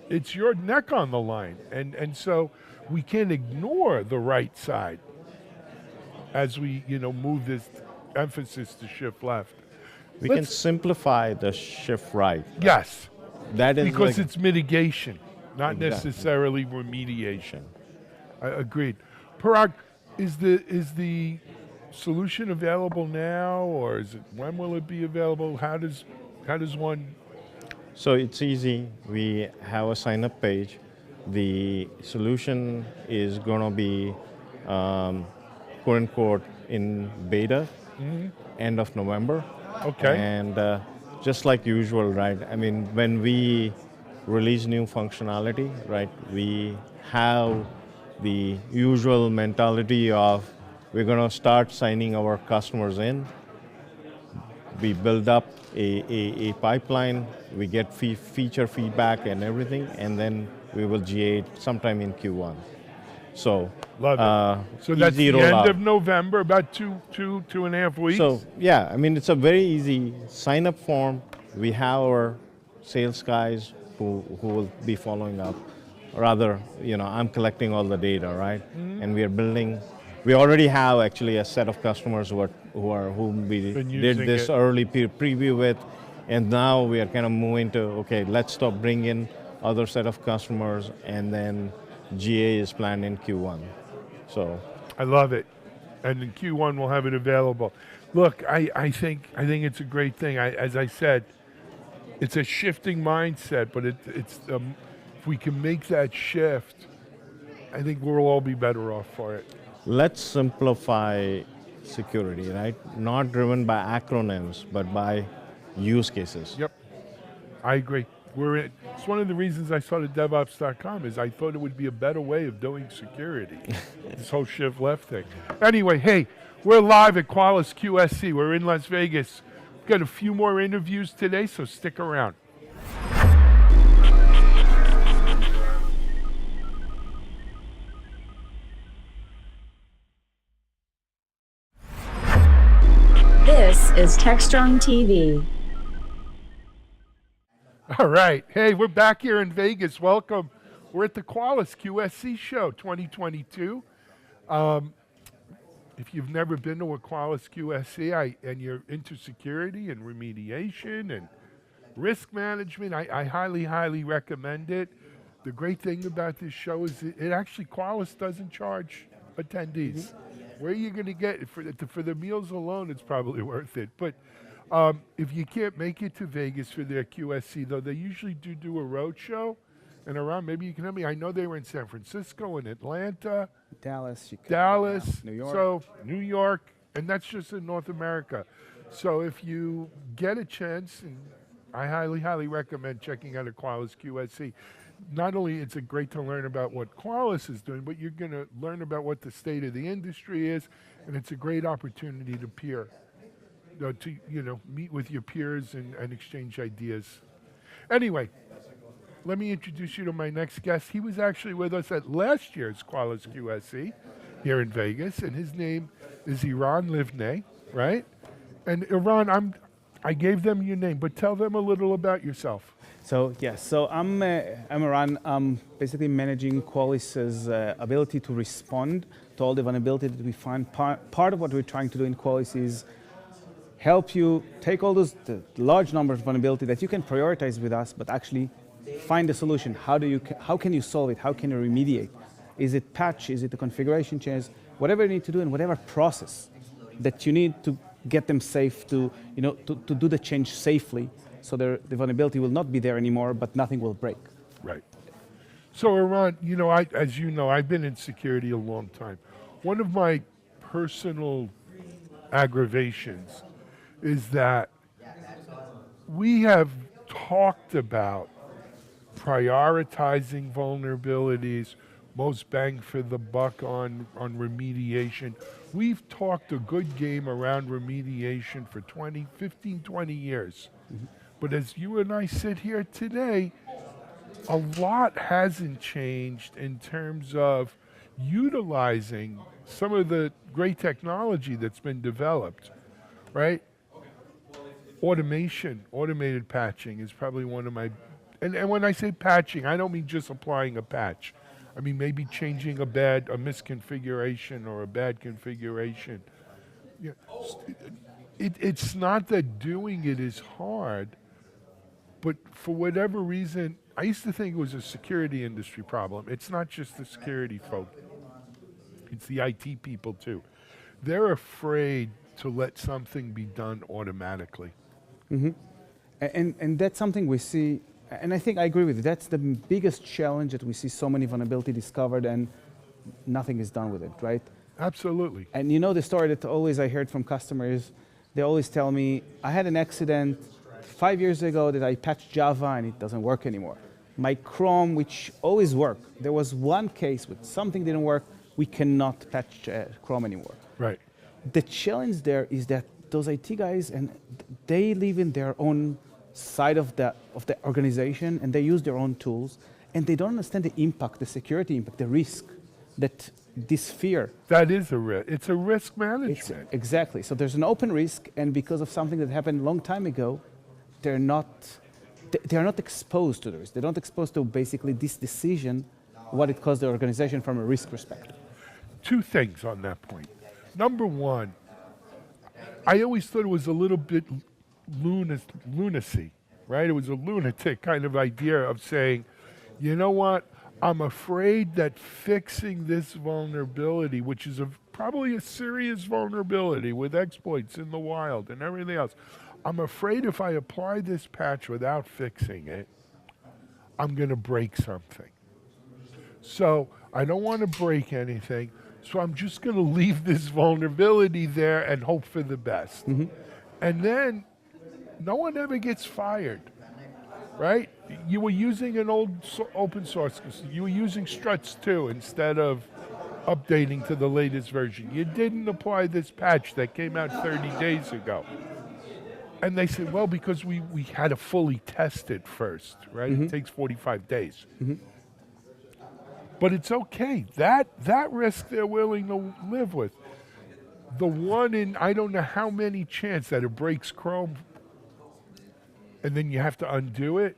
it's your neck on the line. And so we can't ignore the right side as we, move this emphasis to shift left. We can simplify the shift right. Yes. That is because it's mitigation, not necessarily remediation. Agreed. Parag, is the solution available now, or when will it be available? How does one? So it's easy. We have a sign-up page. The solution is going to be, quote unquote, in beta, end of November. Okay. And just like usual, right? I mean, when we release new functionality, right, we have the usual mentality of we're going to start signing our customers in. We build up a pipeline, we get feature feedback and everything, and then we will GA it sometime in Q1. So, love it. So that's the end of November, about two and a half weeks. So yeah, I mean, it's a very easy sign-up form. We have our sales guys who will be following up. Rather, I'm collecting all the data, right? And we are building. We already have actually a set of customers whom we did this early preview with, and now we are kind of moving to let's bring in other set of customers, and then GA is planned in Q1. So I love it, and in Q1 we'll have it available. Look, I think it's a great thing. As I said, it's a shifting mindset, but it's if we can make that shift, I think we'll all be better off for it. Let's simplify security, right? Not driven by acronyms, but by use cases. Yep, I agree. It's one of the reasons I started DevOps.com is I thought it would be a better way of doing security. This whole shift left thing. Anyway, hey, we're live at Qualys QSC. We're in Las Vegas. We've got a few more interviews today, so stick around. is Techstrong TV. All right. Hey, we're back here in Vegas. Welcome. We're at the Qualys QSC show 2022. If you've never been to a Qualys QSC and you're into security and remediation and risk management, I highly, highly recommend it. The great thing about this show is it actually, Qualys doesn't charge attendees. Where are you going to get it? For the meals alone, it's probably worth it. But if you can't make it to Vegas for their QSC, though, they usually do a road show. And around, maybe you can help me. I know they were in San Francisco and Atlanta. Dallas, Chicago, Dallas, New York. So New York, and that's just in North America. So if you get a chance, and I highly, highly recommend checking out a Qualys QSC. Not only is it great to learn about what Qualys is doing, but you're going to learn about what the state of the industry is, and it's a great opportunity to meet with your peers and exchange ideas. Anyway, let me introduce you to my next guest. He was actually with us at last year's Qualys QSC here in Vegas, and his name is Eran Livnei, right? And Eran, I gave them your name, but tell them a little about yourself. So yes, so I'm Eran. I'm basically managing Qualys's ability to respond to all the vulnerability that we find. Part of what we're trying to do in Qualys is help you take all the large number of vulnerability that you can prioritize with us, but actually find a solution. How can you solve it? How can you remediate? Is it patch? Is it a configuration change? Whatever you need to do in whatever process that you need to get them safe to do the change safely, so the vulnerability will not be there anymore, but nothing will break. Right. So Eran, as you know, I've been in security a long time. One of my personal aggravations is that we have talked about prioritizing vulnerabilities, most bang for the buck on remediation. We've talked a good game around remediation for 15, 20 years. Mm-hmm. But as you and I sit here today, a lot hasn't changed in terms of utilizing some of the great technology that's been developed, right? Automation, automated patching is probably one of my, and when I say patching, I don't mean just applying a patch. I mean maybe changing a misconfiguration or a bad configuration. Yeah. It's not that doing it is hard, but for whatever reason, I used to think it was a security industry problem. It's not just the security folk. It's the IT people too. They're afraid to let something be done automatically. Mm-hmm. And that's something we see, and I think I agree with you. That's the biggest challenge, that we see so many vulnerability discovered and nothing is done with it, right? Absolutely. And the story that always I heard from customers, they always tell me, I had an accident 5 years ago that I patched Java and it doesn't work anymore. My Chrome, which always worked, there was one case with something didn't work, we cannot patch Chrome anymore. Right. The challenge there is that those IT guys, and they live in their own side of the organization, and they use their own tools, and they don't understand the impact, the security impact, the risk, that this fear. That is a risk. It's a risk management. Exactly. So there's an open risk, and because of something that happened a long time ago, they're not exposed to the risk. They're not exposed to basically this decision, what it costs the organization from a risk perspective. Two things on that point. Number one, I always thought it was a little bit lunacy, right? It was a lunatic kind of idea of saying, you know what, I'm afraid that fixing this vulnerability, which is probably a serious vulnerability with exploits in the wild and everything else, I'm afraid if I apply this patch without fixing it, I'm going to break something. So I don't want to break anything, so I'm just going to leave this vulnerability there and hope for the best. Mm-hmm. And then no one ever gets fired, right? You were using an old open source. You were using Struts 2 instead of updating to the latest version. You didn't apply this patch that came out 30 days ago. And they said, well, because we had to fully test it first, right? Mm-hmm. It takes 45 days. Mm-hmm. But it's okay. That risk they're willing to live with. the one in I don't know how many chance that it breaks Chrome and then you have to undo it,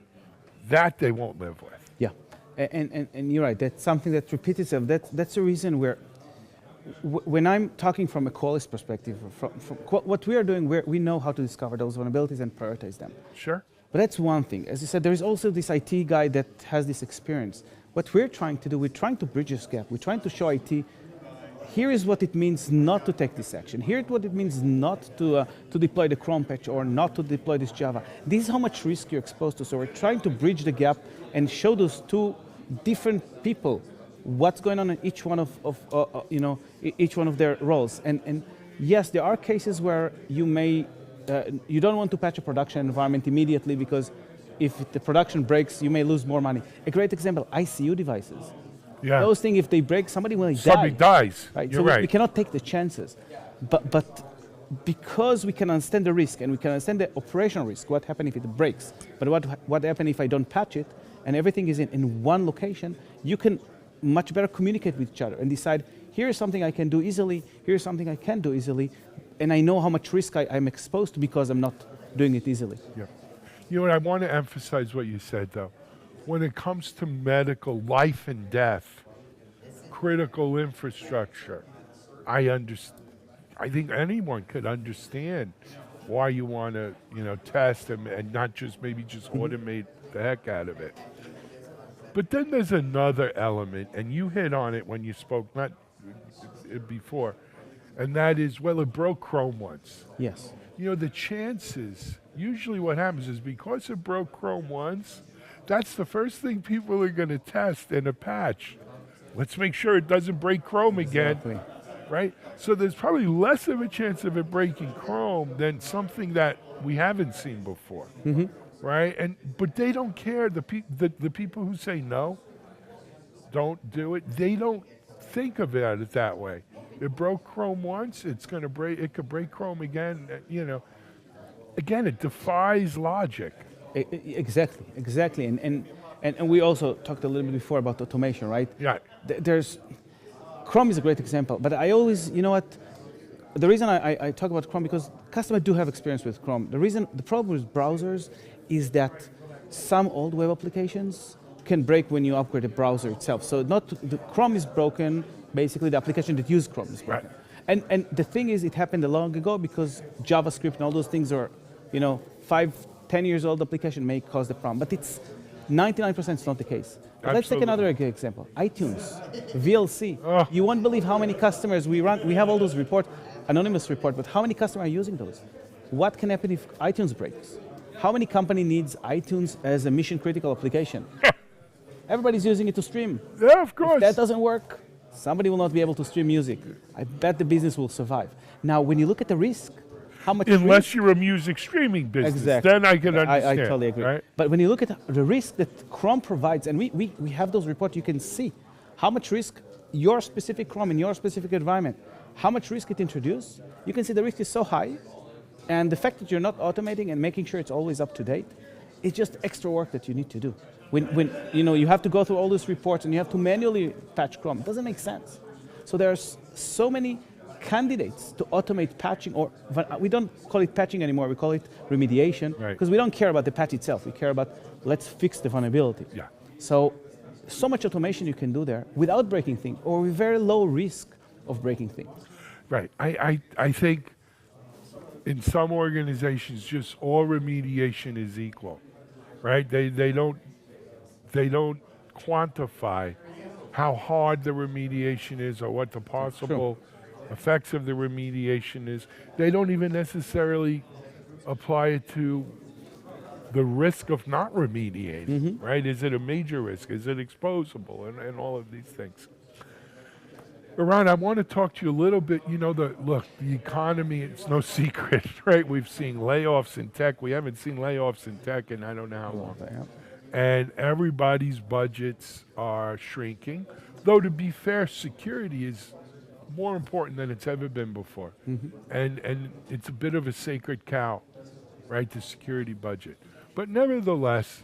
that they won't live with. Yeah, and you're right. That's something that repeats itself. That's the reason where, when I'm talking from a qualist perspective, from what we are doing, we know how to discover those vulnerabilities and prioritize them. Sure. But that's one thing. As you said, there is also this IT guy that has this experience. What we're trying to do, we're trying to bridge this gap. We're trying to show IT, here is what it means not to take this action. Here is what it means not to deploy the Chrome patch or not to deploy this Java. This is how much risk you're exposed to. So we're trying to bridge the gap and show those two different people what's going on in each one of each one of their roles. And yes, there are cases where you may you don't want to patch a production environment immediately because if the production breaks, you may lose more money. A great example: ICU devices. Yeah. Those things, if they break, somebody will die. Somebody dies. Right? You're So right. we cannot take the chances. But because we can understand the risk and we can understand the operational risk, what happens if it breaks? But what happens if I don't patch it and everything is in one location? You can much better communicate with each other and decide, here is something I can do easily, here is something I can't do easily, and I know how much risk I'm exposed to because I'm not doing it easily. Yeah. You know what, I want to emphasize what you said, though. When it comes to medical, life and death, critical infrastructure, I think anyone could understand why you want to, test and not just maybe just automate the heck out of it. But then there's another element, and you hit on it when you spoke not before, and that is, well, it broke Chrome once. Yes. The chances, usually what happens is because it broke Chrome once, that's the first thing people are going to test in a patch. Let's make sure it doesn't break Chrome again. Exactly. Right? So there's probably less of a chance of it breaking Chrome than something that we haven't seen before. Mm-hmm. Right? But they don't care. The people who say no, don't do it, they don't think about it that way. It broke Chrome once, it could break Chrome again. Again, it defies logic. Exactly. And we also talked a little bit before about automation, right? Yeah. Chrome is a great example, but I always, the reason I talk about Chrome, because customers do have experience with Chrome. The problem with browsers is that some old web applications can break when you upgrade the browser itself. So the Chrome is broken, basically the application that uses Chrome is broken. Right. And the thing is, it happened long ago because JavaScript and all those things are, 5-10 years old application may cause the problem, but it's 99% is not the case. But let's take another example. iTunes, VLC. You won't believe how many customers we run. We have all those anonymous report, but how many customers are using those? What can happen if iTunes breaks? How many company needs iTunes as a mission critical application? Everybody's using it to stream. Yeah, of course. If that doesn't work, somebody will not be able to stream music. I bet the business will survive. Now, when you look at the risk, how much unless you're a music streaming business, exactly. Then I can understand. I totally agree. Right? But when you look at the risk that Chrome provides, and we have those reports, you can see how much risk your specific Chrome in your specific environment, how much risk it introduces. You can see the risk is so high, and the fact that you're not automating and making sure it's always up to date, it's just extra work that you need to do. When you have to go through all these reports and you have to manually patch Chrome, it doesn't make sense. So there's so many candidates to automate patching, or we don't call it patching anymore, we call it remediation, because we don't care about the patch itself, we care about let's fix the vulnerability. Yeah. So much automation you can do there without breaking things, or with very low risk of breaking things. Right. I think in some organizations just all remediation is equal. Right? They don't quantify how hard the remediation is or what the possible effects of the remediation is. They don't even necessarily apply it to the risk of not remediating, right? Is it a major risk? Is it exposable? And all of these things. Iran, I want to talk to you a little bit. The economy, it's no secret, right? We've seen layoffs in tech. We haven't seen layoffs in tech in I don't know how long. And everybody's budgets are shrinking. Though, to be fair, security is more important than it's ever been before. And it's a bit of a sacred cow, right, the security budget. But nevertheless,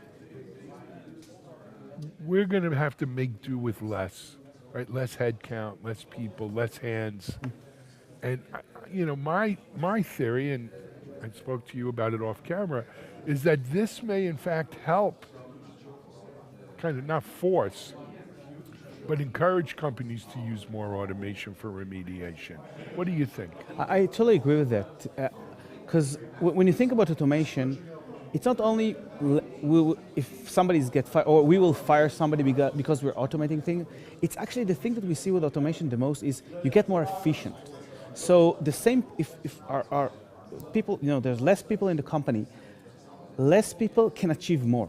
we're going to have to make do with less, right? Less headcount, less people, less hands. And my theory, and I spoke to you about it off camera, is that this may in fact help, kind of not force, but encourage companies to use more automation for remediation. What do you think? I totally agree with that. Because when you think about automation, it's not only if somebody gets fired, or we will fire somebody because we're automating things. It's actually the thing that we see with automation the most is you get more efficient. So the same, if our people, there's less people in the company, less people can achieve more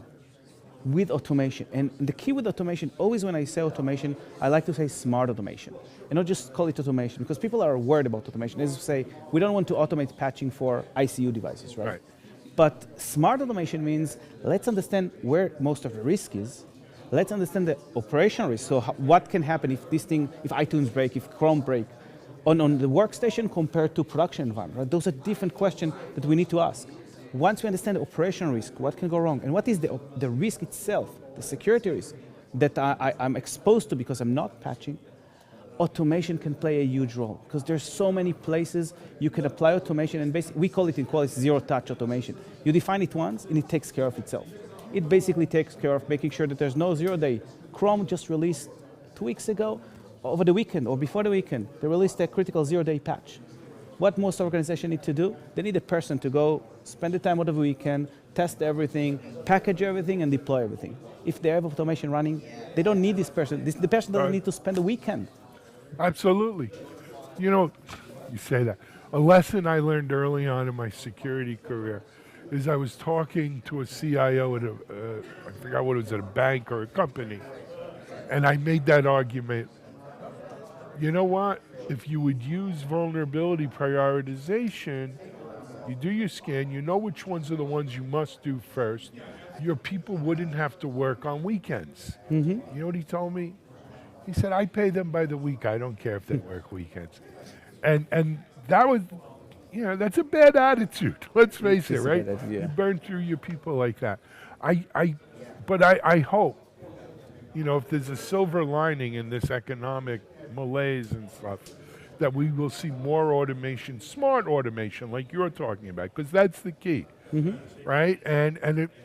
with automation. And the key with automation, always when I say automation, I like to say smart automation. And not just call it automation, because people are worried about automation. As you say, we don't want to automate patching for ICU devices, right? But smart automation means let's understand where most of the risk is. Let's understand the operational risk. So what can happen if if iTunes break, if Chrome break, on the workstation compared to production environment, right? Those are different questions that we need to ask. Once we understand the operational risk, what can go wrong, and what is the risk itself, the security risk that I'm exposed to because I'm not patching, automation can play a huge role because there's so many places you can apply automation, and basically we call it in quality zero-touch automation. You define it once and it takes care of itself. It basically takes care of making sure that there's no zero-day. Chrome just released 2 weeks ago, over the weekend or before the weekend, they released a critical zero-day patch. What most organizations need to do, they need a person to go spend the time over the weekend, test everything, package everything, and deploy everything. If they have automation running, they don't need this person. The person doesn't need to spend the weekend. Absolutely. You say that. A lesson I learned early on in my security career is I was talking to a CIO at I forgot what it was, at a bank or a company, and I made that argument. You know what? If you would use vulnerability prioritization, you do your scan, you know which ones are the ones you must do first, your people wouldn't have to work on weekends. You know what he told me? He said, I pay them by the week. I don't care if they work weekends. And that was, that's a bad attitude. Let's face it, right? You burn through your people like that. But I hope, if there's a silver lining in this economic malaise and stuff, that we will see more automation, smart automation, like you're talking about, because that's the key, right? And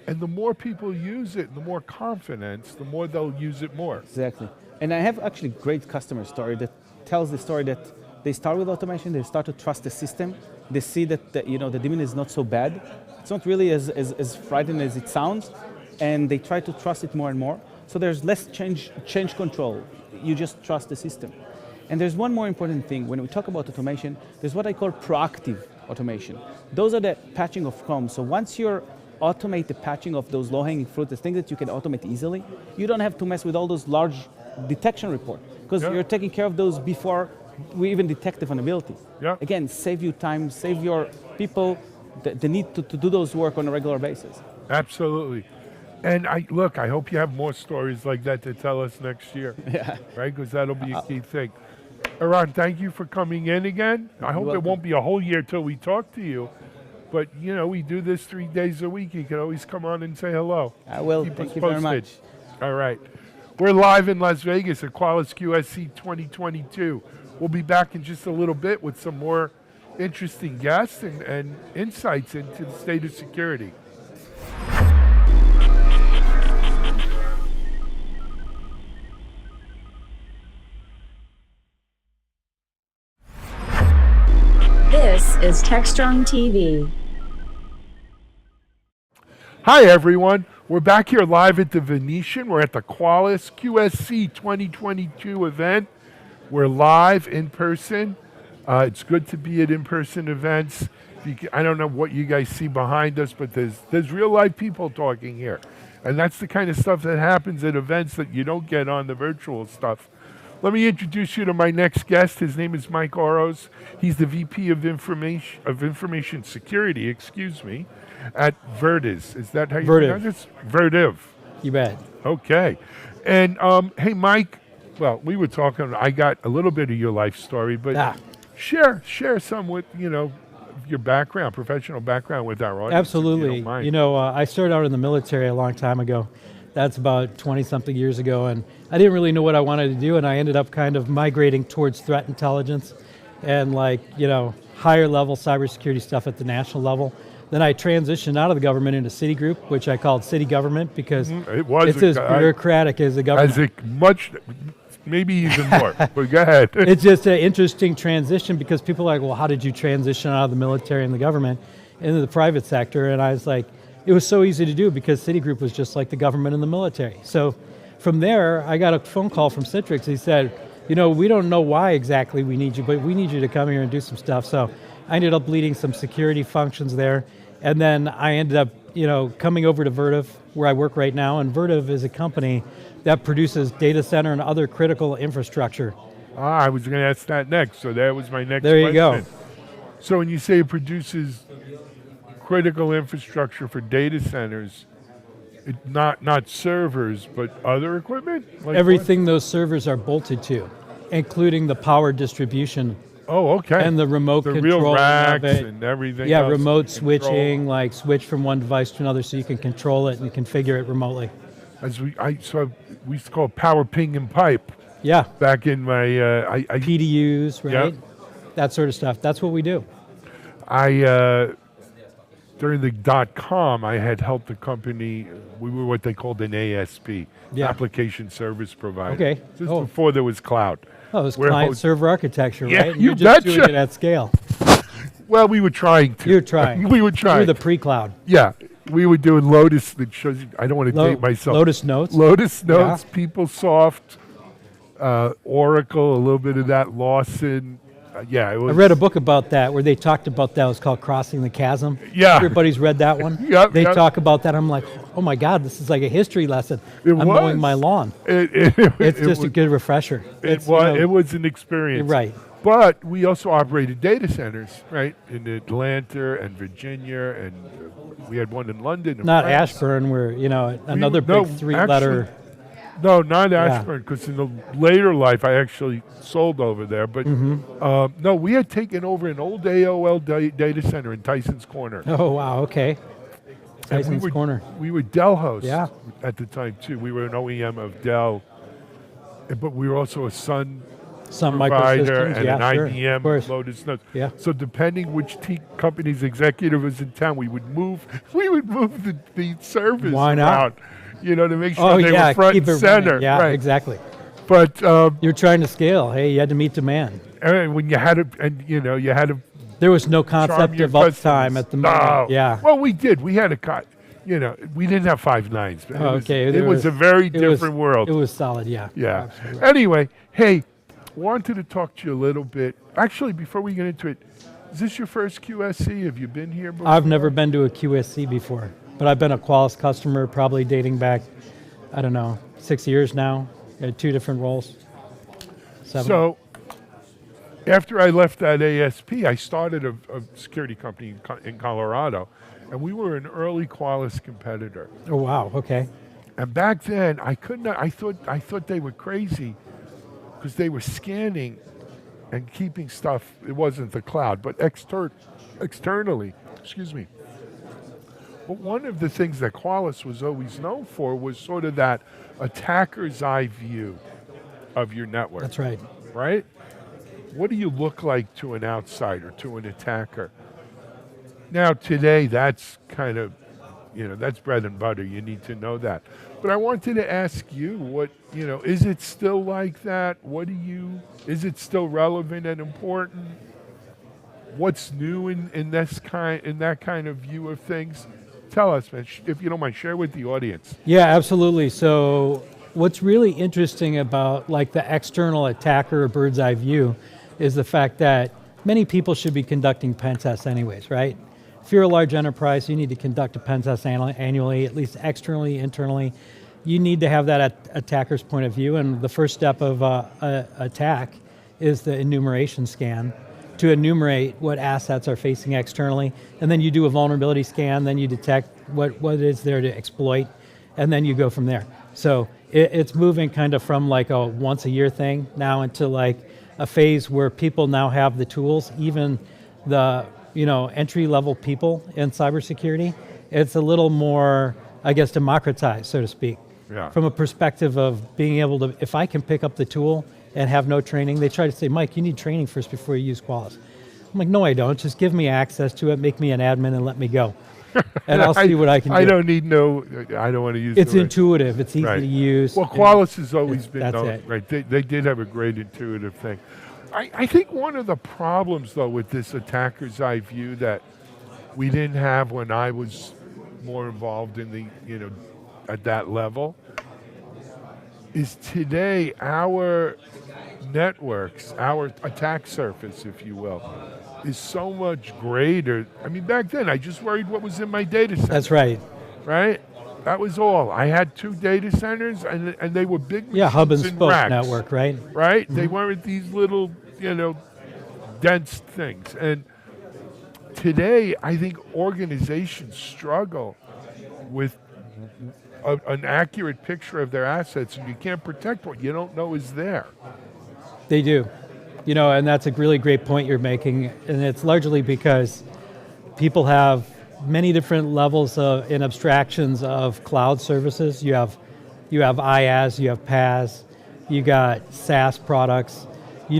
the more people use it, the more confidence, the more they'll use it more. Exactly. And I have actually a great customer story that tells the story that they start with automation, they start to trust the system, they see that the demon is not so bad, it's not really as frightening as it sounds, and they try to trust it more and more. So there's less change control. You just trust the system. And there's one more important thing. When we talk about automation, there's what I call proactive automation. Those are the patching of Chrome. So once you automate the patching of those low-hanging fruit, the things that you can automate easily, you don't have to mess with all those large detection reports because you're taking care of those before we even detect the vulnerability. Again, save you time, save your people the need to do those work on a regular basis. Absolutely. And I hope you have more stories like that to tell us next year. Right? Because that'll be a key thing. Eran, thank you for coming in again. I hope it won't be a whole year till we talk to you. But, we do this 3 days a week. You can always come on and say hello. I will. Thank you very much. All right. We're live in Las Vegas at Qualys QSC 2022. We'll be back in just a little bit with some more interesting guests and insights into the state of security. This is Techstrong TV. Hi, everyone. We're back here live at the Venetian. We're at the Qualys QSC 2022 event. We're live in person. It's good to be at in-person events. I don't know what you guys see behind us, but there's real life people talking here. And that's the kind of stuff that happens at events that you don't get on the virtual stuff. Let me introduce you to my next guest. His name is Mike Oros. He's the VP of Information Security, at Vertiv. Is that how you pronounce it? Vertiv. You bet. Okay. And hey, Mike, well, we were talking, I got a little bit of your life story, but share some with, your background, professional background with our audience. Absolutely. I started out in the military a long time ago. That's about 20-something years ago, and I didn't really know what I wanted to do, and I ended up kind of migrating towards threat intelligence. and higher level cybersecurity stuff at the national level. Then I transitioned out of the government into Citigroup, which I called city government because it's as bureaucratic as the government. Maybe even more, but go ahead. It's just an interesting transition because people are like, well, how did you transition out of the military and the government into the private sector? And I was like, it was so easy to do because Citigroup was just like the government and the military. So from there, I got a phone call from Citrix. He said, we don't know why exactly we need you, but we need you to come here and do some stuff. So I ended up leading some security functions there. And then I ended up, coming over to Vertiv, where I work right now. And Vertiv is a company that produces data center and other critical infrastructure. I was going to ask that next, so that was my next question. There you go. So when you say it produces critical infrastructure for data centers, not servers, but other equipment? Everything those servers are bolted to, including the power distribution. Oh, okay. And the remote control. The real racks of it. and everything Yeah, else. remote switching, switch from one device to another so you can control it and configure it remotely. We used to call it power ping and pipe. Yeah. Back in my PDUs, right? Yep. That sort of stuff. That's what we do. During the .com, I had helped the company. We were what they called an ASP, application service provider. Okay. This is before there was cloud. Oh, it was client-server architecture, right? And you you're just betcha. doing it at scale. Well, we were trying to. You were trying. We were trying. You were the pre-cloud. Yeah. We were doing Lotus, that shows you, I don't want to date myself. Lotus Notes. Lotus Notes, PeopleSoft, Oracle, a little bit of that, Lawson. It was. I read a book about that where they talked about that. It was called Crossing the Chasm. Yeah. Everybody's read that one? They talk about that. I'm like, oh my God, this is like a history lesson. I'm mowing my lawn. It's just a good refresher. It was an experience. Right. But we also operated data centers, right, in Atlanta and Virginia, and we had one in London. Not Ashburn, where, another big three-letter. No, not Ashburn, because in the later life, I actually sold over there. But no, we had taken over an old AOL data center in Tyson's Corner. Oh, wow, okay. Tyson's Corner. We were Dell hosts at the time, too. We were an OEM of Dell, but we were also a Sun provider and an IBM Lotus Notes. Yeah. So depending which company's executive was in town, we would move the servers around, to make sure they were front and center. Yeah, right. Exactly. But you're trying to scale. Hey, you had to meet demand. And when you had to, there was no concept of uptime at the moment. No. Yeah. Well, we did. We had we didn't have 5 nines. It was a very different world. It was solid. Yeah. Yeah. Anyway, hey. Wanted to talk to you a little bit. Actually, before we get into it, is this your first QSC? Have you been here before? I've never been to a QSC before, but I've been a Qualys customer probably dating back, 6 years now. I had 2 different roles. 7. So, after I left that ASP, I started a security company in Colorado, and we were an early Qualys competitor. Oh, wow. Okay. And back then, I thought they were crazy, because they were scanning and keeping stuff. It wasn't the cloud, but externally. Excuse me. But one of the things that Qualys was always known for was sort of that attacker's eye view of your network. That's right. Right? What do you look like to an outsider, to an attacker? Now, today, that's kind of, that's bread and butter. You need to know that. But I wanted to ask you, is it still like that? Is it still relevant and important? What's new in that kind of view of things? Tell us, man, if you don't mind, share with the audience. Yeah, absolutely. So what's really interesting about the external attacker or bird's eye view is the fact that many people should be conducting pen tests anyways, right? If you're a large enterprise, you need to conduct a pen test annually, at least externally, internally. You need to have that attacker's point of view, and the first step of attack is the enumeration scan to enumerate what assets are facing externally, and then you do a vulnerability scan, then you detect what is there to exploit, and then you go from there. So it's moving kind of from a once-a-year thing now into a phase where people now have the tools, even the entry-level people in cybersecurity. It's a little more, democratized, so to speak. Yeah. From a perspective of being able to, if I can pick up the tool and have no training. They try to say, Mike, you need training first before you use Qualys. I'm like, no, I don't. Just give me access to it, make me an admin, and let me go. And I'll see what I can do. I don't need I don't want to use It's intuitive. It's easy to use. Well, Qualys has always been that's known, it. right? They did have a great intuitive thing. I think one of the problems, though, with this attacker's eye view that we didn't have when I was more involved in the, at that level, is today our networks, our attack surface, if you will, is so much greater. I mean, back then, I just worried what was in my data center. That's right. Right? That was all. I had 2 data centers, and they were big machines hub and spoke racks, network, right? Right? They weren't these little, dense things. And today, I think organizations struggle with an accurate picture of their assets, and you can't protect what you don't know is there. They do. And that's a really great point you're making. And it's largely because people have many different levels and abstractions of cloud services. You have IaaS, you have PaaS, you got SaaS products. You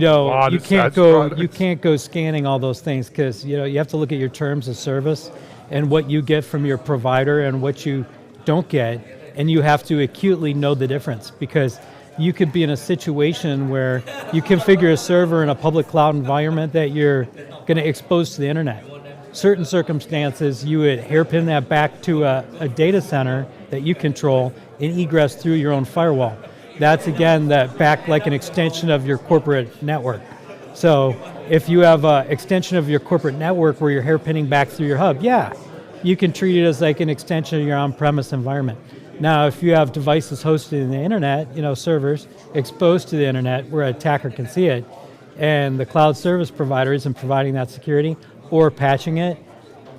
can't go scanning all those things because you have to look at your terms of service and what you get from your provider and what you don't get, and you have to acutely know the difference because you could be in a situation where you configure a server in a public cloud environment that you're going to expose to the internet. Certain circumstances, you would hairpin that back to a data center that you control and egress through your own firewall. That's, again, that back like an extension of your corporate network. So if you have an extension of your corporate network where you're hairpinning back through your hub, you can treat it as like an extension of your on-premise environment. Now, if you have devices hosted in the internet, servers exposed to the internet where an attacker can see it, and the cloud service provider isn't providing that security or patching it,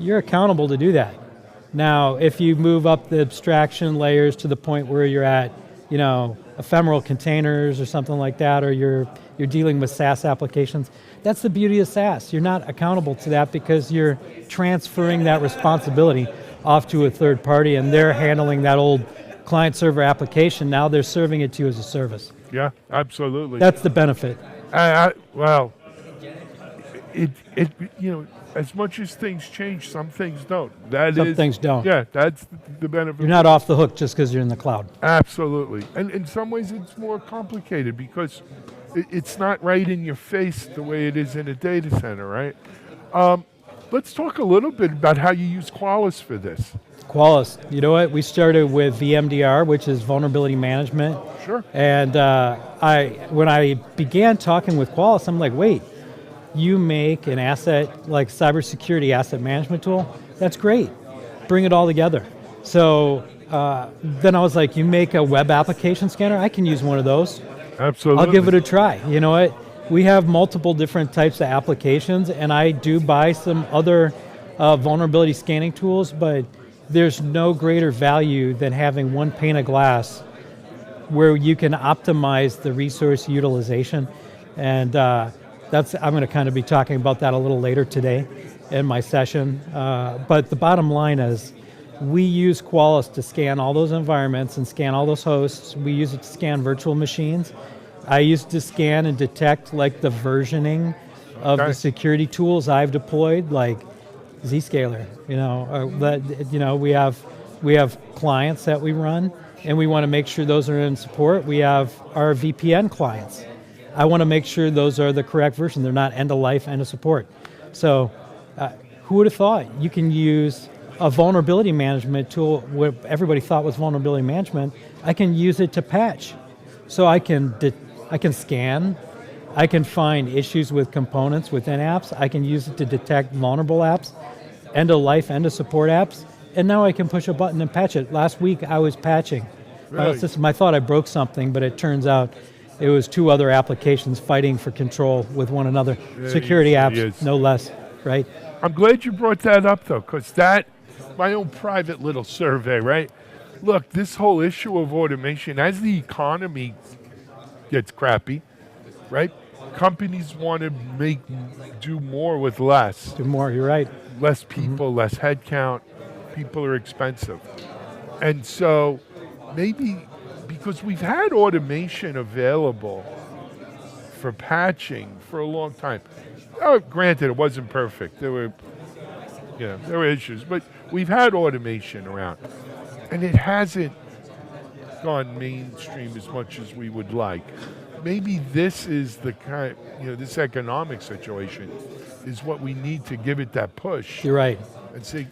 you're accountable to do that. Now, if you move up the abstraction layers to the point where you're at, ephemeral containers or something like that, or you're dealing with SaaS applications, that's the beauty of SaaS. You're not accountable to that because you're transferring that responsibility off to a third party, and they're handling that old client-server application. Now they're serving it to you as a service. Yeah, absolutely. That's the benefit. Well, as much as things change, some things don't. Some things don't. Yeah, that's the benefit. You're not off the hook just because you're in the cloud. Absolutely. And in some ways, it's more complicated because it's not right in your face the way it is in a data center, right? Let's talk a little bit about how you use Qualys for this. Qualys, you know what? We started with VMDR, which is vulnerability management. Sure. And when I began talking with Qualys, I'm like, wait, you make an asset, like cybersecurity asset management tool? That's great. Bring it all together. So then I was like, you make a web application scanner? I can use one of those. Absolutely. I'll give it a try. You know what? We have multiple different types of applications, and I do buy some other vulnerability scanning tools, but there's no greater value than having one pane of glass where you can optimize the resource utilization. And I'm going to kind of be talking about that a little later today in my session. But the bottom line is we use Qualys to scan all those environments and scan all those hosts. We use it to scan virtual machines. I use it to scan and detect like the versioning of the security tools I've deployed, like Zscaler. We have clients that we run, and we want to make sure those are in support. We have our VPN clients. I want to make sure those are the correct version. They're not end of life, end of support. So who would have thought you can use a vulnerability management tool, what everybody thought was vulnerability management, I can use it to patch. So I can scan, I can find issues with components within apps, I can use it to detect vulnerable apps, end of life, end of support apps, and now I can push a button and patch it. Last week I was patching. Really? I thought I broke something, but it turns out it was 2 other applications fighting for control with one another. Security apps, no less, right? I'm glad you brought that up, though, because my own private little survey, right? Look, this whole issue of automation, as the economy gets crappy, right? Companies want to do more with less. Do more, you're right. Less people, less headcount. People are expensive. And so maybe because we've had automation available for patching for a long time. Granted, it wasn't perfect. There were issues, but we've had automation around, and it hasn't gone mainstream as much as we would like. Maybe this is the kind, this economic situation is what we need to give it that push. You're right. And say,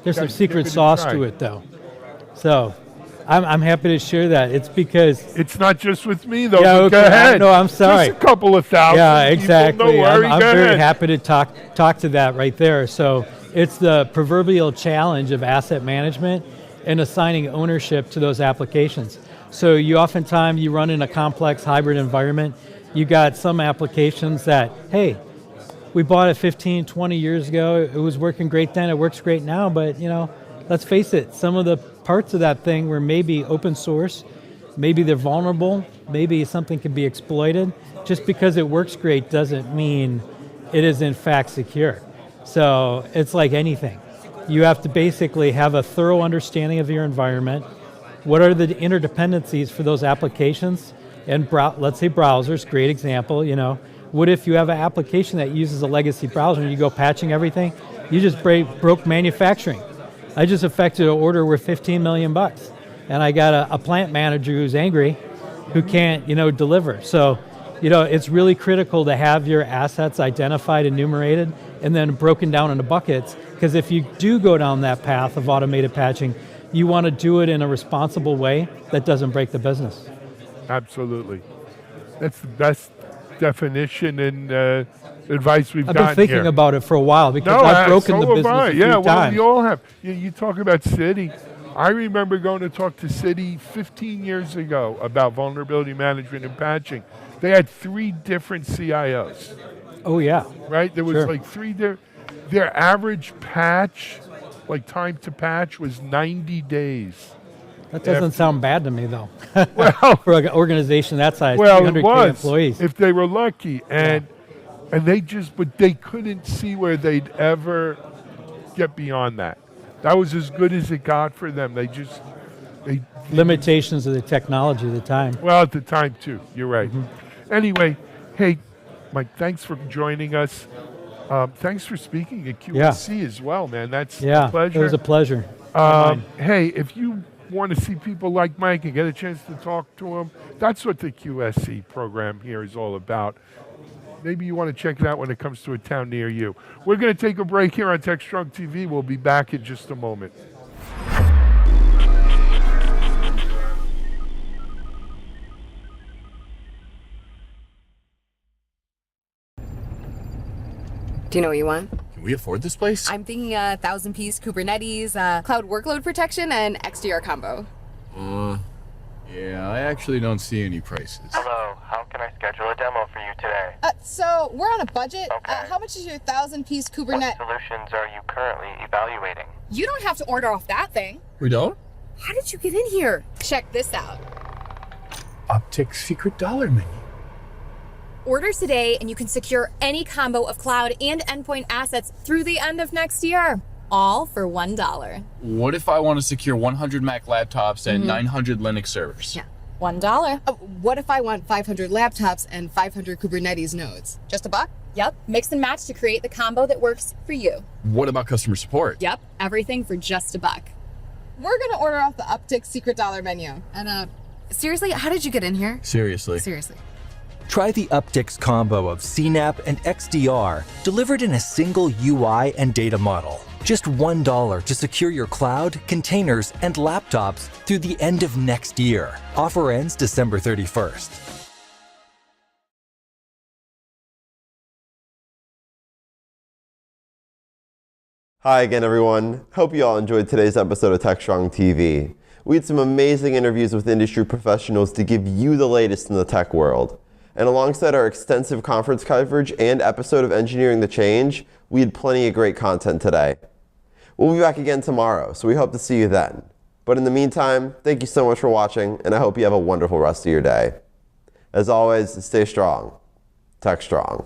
there's some secret sauce to it, though. So I'm happy to share that. It's because it's not just with me, though. Yeah, okay. Go ahead. No, I'm sorry. Just a couple of thousand. Yeah, exactly. People, no worry, I'm go very ahead. happy to talk to that right there. So it's the proverbial challenge of asset management and assigning ownership to those applications. So you oftentimes you run in a complex hybrid environment. You got some applications that, hey, we bought it 15, 20 years ago. It was working great then. It works great now. But let's face it. Some of the parts of that thing were maybe open source. Maybe they're vulnerable. Maybe something can be exploited. Just because it works great doesn't mean it is in fact secure. So it's like anything. You have to basically have a thorough understanding of your environment. What are the interdependencies for those applications? And let's say browsers, great example. What if you have an application that uses a legacy browser and you go patching everything? You just broke manufacturing. I just affected an order worth $15 million, and I got a plant manager who's angry, who can't, deliver. So, it's really critical to have your assets identified, enumerated, and then broken down into buckets. Because if you do go down that path of automated patching, you want to do it in a responsible way that doesn't break the business. Absolutely. That's the best definition and advice we've gotten I've been thinking about it for a while because I've broken the business a few times. We all have. You talk about Citi. I remember going to talk to Citi 15 years ago about vulnerability management and patching. They had 3 different CIOs. Oh, yeah. Right? There was like 3 different. Their average patch, like time to patch, was 90 days. That doesn't sound bad to me, though. Well, for an organization that size, well, 300K employees. If they were lucky, and but they couldn't see where they'd ever get beyond that. That was as good as it got for them. They limitations of the technology at the time. Well, at the time too. You're right. Mm-hmm. Anyway, hey, Mike, thanks for joining us. Thanks for speaking at QSC as well, man. That's a pleasure. It was a pleasure. Hey, if you want to see people like Mike and get a chance to talk to him, that's what the QSC program here is all about. Maybe you want to check it out when it comes to a town near you. We're going to take a break here on Techstrong TV. We'll be back in just a moment. Do you know what you want? Can we afford this place? I'm thinking 1,000-piece Kubernetes, cloud workload protection, and XDR combo. Yeah, I actually don't see any prices. Hello, how can I schedule a demo for you today? So we're on a budget. Okay. How much is your 1,000-piece Kubernetes? What solutions are you currently evaluating? You don't have to order off that thing. We don't? How did you get in here? Check this out. Uptick's secret dollar menu. Order today and you can secure any combo of cloud and endpoint assets through the end of next year. All for $1. What if I want to secure 100 Mac laptops and 900 Linux servers? Yeah, $1. What if I want 500 laptops and 500 Kubernetes nodes? Just $1? Yep, mix and match to create the combo that works for you. What about customer support? Yep, everything for just $1. We're gonna order off the Uptick secret dollar menu. And seriously, how did you get in here? Seriously. Try the Uptick's combo of CNAP and XDR, delivered in a single UI and data model. Just $1 to secure your cloud, containers, and laptops through the end of next year. Offer ends December 31st. Hi again, everyone. Hope you all enjoyed today's episode of Techstrong TV. We had some amazing interviews with industry professionals to give you the latest in the tech world. And alongside our extensive conference coverage and episode of Engineering the Change, we had plenty of great content today. We'll be back again tomorrow, so we hope to see you then. But in the meantime, thank you so much for watching, and I hope you have a wonderful rest of your day. As always, stay strong. Techstrong.